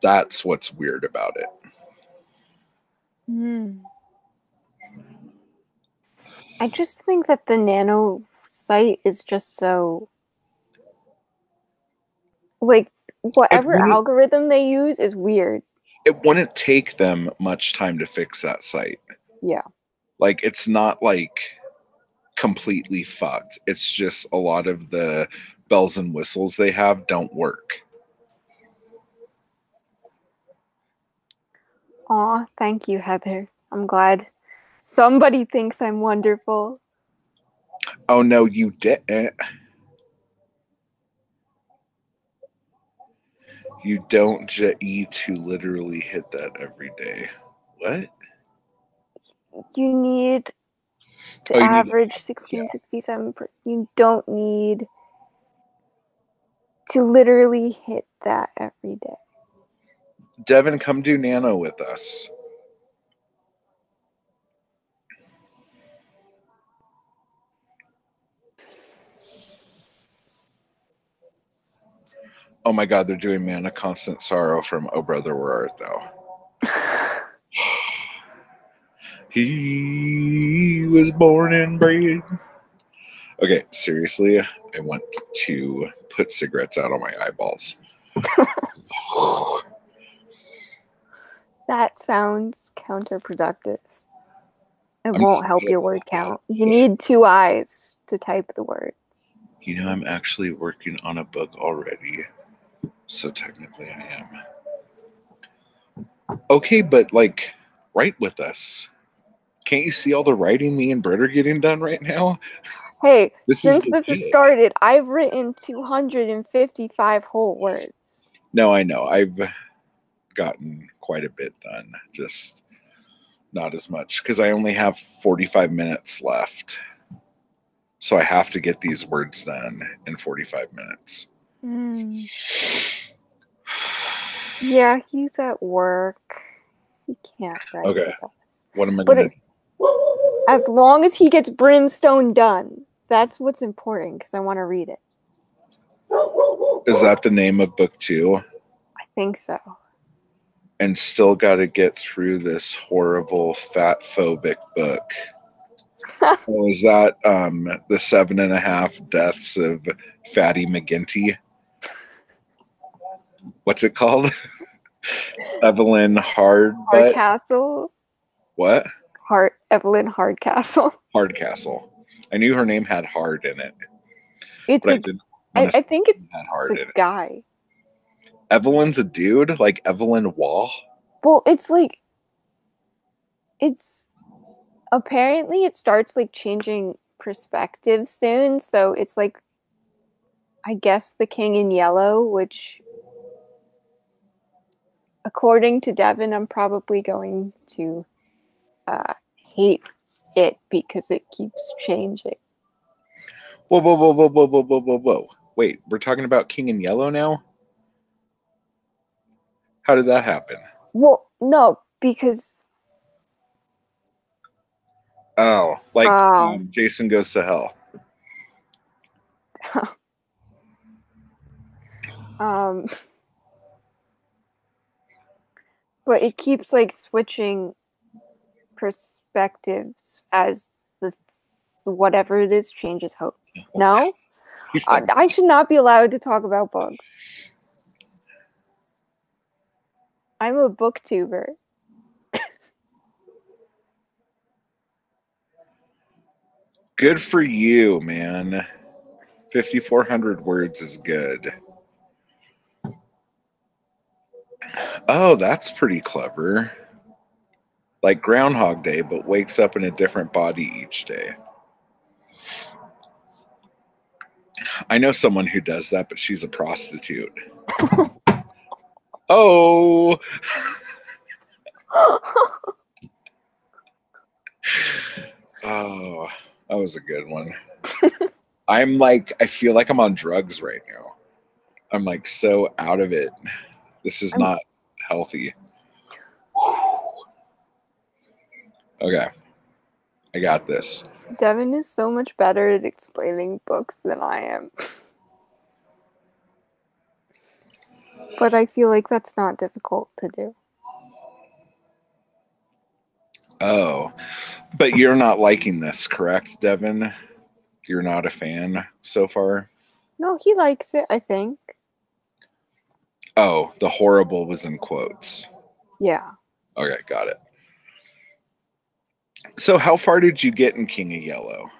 That's what's weird about it. I just think that the Nano site is just so, like, whatever algorithm they use is weird. It wouldn't take them much time to fix that site. Yeah. Like, it's not like completely fucked. It's just a lot of the bells and whistles they have don't work. Aw, thank you, Heather. I'm glad somebody thinks I'm wonderful. Oh, no, you didn't. You don't need to literally hit that every day. What? You need to average 1667. You don't need to literally hit that every day. Devin, come do Nano with us. Oh my god, they're doing Mana Constant Sorrow from Oh Brother Where Art Thou. He was born and bred. Okay, seriously, I want to put cigarettes out on my eyeballs. That sounds counterproductive. It won't help your word count. You need 2 eyes to type the words. You know, I'm actually working on a book already. So technically I am. Okay, but like, write with us. Can't you see all the writing me and Britt are getting done right now? Hey, since this has started, I've written 255 whole words. No, I know. I've gotten quite a bit done. Just not as much because I only have 45 minutes left. So I have to get these words done in 45 minutes. Yeah, he's at work. He can't write with us. What am I going to do? As long as he gets Brimstone done, that's what's important because I want to read it. Is that the name of book 2? I think so. And still got to get through this horrible fat phobic book. Oh, is that the 7.5 deaths of Fatty McGinty? What's it called? Evelyn Hardcastle. What? Evelyn Hardcastle. Hardcastle. I knew her name had hard in it. It's I think it's a guy. Evelyn's a dude, like Evelyn Wall. Well, it's like apparently it starts like changing perspective soon, so it's like I guess the King in Yellow, which according to Devin, I'm probably going to hate it because it keeps changing. Whoa. Wait, we're talking about King in Yellow now? How did that happen? Well, no, because Jason Goes to Hell. But it keeps like switching perspectives as the whatever it is changes host. No? I should not be allowed to talk about books. I'm a booktuber. Good for you, man. 5,400 words is good. Oh, that's pretty clever. Like Groundhog Day, but wakes up in a different body each day. I know someone who does that, but she's a prostitute. Oh. Oh, that was a good one. I feel like I'm on drugs right now. I'm like so out of it. This is not healthy. Okay. I got this. Devin is so much better at explaining books than I am. But I feel like that's not difficult to do. Oh, but you're not liking this, correct, Devin? You're not a fan so far? No, he likes it, I think. Oh, the horrible was in quotes. Yeah. Okay, got it. So how far did you get in King of Yellow?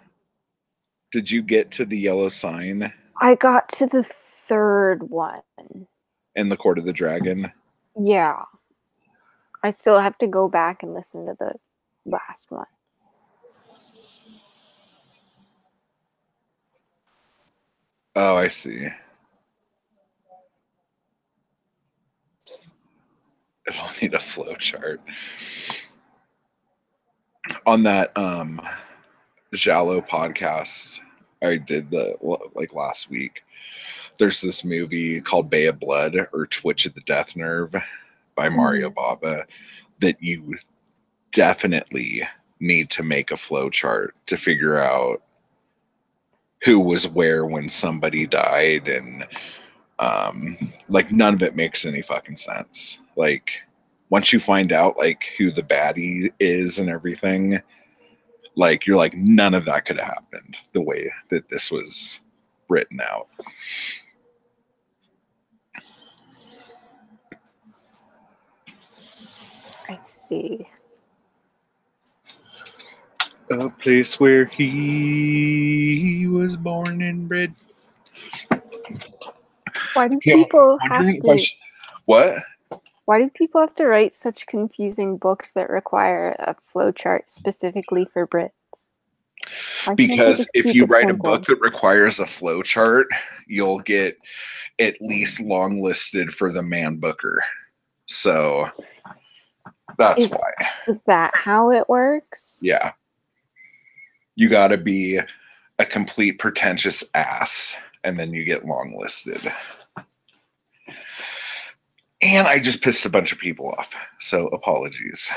Did you get to the yellow sign I got to the third one. in the Court of the Dragon? Yeah. I still have to go back and listen to the last one. Oh, I see. It'll need a flow chart. On that Jalo podcast I did last week, there's this movie called Bay of Blood or Twitch of the Death Nerve by Mario Bava that you definitely need to make a flow chart to figure out who was where when somebody died, and like none of it makes any fucking sense. Like once you find out like who the baddie is and everything, like you're like none of that could have happened the way that this was written out. I see. A place where he was born and bred. Why do people have to? What? Why do people have to write such confusing books that require a flowchart specifically for Brits? Because if you write a book that requires a flow chart, you'll get at least long listed for the man booker. So that's why. Is that how it works? Yeah. You got to be a complete pretentious ass, and then you get long listed. And I just pissed a bunch of people off. So apologies.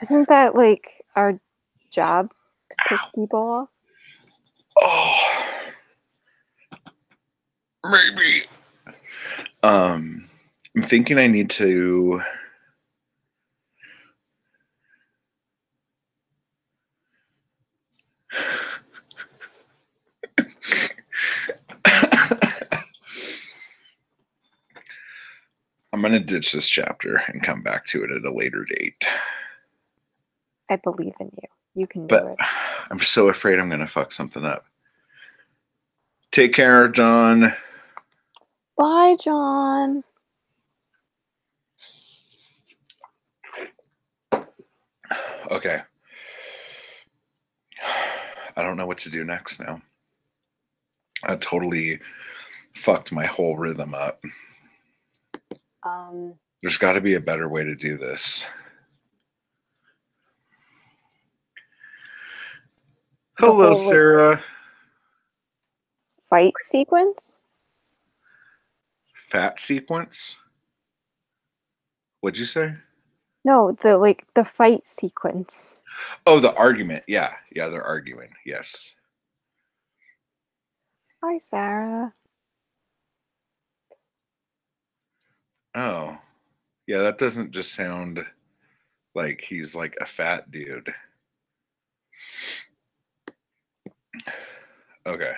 Isn't that like our job to piss people off? Oh, maybe. I'm thinking I need to. I'm going to ditch this chapter and come back to it at a later date. I believe in you. You can do it. I'm so afraid I'm going to fuck something up. Take care, John. Bye, John. Okay. I don't know what to do next now. I totally fucked my whole rhythm up. There's got to be a better way to do this. Hello, Sarah. Fight sequence? Fat sequence? What'd you say? No, the fight sequence. Oh, the argument. Yeah, they're arguing. Yes. Hi, Sarah. Oh, yeah, that doesn't just sound like he's like a fat dude. Okay.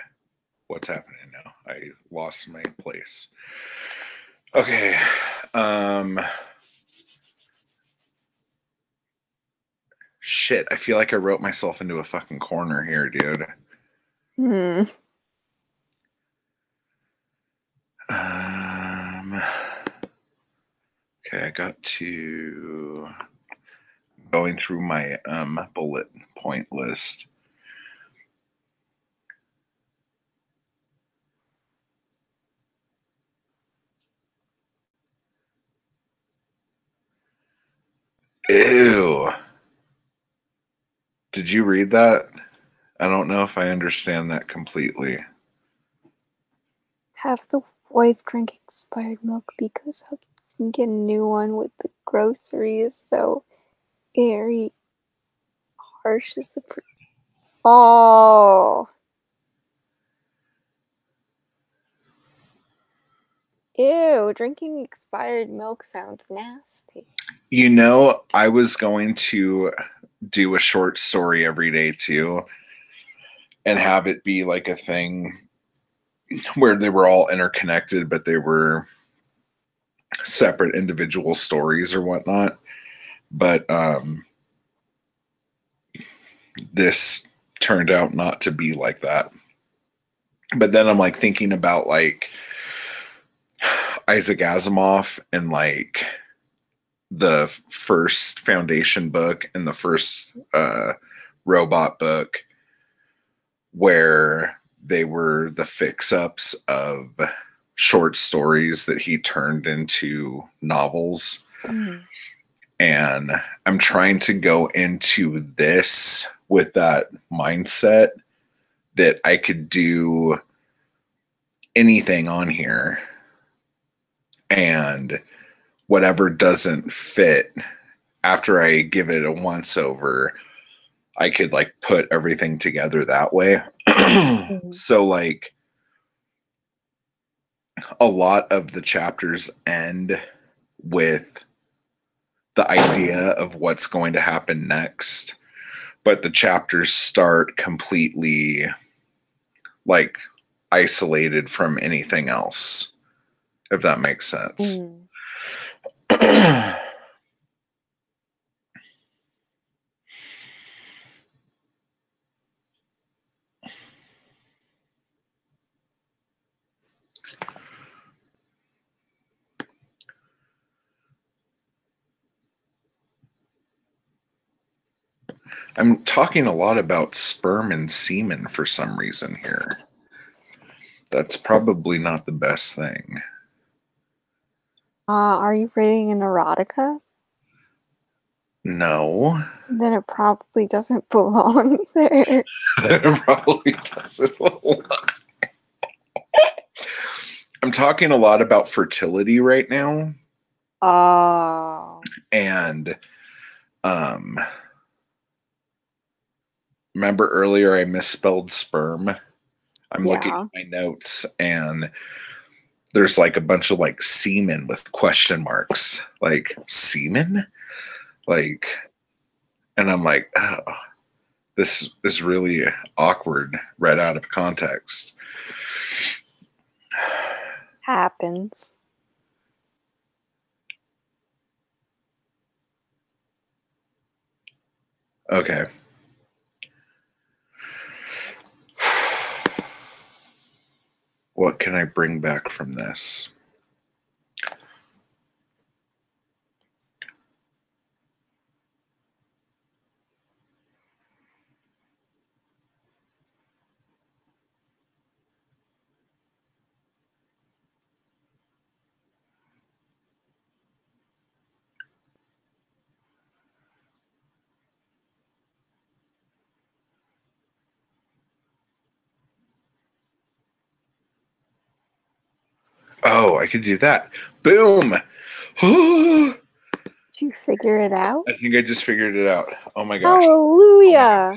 What's happening now? I lost my place. Okay. Shit. I feel like I wrote myself into a fucking corner here, dude. Hmm. Okay, I got to going through my bullet point list. Ew. Did you read that? I don't know if I understand that completely. Have the wife drink expired milk because I can get a new one with the groceries. So very harsh is the. Oh. Ew, drinking expired milk sounds nasty. You know, I was going to do a short story every day too and have it be like a thing where they were all interconnected, but they were separate individual stories or whatnot. But this turned out not to be like that. But then I'm like thinking about like Isaac Asimov and like the first Foundation book and the first robot book where they were the fix-ups of short stories that he turned into novels. Mm. And I'm trying to go into this with that mindset that I could do anything on here, and whatever doesn't fit, after I give it a once over, I could like put everything together that way. So like a lot of the chapters end with the idea of what's going to happen next, but the chapters start completely like isolated from anything else, if that makes sense. I'm talking a lot about sperm and semen for some reason here. That's probably not the best thing. Are you reading an erotica? No. Then it probably doesn't belong there. It probably doesn't. I'm talking a lot about fertility right now. Oh. And remember earlier I misspelled sperm? I'm looking Yeah. at my notes and there's like a bunch of like semen with question marks. Like semen? Like, and I'm like, oh, this is really awkward read out of context. Happens. Okay. What can I bring back from this? Oh, I could do that. Boom. I Did you figure it out? think I just figured it out. Oh my gosh. Hallelujah.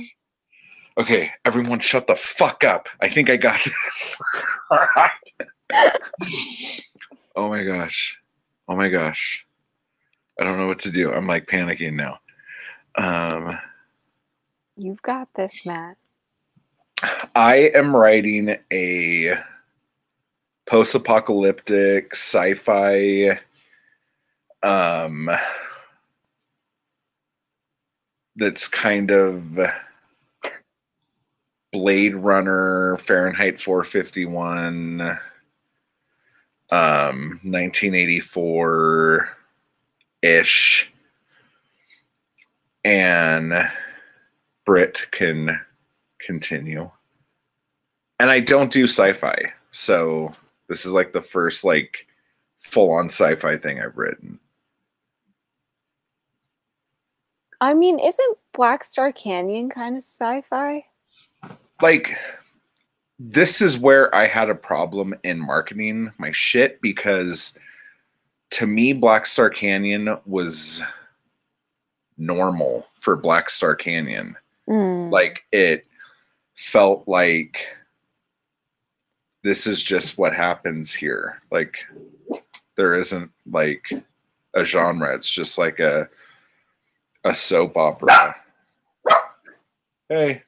Okay, everyone shut the fuck up. I think I got this. Oh my gosh. Oh my gosh. I don't know what to do. I'm like panicking now. You've got this, Matt. I am writing a post-apocalyptic sci-fi that's kind of Blade Runner, Fahrenheit 451, 1984 ish, and Britt can continue. And I don't do sci-fi, so this is like the first like full-on sci-fi thing I've written. I mean, isn't Black Star Canyon kind of sci-fi? Like, this is where I had a problem in marketing my shit, because to me, Black Star Canyon was normal for Black Star Canyon. Like, it felt like this is just what happens here. Like, there isn't like a genre. It's just like a soap opera. Hey,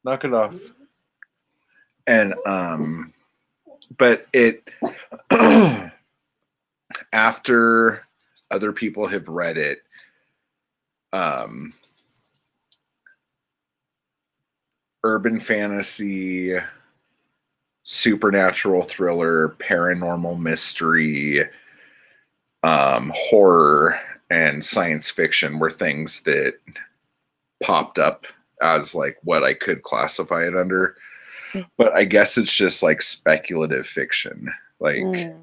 knock it off. And but it after other people have read it, urban fantasy, supernatural thriller, paranormal mystery, horror, and science fiction were things that popped up as like what I could classify it under. But I guess it's just like speculative fiction. Like,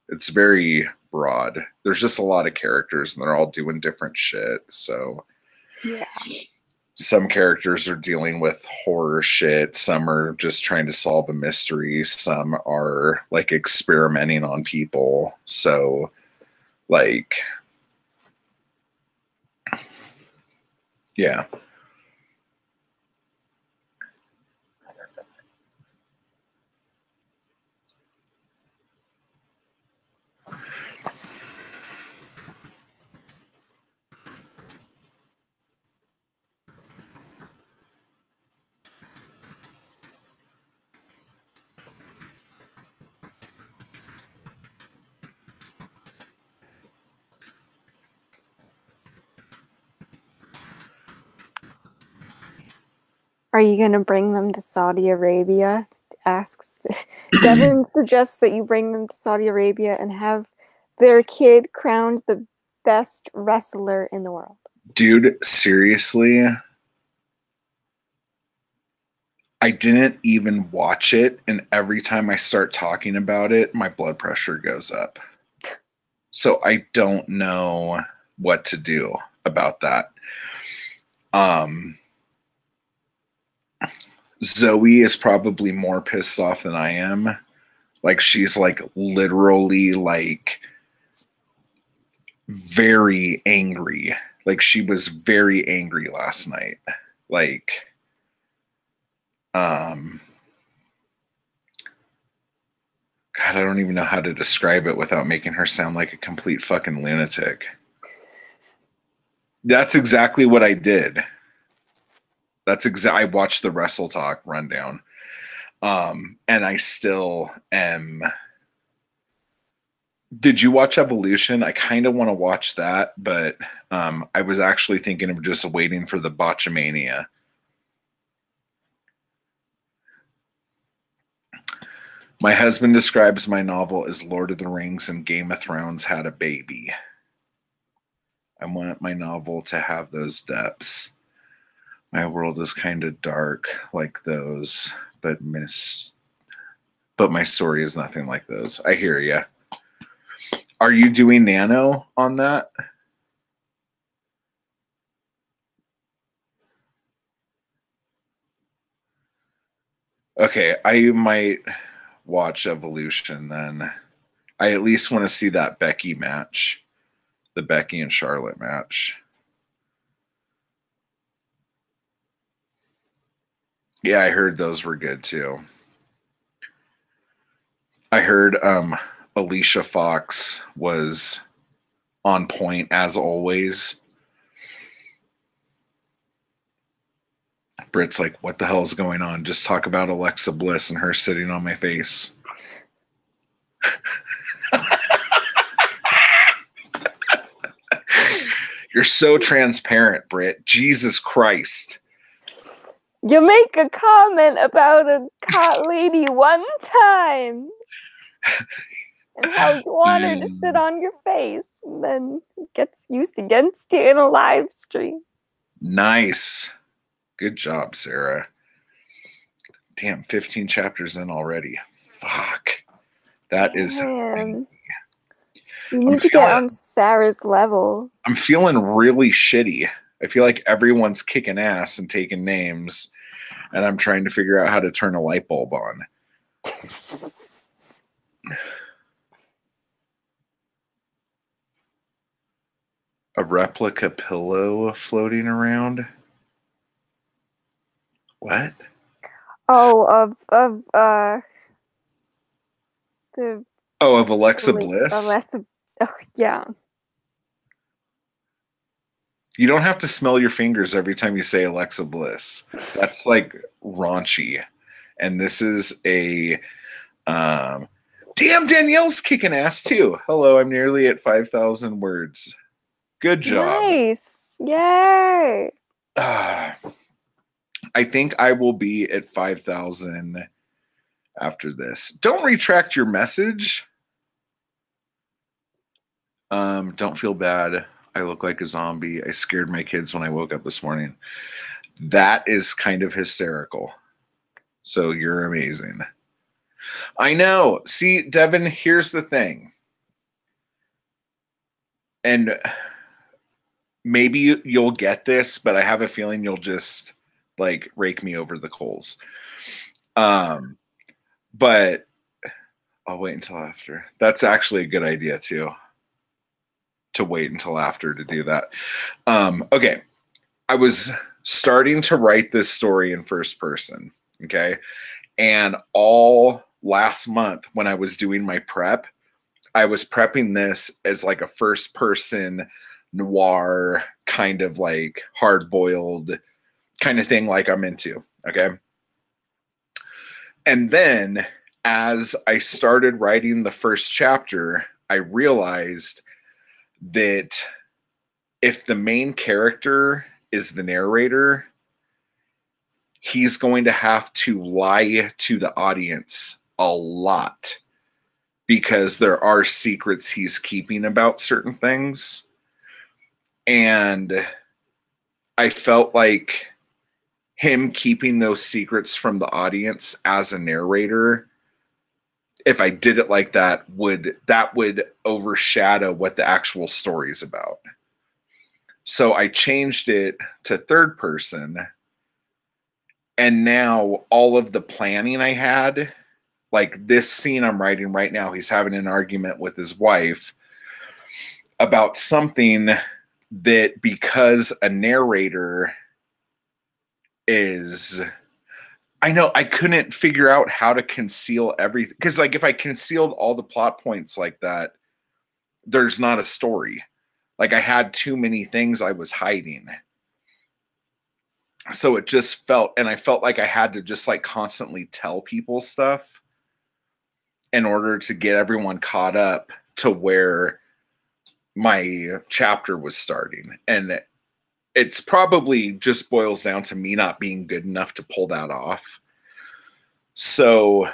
it's very broad. There's just a lot of characters and they're all doing different shit. So yeah, some characters are dealing with horror shit. Some are just trying to solve a mystery. Some are like experimenting on people. So like, yeah. are you gonna bring them to Saudi Arabia? Asks Devin suggests that you bring them to Saudi Arabia and have their kid crowned the best wrestler in the world. Dude, seriously, I didn't even watch it, and every time I start talking about it, my blood pressure goes up. So I don't know what to do about that. Zoe is probably more pissed off than I am. Like, she's like literally like very angry. Like, she was very angry last night. Like, God, I don't even know how to describe it without making her sound like a complete fucking lunatic. That's exactly what I did. I watched the Wrestle Talk rundown. And I still am. Did you watch Evolution? I kind of want to watch that, but I was actually thinking of just waiting for the Botchamania. My husband describes my novel as Lord of the Rings and Game of Thrones had a baby. I want my novel to have those depths. My world is kind of dark like those, but my story is nothing like those. I hear you. Are you doing Nano on that? Okay, I might watch Evolution then. I at least want to see that Becky match, the Becky and Charlotte match. Yeah, I heard those were good too. I heard Alicia Fox was on point as always. Britt's like, what the hell is going on? Just talk about Alexa Bliss and her sitting on my face. You're so transparent, Britt. Jesus Christ. You make a comment about a hot lady one time and how you want her to sit on your face, and then it gets used against you in a live stream. Nice. Good job, Sarah. Damn, 15 chapters in already. Fuck. That is. Man. You need to get on Sarah's level. I'm feeling really shitty. I feel like everyone's kicking ass and taking names, and I'm trying to figure out how to turn a light bulb on. A replica pillow floating around? What? Oh, of Alexa Bliss? Yeah. You don't have to smell your fingers every time you say Alexa Bliss. That's like raunchy. And this is a damn, Danielle's kicking ass too. Hello, I'm nearly at 5,000 words. Good job. Nice. Yay. I think I will be at 5,000 after this. Don't retract your message. Don't feel bad. I look like a zombie. I scared my kids when I woke up this morning. That is kind of hysterical. So you're amazing. I know. See, Devin, here's the thing. And maybe you'll get this, but I have a feeling you'll just like rake me over the coals. But I'll wait until after. That's actually a good idea too. To wait until after to do that. Okay. I was starting to write this story in first person. Okay. And all last month when I was doing my prep, I was prepping this as like a first person noir kind of like hard boiled kind of thing like I'm into. Okay. And then as I started writing the first chapter, I realized that if the main character is the narrator, he's going to have to lie to the audience a lot because there are secrets he's keeping about certain things. And I felt like him keeping those secrets from the audience as a narrator, if I did it like that would overshadow what the actual story is about. So I changed it to third person. And now all of the planning I had, like this scene I'm writing right now, he's having an argument with his wife about something that because a narrator is... I know I couldn't figure out how to conceal everything. Because like if I concealed all the plot points like that, there's not a story. Like I had too many things I was hiding. So it just felt, and I felt like I had to just like constantly tell people stuff in order to get everyone caught up to where my chapter was starting. And it's probably just boils down to me not being good enough to pull that off. So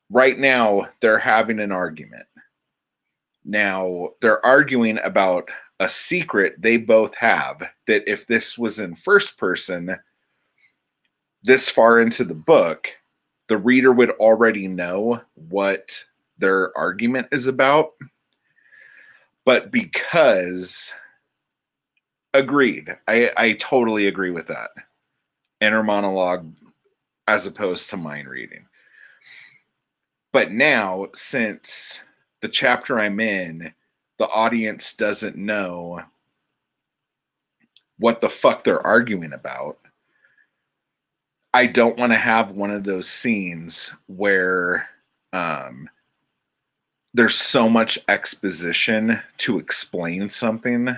right now they're having an argument. Now they're arguing about a secret they both have that if this was in first person this far into the book, the reader would already know what their argument is about. But because... Agreed. I totally agree with that. Inner monologue as opposed to mind reading. But now, since the chapter I'm in, the audience doesn't know what the fuck they're arguing about, I don't want to have one of those scenes where there's so much exposition to explain something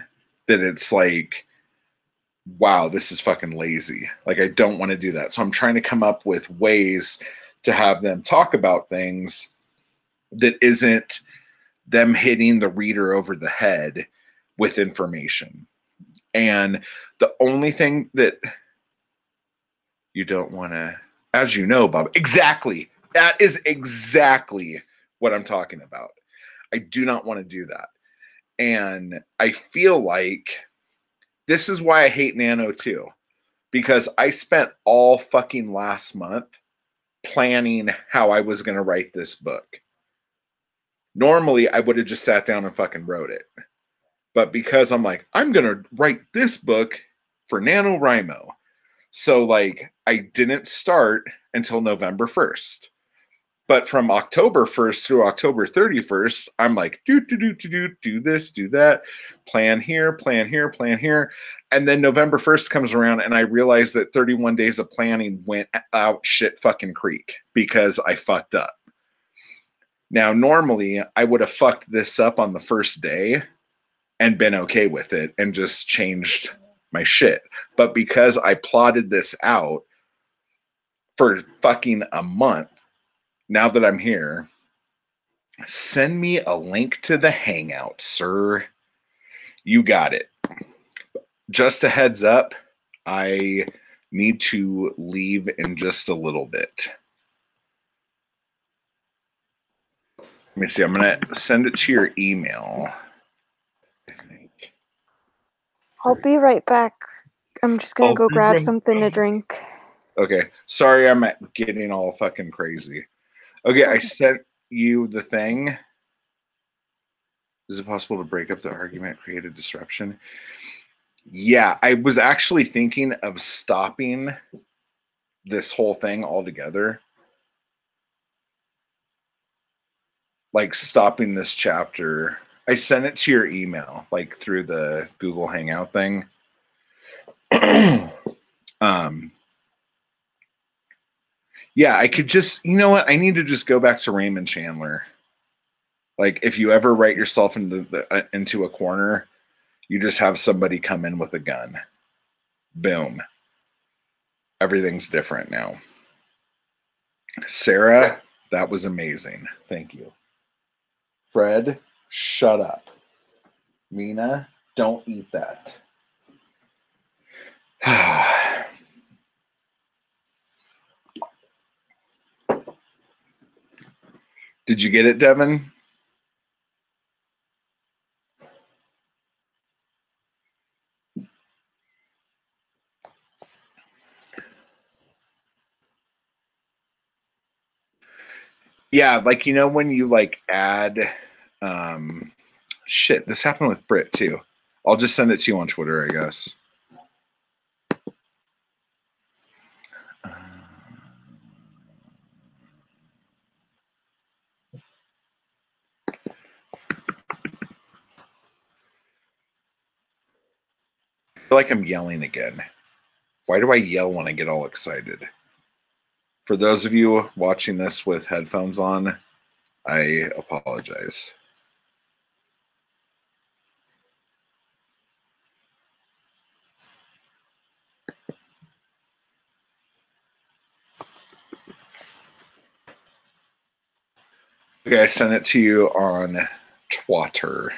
that it's like wow, this is fucking lazy. Like, I don't want to do that. So I'm trying to come up with ways to have them talk about things that isn't them hitting the reader over the head with information. And the only thing that you don't want to, as you know, Bob, exactly. That is exactly what I'm talking about. I do not want to do that. And I feel like this is why I hate Nano too, because I spent all fucking last month planning how I was going to write this book. Normally, I would have just sat down and fucking wrote it. But because I'm like, I'm going to write this book for Nanowrimo. So, like, I didn't start until November 1st. But from October 1st through October 31st, I'm like, do this, do that, plan here, plan here, plan here. And then November 1st comes around and I realize that 31 days of planning went out shit fucking creek because I fucked up. Now, normally I would have fucked this up on the first day and been okay with it and just changed my shit. But because I plotted this out for fucking a month, now that I'm here, send me a link to the Hangout, sir. You got it. Just a heads up, I need to leave in just a little bit. Let me see. I'm going to send it to your email, I think. I'll be right back. I'm just gonna go grab something to drink. Okay. Sorry, I'm getting all fucking crazy. Okay, I sent you the thing. Is it possible to break up the argument, create a disruption? Yeah, I was actually thinking of stopping this whole thing altogether. Like stopping this chapter. I sent it to your email, like through the Google Hangout thing. Yeah, I could just, you know what? I need to just go back to Raymond Chandler. Like, if you ever write yourself into a corner, you just have somebody come in with a gun. Boom. Everything's different now. Sarah, that was amazing. Thank you. Fred, shut up. Mina, don't eat that. Did you get it, Devin? Yeah, like, you know, when you like add shit, this happened with Brit too. I'll just send it to you on Twitter, I guess. I feel like I'm yelling again. Why do I yell when I get all excited? For those of you watching this with headphones on, I apologize. Okay, I sent it to you on Twitter.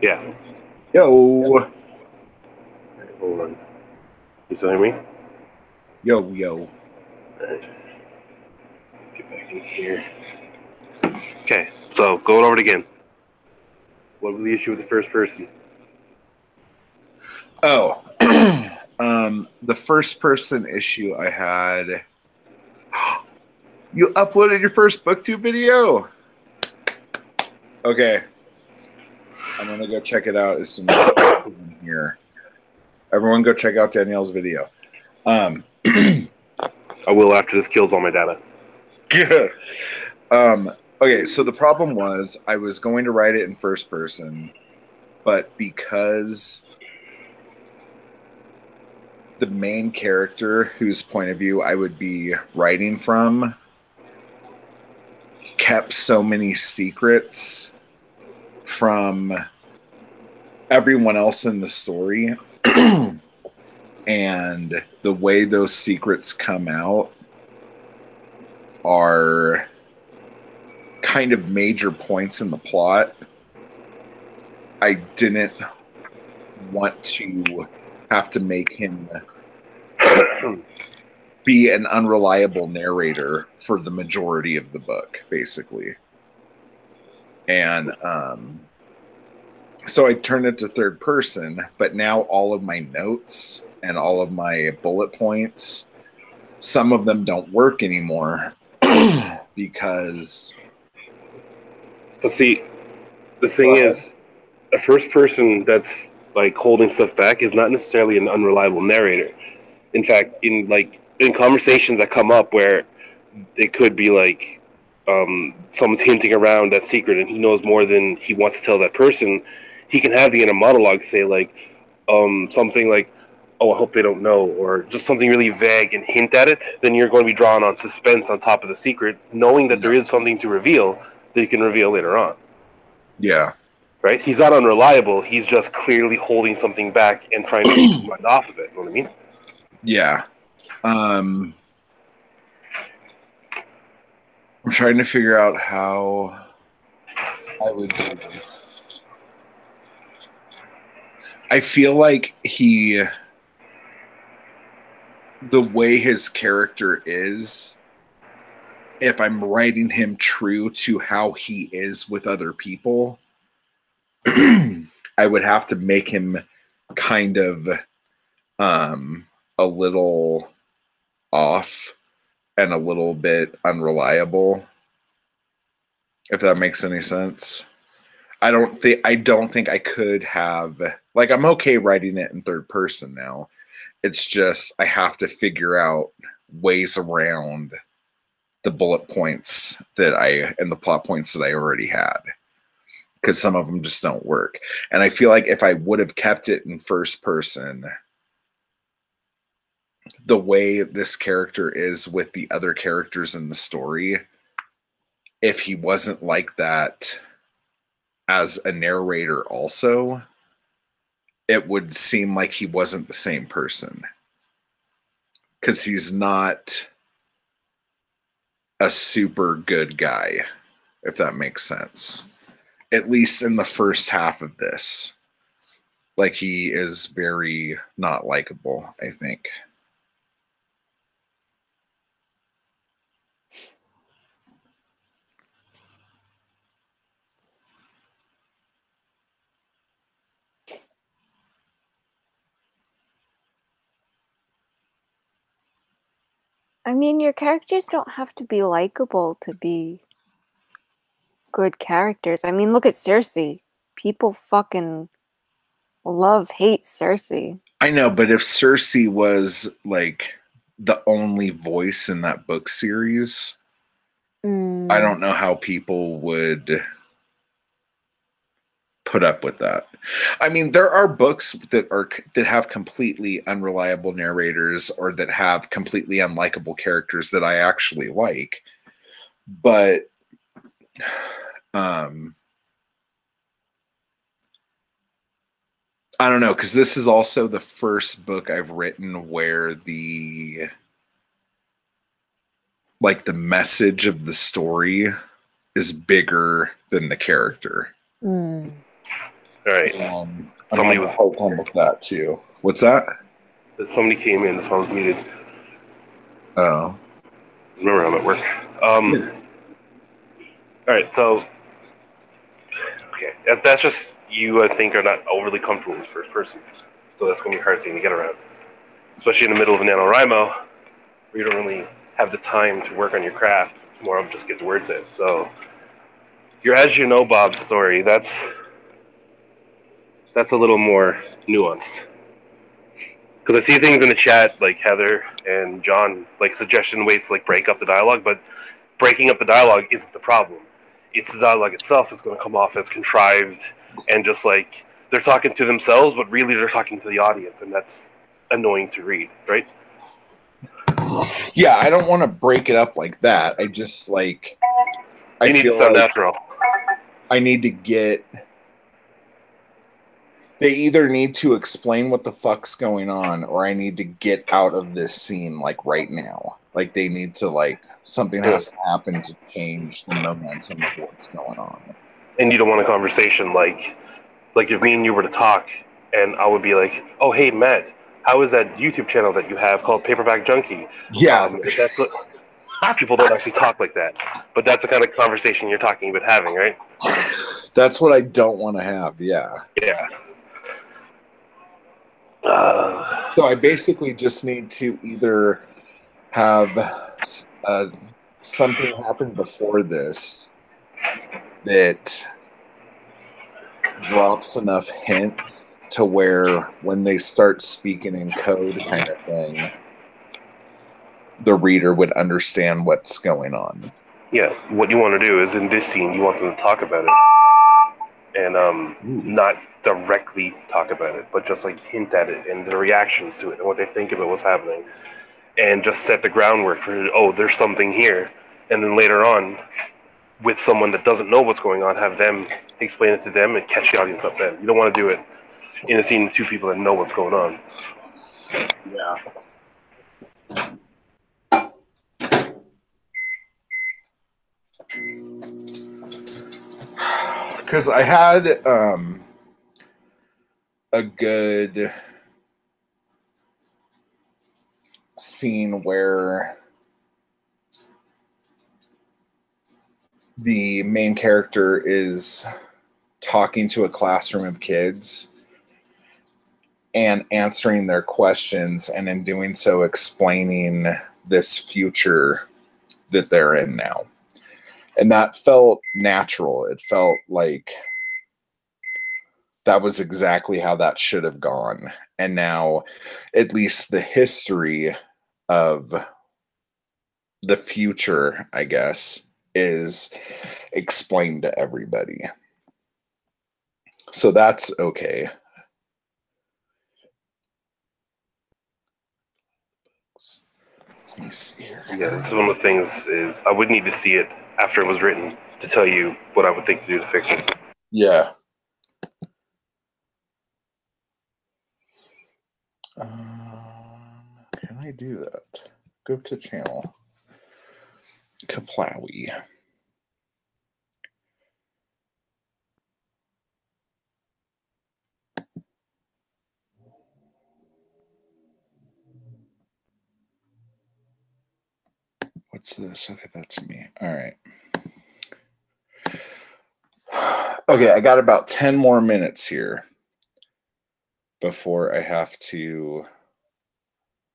Yeah. Yo. Hold on. You still hear me? Yo. All right. Get back in here. Okay, so going over it again. What was the issue with the first person? Oh, the first person issue I had. You uploaded your first booktube video. Okay, I'm gonna go check it out as soon as I'm here. Everyone, go check out Danielle's video. I will after this kills all my data. Okay, so the problem was I was going to write it in first person, but because the main character whose point of view I would be writing from kept so many secrets from everyone else in the story, and the way those secrets come out are kind of major points in the plot. I didn't want to have to make him be an unreliable narrator for the majority of the book, basically. And so I turned it to third person, but now all of my notes and all of my bullet points, some of them don't work anymore because... But see, the thing is, a first person that's like holding stuff back is not necessarily an unreliable narrator. In fact, in conversations that come up where it could be like someone's hinting around that secret and he knows more than he wants to tell that person, he can have the inner monologue say like something like, "Oh, I hope they don't know," or just something really vague and hint at it. Then you're going to be drawn on suspense on top of the secret, knowing that there is something to reveal that you can reveal later on. Yeah. Right? He's not unreliable. He's just clearly holding something back and trying to take his mind off of it. You know what I mean? Yeah. I'm trying to figure out how I would do this. I feel like the way his character is, if I'm writing him true to how he is with other people, I would have to make him kind of a little off and a little bit unreliable, if that makes any sense. I don't think I could have, like, I'm okay writing it in third person now. It's just I have to figure out ways around the bullet points and the plot points that I already had, because some of them just don't work. And I feel like if I would have kept it in first person, the way this character is with the other characters in the story, if he wasn't like that as a narrator also, it would seem like he wasn't the same person, because he's not a super good guy, if that makes sense. At least in the first half of this. Like, he is very not likable, I think. I mean, your characters don't have to be likable to be good characters. I mean, look at Cersei. People fucking hate Cersei. I know, but if Cersei was like the only voice in that book series, I don't know how people would put up with that. I mean, there are books that have completely unreliable narrators or that have completely unlikable characters that I actually like. But I don't know, because this is also the first book I've written where the message of the story is bigger than the character. All right. I'm having a hard time with that too. What's that? Somebody came in. This one was muted. Oh. Remember, I'm at work. All right. So, okay, that's just you I think are not overly comfortable with first person, so that's gonna be a hard thing to get around, especially in the middle of a NaNoWriMo, where you don't really have the time to work on your craft. It's more of just get the words in. So your As You Know Bob story, that's a little more nuanced. Because I see things in the chat like Heather and John like suggestion ways to like break up the dialogue, but breaking up the dialogue isn't the problem. It's the dialogue itself is going to come off as contrived and just like they're talking to themselves, but really they're talking to the audience, and that's annoying to read, right? Yeah, I don't want to break it up like that. I just like You need to sound natural. I need to get. They either need to explain what the fuck's going on, or I need to get out of this scene like right now. Like they need to like something has to happen to change the momentum of what's going on. And you don't want a conversation like if me and you were to talk, and I would be like, "Oh, hey, Matt, how is that YouTube channel that you have called Paperback Junkie?" Yeah, that's what people don't actually talk like that. But that's the kind of conversation you're talking about having, right? That's what I don't want to have. Yeah. Yeah. So I basically just need to either have something happen before this that drops enough hints to where when they start speaking in code kind of thing, the reader would understand what's going on. Yeah, what you want to do is in this scene, you want them to talk about it. And not directly talk about it, but just like hint at it and the reactions to it and what they think about what's happening, and just set the groundwork for, oh, there's something here, and then later on, with someone that doesn't know what's going on, have them explain it to them and catch the audience up then. You don't want to do it in a scene with two people that know what's going on. Yeah. Because I had a good scene where the main character is talking to a classroom of kids and answering their questions, and in doing so explaining this future that they're in now. And that felt natural. It felt like that was exactly how that should have gone. And now at least the history of the future, I guess, is explained to everybody. So that's okay. Let me see here. Yeah, this is one of the things is I would need to see it after it was written to tell you what I would think to do to fix it. Yeah. Can I do that? Go to channel. Kaplawi. What's this? Okay, that's me. All right. Okay, I got about 10 more minutes here before I have to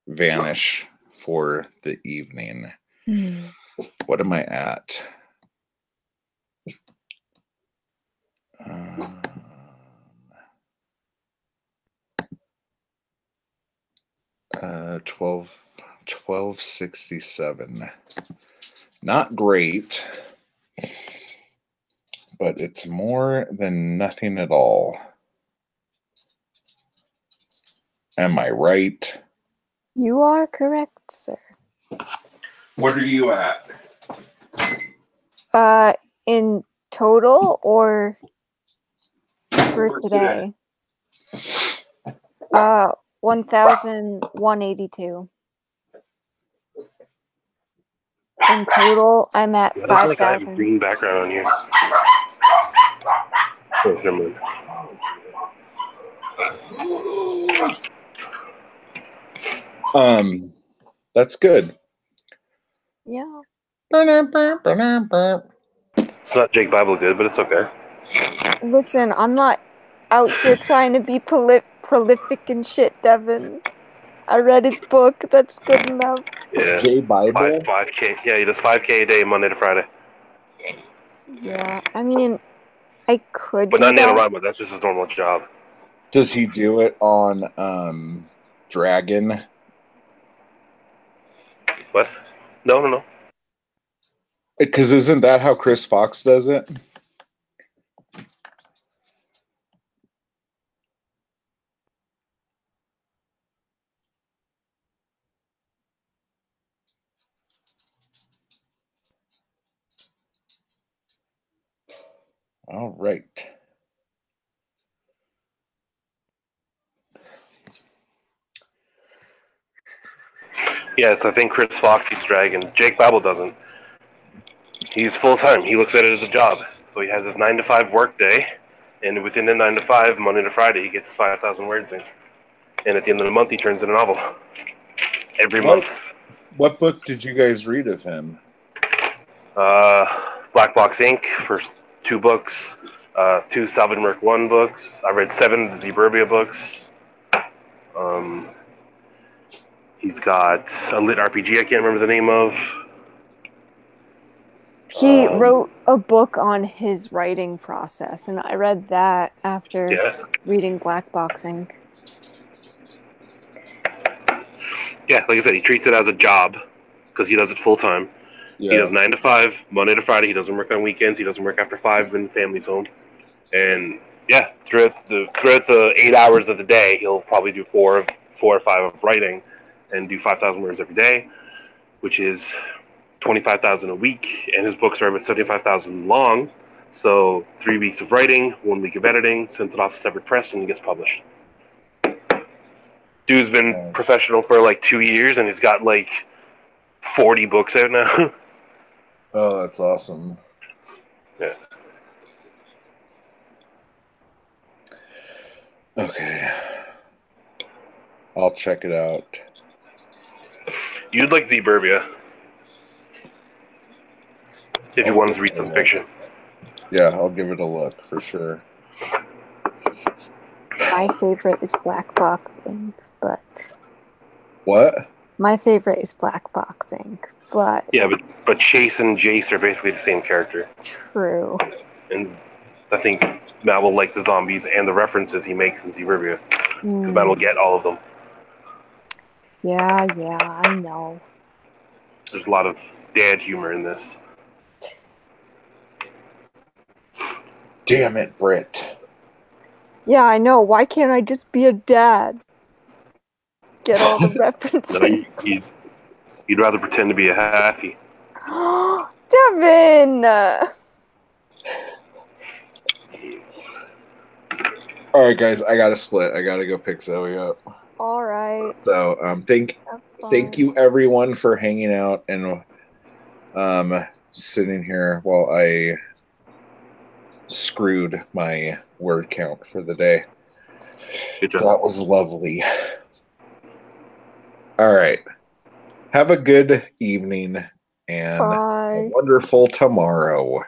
vanish for the evening. What am I at? 1267. Not great, but it's more than nothing at all. Am I right? You are correct, sir. What are you at? In total or for today? 1,182. In total, I'm at 5,000. I like I have a green background on here. Oh, never mind. That's good. Yeah. It's not Jake Bible good, but it's okay. Listen, I'm not out here trying to be prolific and shit, Devin. I read his book. That's good enough. Yeah. J Bible. 5K. Yeah, he does 5K a day, Monday to Friday. Yeah, I mean, I could But do not that. Nanowrimo. That's just his normal job. Does he do it on Dragon? What? No. Because isn't that how Chris Fox does it? All right. Yes, I think Chris Fox eats Dragon. Jake Babel doesn't. He's full time. He looks at it as a job. So he has his 9 to 5 work day, and within the 9 to 5, Monday to Friday, he gets 5,000 words in. And at the end of the month, he turns in a novel. Every month. What book did you guys read of him? Black Box Inc. for 2 books, 2 Salvin Merc 1 books. I read 7 of the Zeburbia books. He's got a lit RPG I can't remember the name of. He wrote a book on his writing process, and I read that after reading Black Box Inc. Yeah, like I said, he treats it as a job because he does it full time. Yeah. He does 9 to 5, Monday to Friday. He doesn't work on weekends. He doesn't work after 5 when the family's home. And yeah, throughout the 8 hours of the day, he'll probably do 4 or 5 of writing, and do 5,000 words every day, which is 25,000 a week. And his books are about 75,000 long. So 3 weeks of writing, 1 week of editing, sends it off to separate press, and he gets published. Dude's been professional for like 2 years, and he's got like 40 books out now. Oh, that's awesome. Yeah. Okay. I'll check it out. You'd like Zeburbia if you wanted to read some fiction. Yeah, I'll give it a look for sure. My favorite is Black Box Inc., but... What? My favorite is Black Box Inc., but... Yeah, but Chase and Jace are basically the same character. True. And I think Matt will like the zombies and the references he makes in Zeburbia. Because Matt will get all of them. Yeah, I know. There's a lot of dad humor in this. Damn it, Britt. Yeah, I know. Why can't I just be a dad? Get all the references. No, you'd rather pretend to be a halfie. Devin! All right, guys, I gotta split. I gotta go pick Zoe up. All right. So, thank you everyone for hanging out and sitting here while I screwed my word count for the day. Good job. That was lovely. All right. Have a good evening and a wonderful tomorrow.